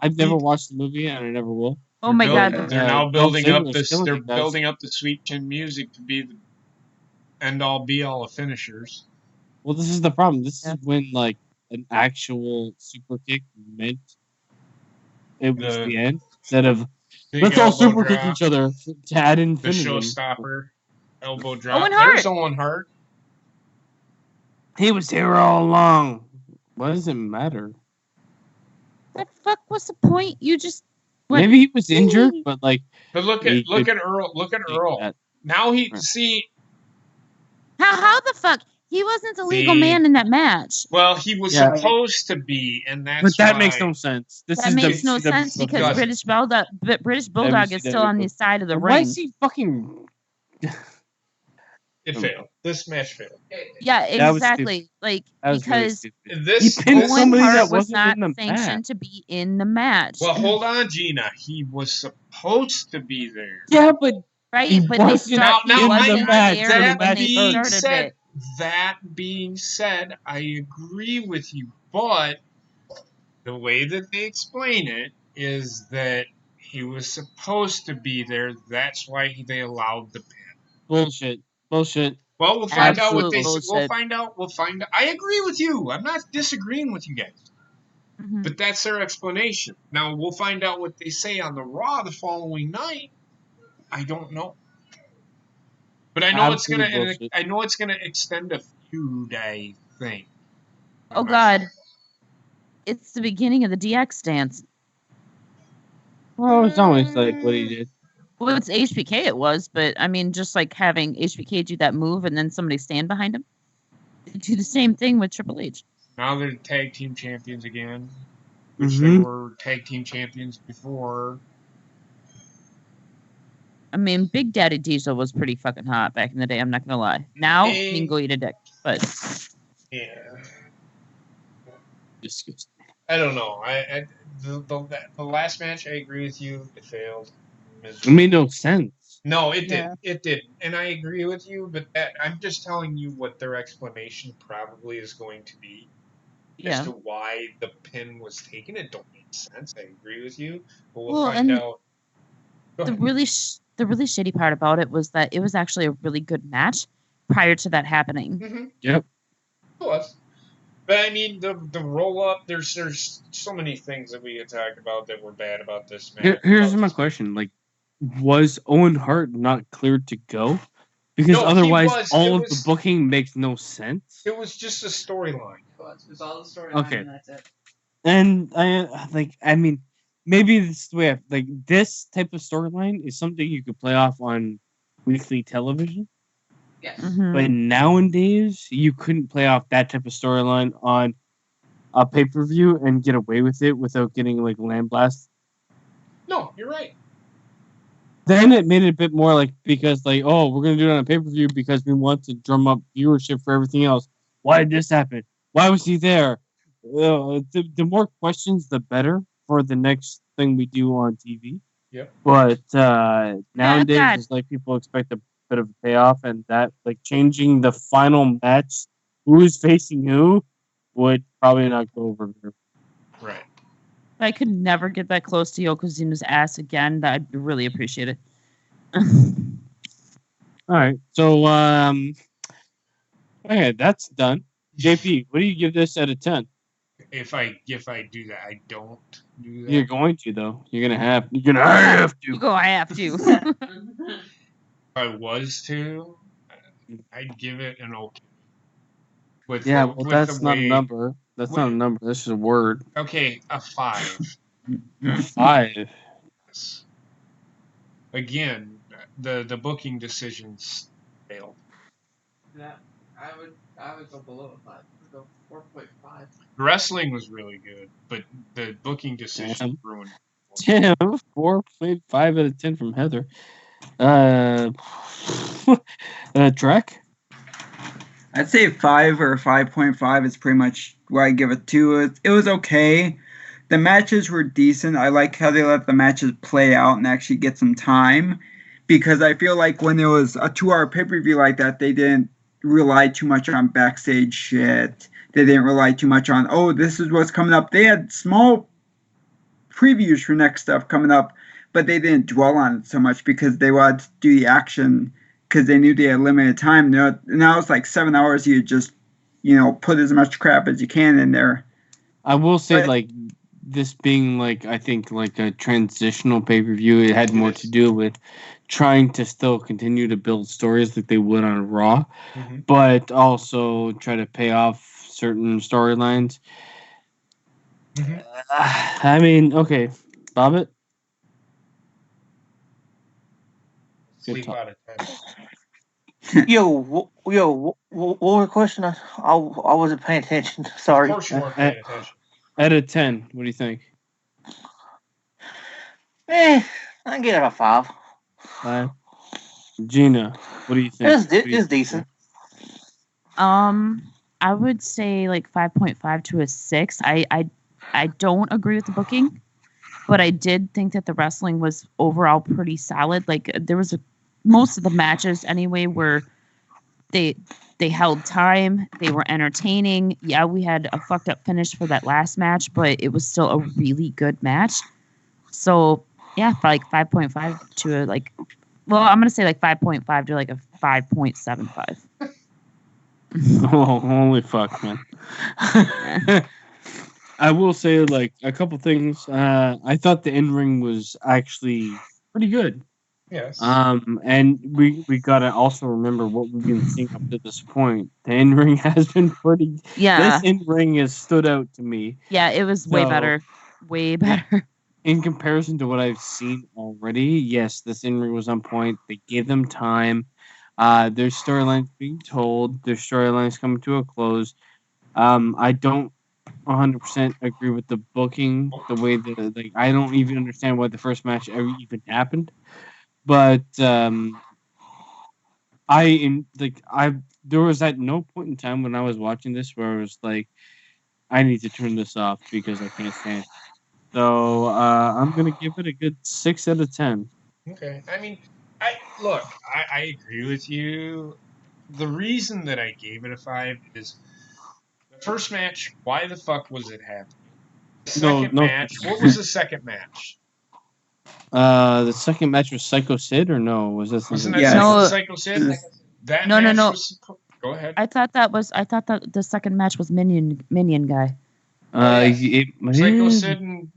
I've never watched the movie and I never will. Oh my god! They're now building up this. They're building up the sweet chin music to be the end all be all of finishers. Well, this is the problem. This is when like an actual super kick meant it was the end instead of let's all super kick each other to add infinity. The showstopper, elbow drop. Owen Hart. There's Owen Hart. He was here all along. What does it matter? The fuck was the point? You just maybe he was injured, but like. But look at Earl. Look at Earl. Now see. How the fuck? He wasn't the legal man in that match. Well, he was supposed to be, and that's. But that makes no sense. That makes no sense because British Bulldog is still on the side of the ring. Why is he fucking? It failed. This match failed. Yeah, exactly. Like because this Owen Hart was not sanctioned to be in the match. Well, hold on, Gina. He was supposed to be there. Yeah, but right, but they started the match. That being said, I agree with you, but the way that they explain it is that he was supposed to be there. That's why they allowed the pin. Bullshit. Well, we'll find out what they say. We'll find out. I agree with you. I'm not disagreeing with you guys. Mm-hmm. But that's their explanation. Now, we'll find out what they say on the Raw the following night. I don't know. But I know it's gonna extend a feud, I think. Oh God. It's the beginning of the DX dance. Well, it's always like what he did. Well, it's HBK it was, but I mean, just like having HBK do that move and then somebody stand behind him. They do the same thing with Triple H. Now they're tag team champions again, which they were tag team champions before. I mean, Big Daddy Diesel was pretty fucking hot back in the day. I'm not gonna lie. Now he can go eat a dick, but yeah, disgusting. I don't know. The last match, I agree with you. It failed. It made no sense. No, it did. It did, and I agree with you. But I'm just telling you what their explanation probably is going to be as to why the pin was taken. It don't make sense. I agree with you, but we'll find out. The really shitty part about it was that it was actually a really good match prior to that happening. Mm-hmm. Yep. It was. But I mean, the roll up. There's so many things that we had talked about that were bad about this match. Here's my question: like, was Owen Hart not cleared to go? Because otherwise, all of the booking makes no sense. It was just a storyline. It was all the storyline. Okay. And that's it. And I mean, maybe this way, like this type of storyline is something you could play off on weekly television. Yes. Mm-hmm. But nowadays, you couldn't play off that type of storyline on a pay-per-view and get away with it without getting like lambasted. No, you're right. Then it made it a bit more like, because like, oh, we're going to do it on a pay-per-view because we want to drum up viewership for everything else. Why did this happen? Why was he there? The more questions, the better for the next thing we do on TV. Yep. But nowadays, it's like people expect a bit of a payoff, and that like changing the final match, who is facing who, would probably not go over here. Right. If I could never get that close to Yokozuna's ass again, I'd really appreciate it. All right, so okay, that's done. JP, what do you give this out of 10? If I do that, I don't do that. You're going to though. You're gonna have to. I have to. If I was to, I'd give it an okay. That's not a number. That's not a number. This is a word. Okay, a 5. 5. Yes. Again, the booking decisions failed. Yeah, I would go below a 5. I would go 4.5. The wrestling was really good, but the booking decisions ruined it. Damn, 4.5 out of 10 from Heather. Trek? I'd say 5 or 5.5 is pretty much where I give it to. It was okay. the matches were decent. I like how they let the matches play out and actually get some time, because I feel like when there was a 2-hour pay-per-view like that, they didn't rely too much on backstage shit. They didn't rely too much on, oh, this is what's coming up. They had small previews for next stuff coming up, but they didn't dwell on it so much because they wanted to do the action because they knew they had limited time. Now it's like 7 hours. You just, put as much crap as you can in there. I will say, like, this being, like, I think, like, a transitional pay-per-view, it had more to do with trying to still continue to build stories like they would on Raw, but also try to pay off certain storylines. I mean, okay. Bobbit? Sleep out of 10. What was the question? I wasn't paying attention. Sorry. Of course you weren't paying attention. Out of 10, what do you think? I can get it a 5. 5. Gina, what do you think? It's decent. I would say like 5.5 to a 6. I don't agree with the booking, but I did think that the wrestling was overall pretty solid. Like there was most of the matches anyway where they held time, they were entertaining. Yeah, we had a fucked up finish for that last match, but it was still a really good match. So yeah, like 5.5 to I'm gonna say like 5.5 to like a 5.75. Oh, holy fuck, man. I will say, like, a couple things. I thought the in-ring was actually pretty good. Yes. And we gotta also remember what we've been seeing up to this point. The in-ring has been pretty... Yeah. This in-ring has stood out to me. Yeah, it was way better. Way better. In comparison to what I've seen already, yes, this in-ring was on point. They gave them time. There's storylines being told. There's storylines coming to a close. I don't 100% agree with the booking, the way that I don't even understand why the first match ever even happened. But there was at no point in time when I was watching this where I was like, I need to turn this off because I can't stand it. So I'm gonna give it a good 6 out of 10. Okay, I mean, I agree with you. The reason that I gave it a 5 is the first match. Why the fuck was it happening? The second match. What was the second match? The second match was Psycho Sid, or no? Was this? Wasn't that Psycho Sid? That no, match no. Was, go ahead. I thought that the second match was Minion guy. Psycho Sid and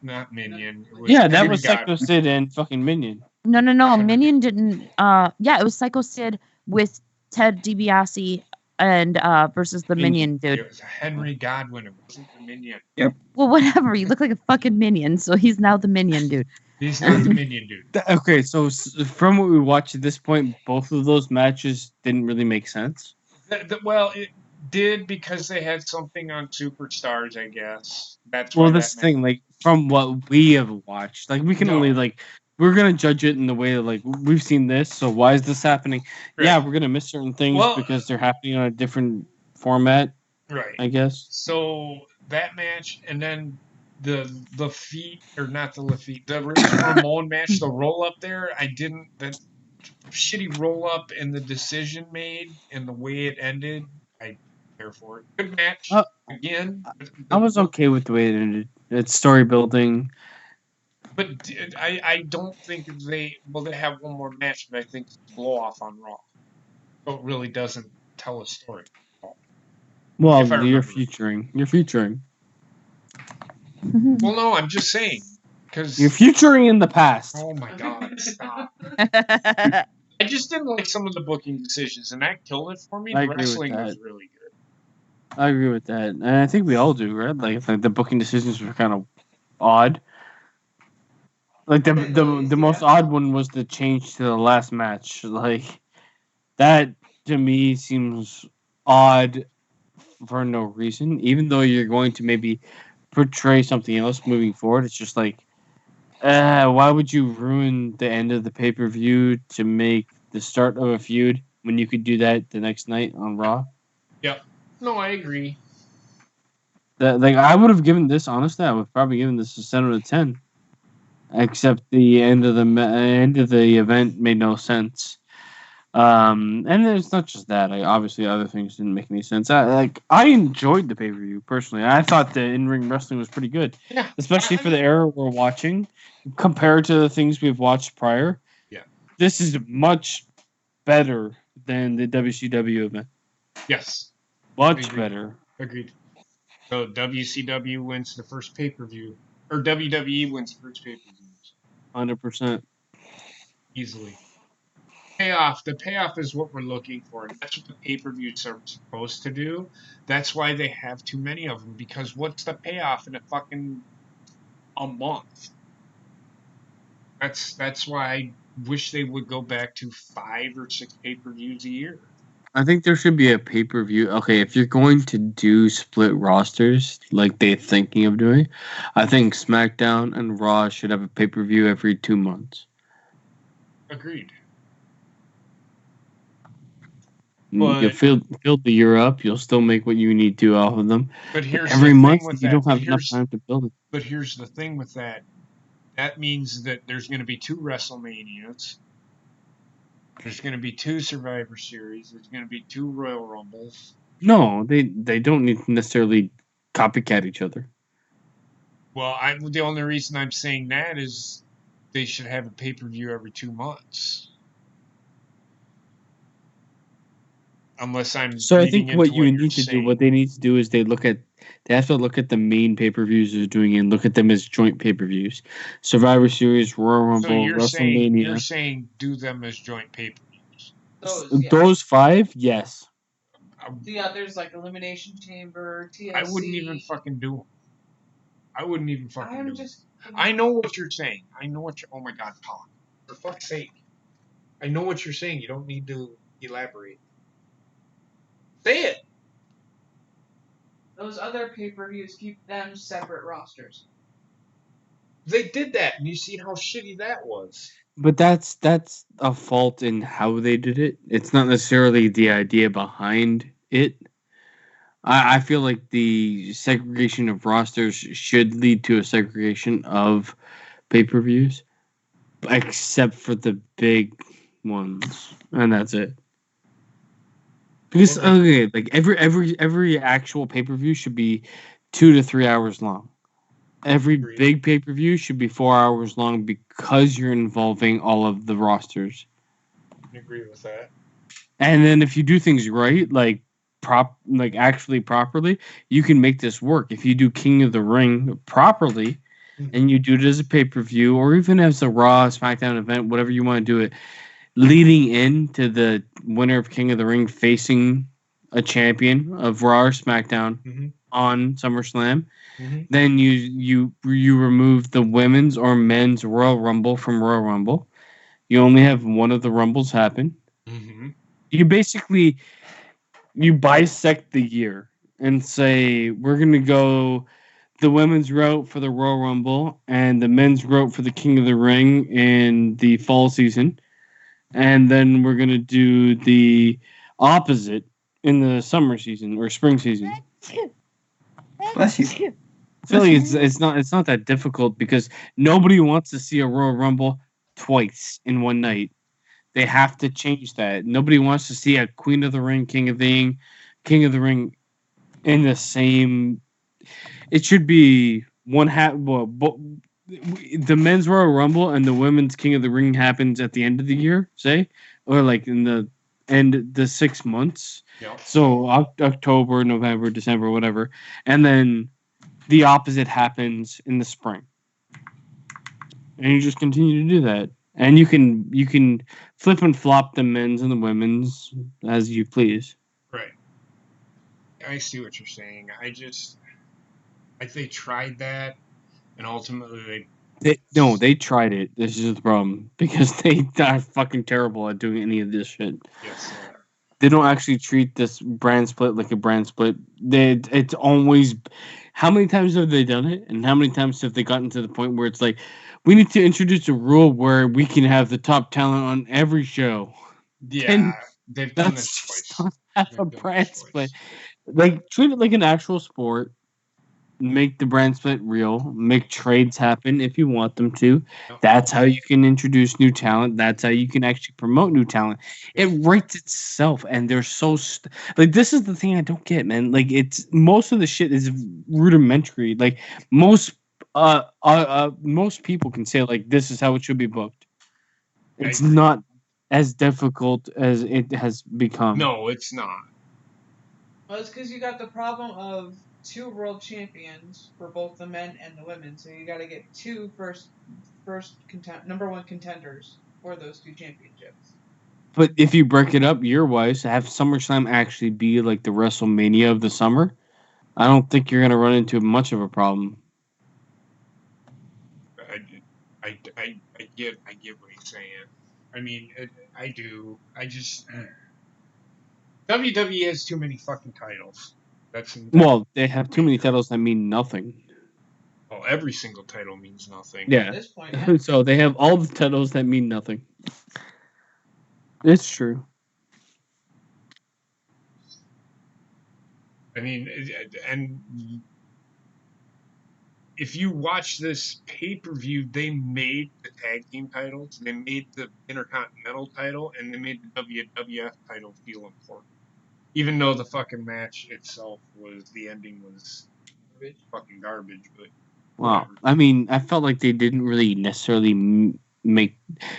not Minion. It was that was Psycho Sid and fucking Minion. No. Minion didn't. It was Psycho Sid with Ted DiBiase and versus the Minion dude. It was Henry Godwin. It wasn't the Minion. Yep. Well, whatever. He looked like a fucking Minion, so he's now the Minion dude. He's not the Minion dude. Okay, so from what we watched at this point, both of those matches didn't really make sense. Well, it did because they had something on Superstars, I guess. That's well, this thing, like, from what we have watched, like, we can only, like, we're going to judge it in the way that, like, we've seen this, so why is this happening? Right. Yeah, we're going to miss certain things because they're happening on a different format, right? I guess. So, that match, and then the feet, or not the feet, the Ramon match, the roll-up there, that shitty roll-up and the decision made and the way it ended, I care for it. Good match, again. I was okay with the way it ended. It's story building. But I don't think they have one more match, but I think it's a blow-off on Raw. So it really doesn't tell a story. Well, you're featuring. You're featuring. Well, no, I'm just saying. Because you're featuring in the past. Oh, my God. Stop. I just didn't like some of the booking decisions, and that killed it for me. The wrestling was really good. I agree with that. And I think we all do, right? Like the booking decisions were kind of odd. Like the most odd one was the change to the last match. Like that to me seems odd for no reason. Even though you're going to maybe portray something else moving forward, it's just like, why would you ruin the end of the pay-per-view to make the start of a feud when you could do that the next night on Raw? Yeah. No, I agree. I would have given this, honestly, I would probably given this a 7 out of 10. Except the end of the event made no sense. And it's not just that. Obviously, other things didn't make any sense. I enjoyed the pay per view personally. I thought the in ring wrestling was pretty good, especially for the era we're watching compared to the things we've watched prior. Yeah, this is much better than the WCW event. Yes, much better. Agreed. So WCW wins the first pay per view, or WWE wins the first pay per view. 100%. Easily. Payoff. The payoff is what we're looking for, and that's what the pay-per-views are supposed to do. That's why they have too many of them, because what's the payoff in a month? That's why I wish they would go back to 5 or 6 pay-per-views a year. I think there should be a pay-per-view. Okay, if you're going to do split rosters like they're thinking of doing, I think SmackDown and Raw should have a pay-per-view every 2 months. Agreed. You fill the year up, you'll still make what you need to off of them. But here's every the month thing with you that. don't have enough time to build it. But here's the thing with that. That means that there's going to be 2 WrestleManias. There's going to be 2 Survivor Series. There's going to be 2 Royal Rumbles. No, they don't need to necessarily copycat each other. Well, the only reason I'm saying that is they should have a pay-per-view every 2 months. Unless I'm so I think what you need to do, what they need to do is they have to look at the main pay-per-views they're doing and look at them as joint pay-per-views. Survivor Series, Royal Rumble, WrestleMania. You're saying do them as joint pay-per-views. Those 5, yes. The others like Elimination Chamber, TLC. I wouldn't even fucking do them. I wouldn't even fucking do them. I know what you're saying. Oh my God, talk. For fuck's sake. I know what you're saying. You don't need to elaborate. Say it. Those other pay-per-views, keep them separate rosters. They did that, and you see how shitty that was. But that's a fault in how they did it. It's not necessarily the idea behind it. I feel like the segregation of rosters should lead to a segregation of pay-per-views, except for the big ones, and that's it. Because like every actual pay-per-view should be 2 to 3 hours long. Every big pay-per-view should be 4 hours long because you're involving all of the rosters. I agree with that. And then if you do things right, actually properly, you can make this work. If you do King of the Ring properly, and you do it as a pay-per-view or even as a Raw, SmackDown event, whatever you want to do it, leading into the winner of King of the Ring facing a champion of Raw or SmackDown on SummerSlam, then you remove the women's or men's Royal Rumble from Royal Rumble. You only have one of the Rumbles happen. You basically bisect the year and say we're going to go the women's route for the Royal Rumble and the men's route for the King of the Ring in the fall season. And then we're going to do the opposite in the summer season or spring season. Bless you. I feel like it's not that difficult because nobody wants to see a Royal Rumble twice in one night. They have to change that. Nobody wants to see a Queen of the Ring, King of the Ring in the same. It should be one half. Well, the men's Royal Rumble and the women's King of the Ring happens at the end of the year, say, or like in the end the 6 months. Yep. So October, November, December, whatever, and then the opposite happens in the spring, and you just continue to do that, and you can flip and flop the men's and the women's as you please. Right. I see what you're saying. They tried that. And ultimately, they tried it. This is the problem because they are fucking terrible at doing any of this shit. Yes, they don't actually treat this brand split like a brand split. It's always how many times have they done it, and how many times have they gotten to the point where it's like we need to introduce a rule where we can have the top talent on every show. Yeah, and they've done this twice. Have a brand split. Like treat it like an actual sport. make the brand split real, make trades happen if you want them to. That's how you can introduce new talent. That's how you can actually promote new talent. It writes itself, and they're so like, this is the thing I don't get, man. Like, it's most of the shit is rudimentary. Like, most people can say, like, this is how it should be booked. It's not as difficult as it has become. No, it's not. Well, it's because you got the problem of 2 world champions for both the men and the women, so you got to get 2 number 1 contenders for those 2 championships. But if you break it up year-wise, have SummerSlam actually be like the WrestleMania of the summer, I don't think you're going to run into much of a problem. I get what you're saying. I mean, I do. I just WWE has too many fucking titles. Well, they have too many titles that mean nothing. Well, every single title means nothing. Yeah. At this point, yeah. So they have all the titles that mean nothing. It's true. I mean, and if you watch this pay-per-view, they made the tag team titles, they made the Intercontinental title, and they made the WWF title feel important. Even though the fucking match itself the ending was fucking garbage, but well, I mean, I felt like they didn't really necessarily make.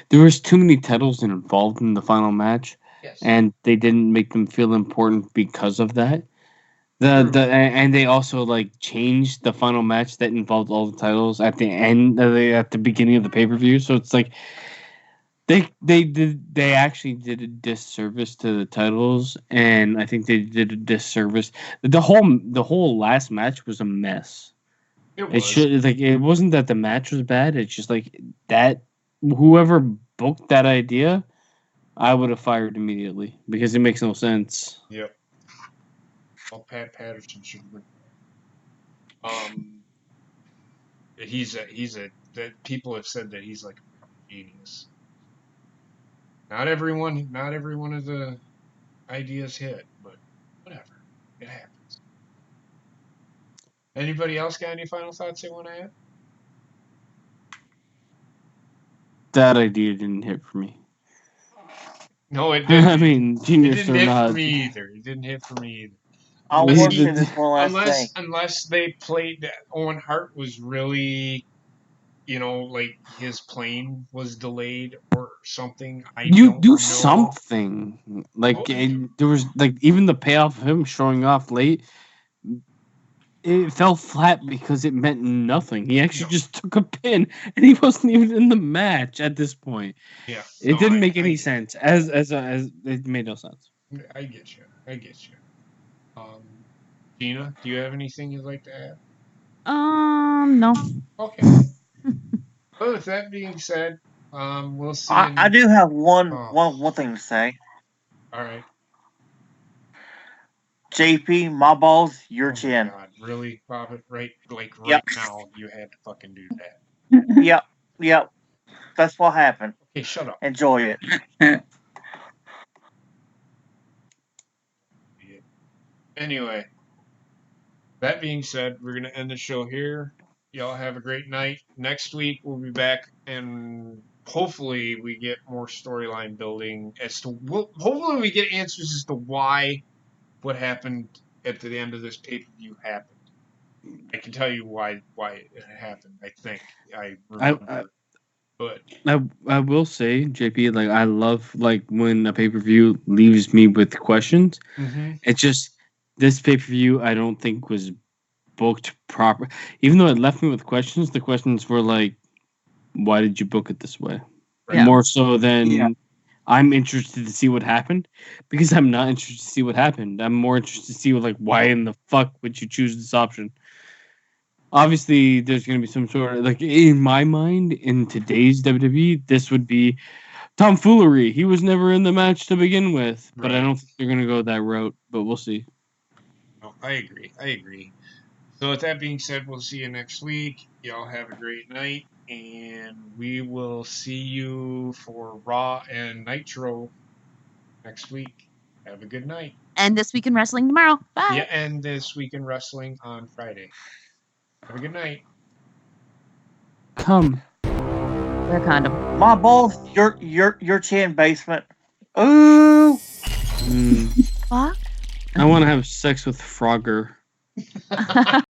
There was too many titles involved in the final match, and they didn't make them feel important because of that. And they also like changed the final match that involved all the titles at the end, at the beginning of the pay-per-view. So it's like they actually did a disservice to the titles, and I think they did a disservice. The whole last match was a mess. It wasn't that the match was bad. It's just like that whoever booked that idea, I would have fired immediately because it makes no sense. Yep. Well, Pat Patterson should win. That people have said that he's like a genius. Not every one of the ideas hit, but whatever. It happens. Anybody else got any final thoughts they want to add? That idea didn't hit for me. No, it didn't. I mean, genius it didn't or hit not. For me either. It didn't hit for me either. I'll work in this one last thing. Unless they played that Owen Hart was really, like his plane was delayed or something. You do something. Like there was like even the payoff of him showing off late. It fell flat because it meant nothing. He actually just took a pin, and he wasn't even in the match at this point. Yeah, it didn't make any sense. As it made no sense. I get you. Gina, do you have anything you'd like to add? No. Okay. Well, with that being said, we'll see. I do have one thing to say. All right. JP, my balls, your chin. God, really, Robert? Right now, you had to fucking do that. Yep. That's what happened. Okay, shut up. Enjoy it. Anyway, that being said, we're gonna end the show here. Y'all have a great night. Next week we'll be back, and hopefully we get more storyline building hopefully we get answers as to why what happened at the end of this pay-per-view happened. I can tell you why it happened. I think I remember. But I will say, JP, like I love like when a pay-per-view leaves me with questions. Mm-hmm. It's just this pay-per-view I don't think was booked proper. Even though it left me with questions, the questions were like, why did you book it this way? Yeah. More so than I'm interested to see what happened, because I'm not interested to see what happened. I'm more interested to see like why in the fuck would you choose this option? Obviously, there's going to be some sort of like in my mind in today's WWE, this would be tomfoolery. He was never in the match to begin with, but I don't think they're going to go that route. But we'll see. Oh, I agree. So with that being said, we'll see you next week. Y'all have a great night, and we will see you for Raw and Nitro next week. Have a good night. And This Week in Wrestling tomorrow. Bye. Yeah, and This Week in Wrestling on Friday. Have a good night. Come. Wear a condom. My balls, your chin basement. Ooh. Fuck. I want to have sex with Frogger.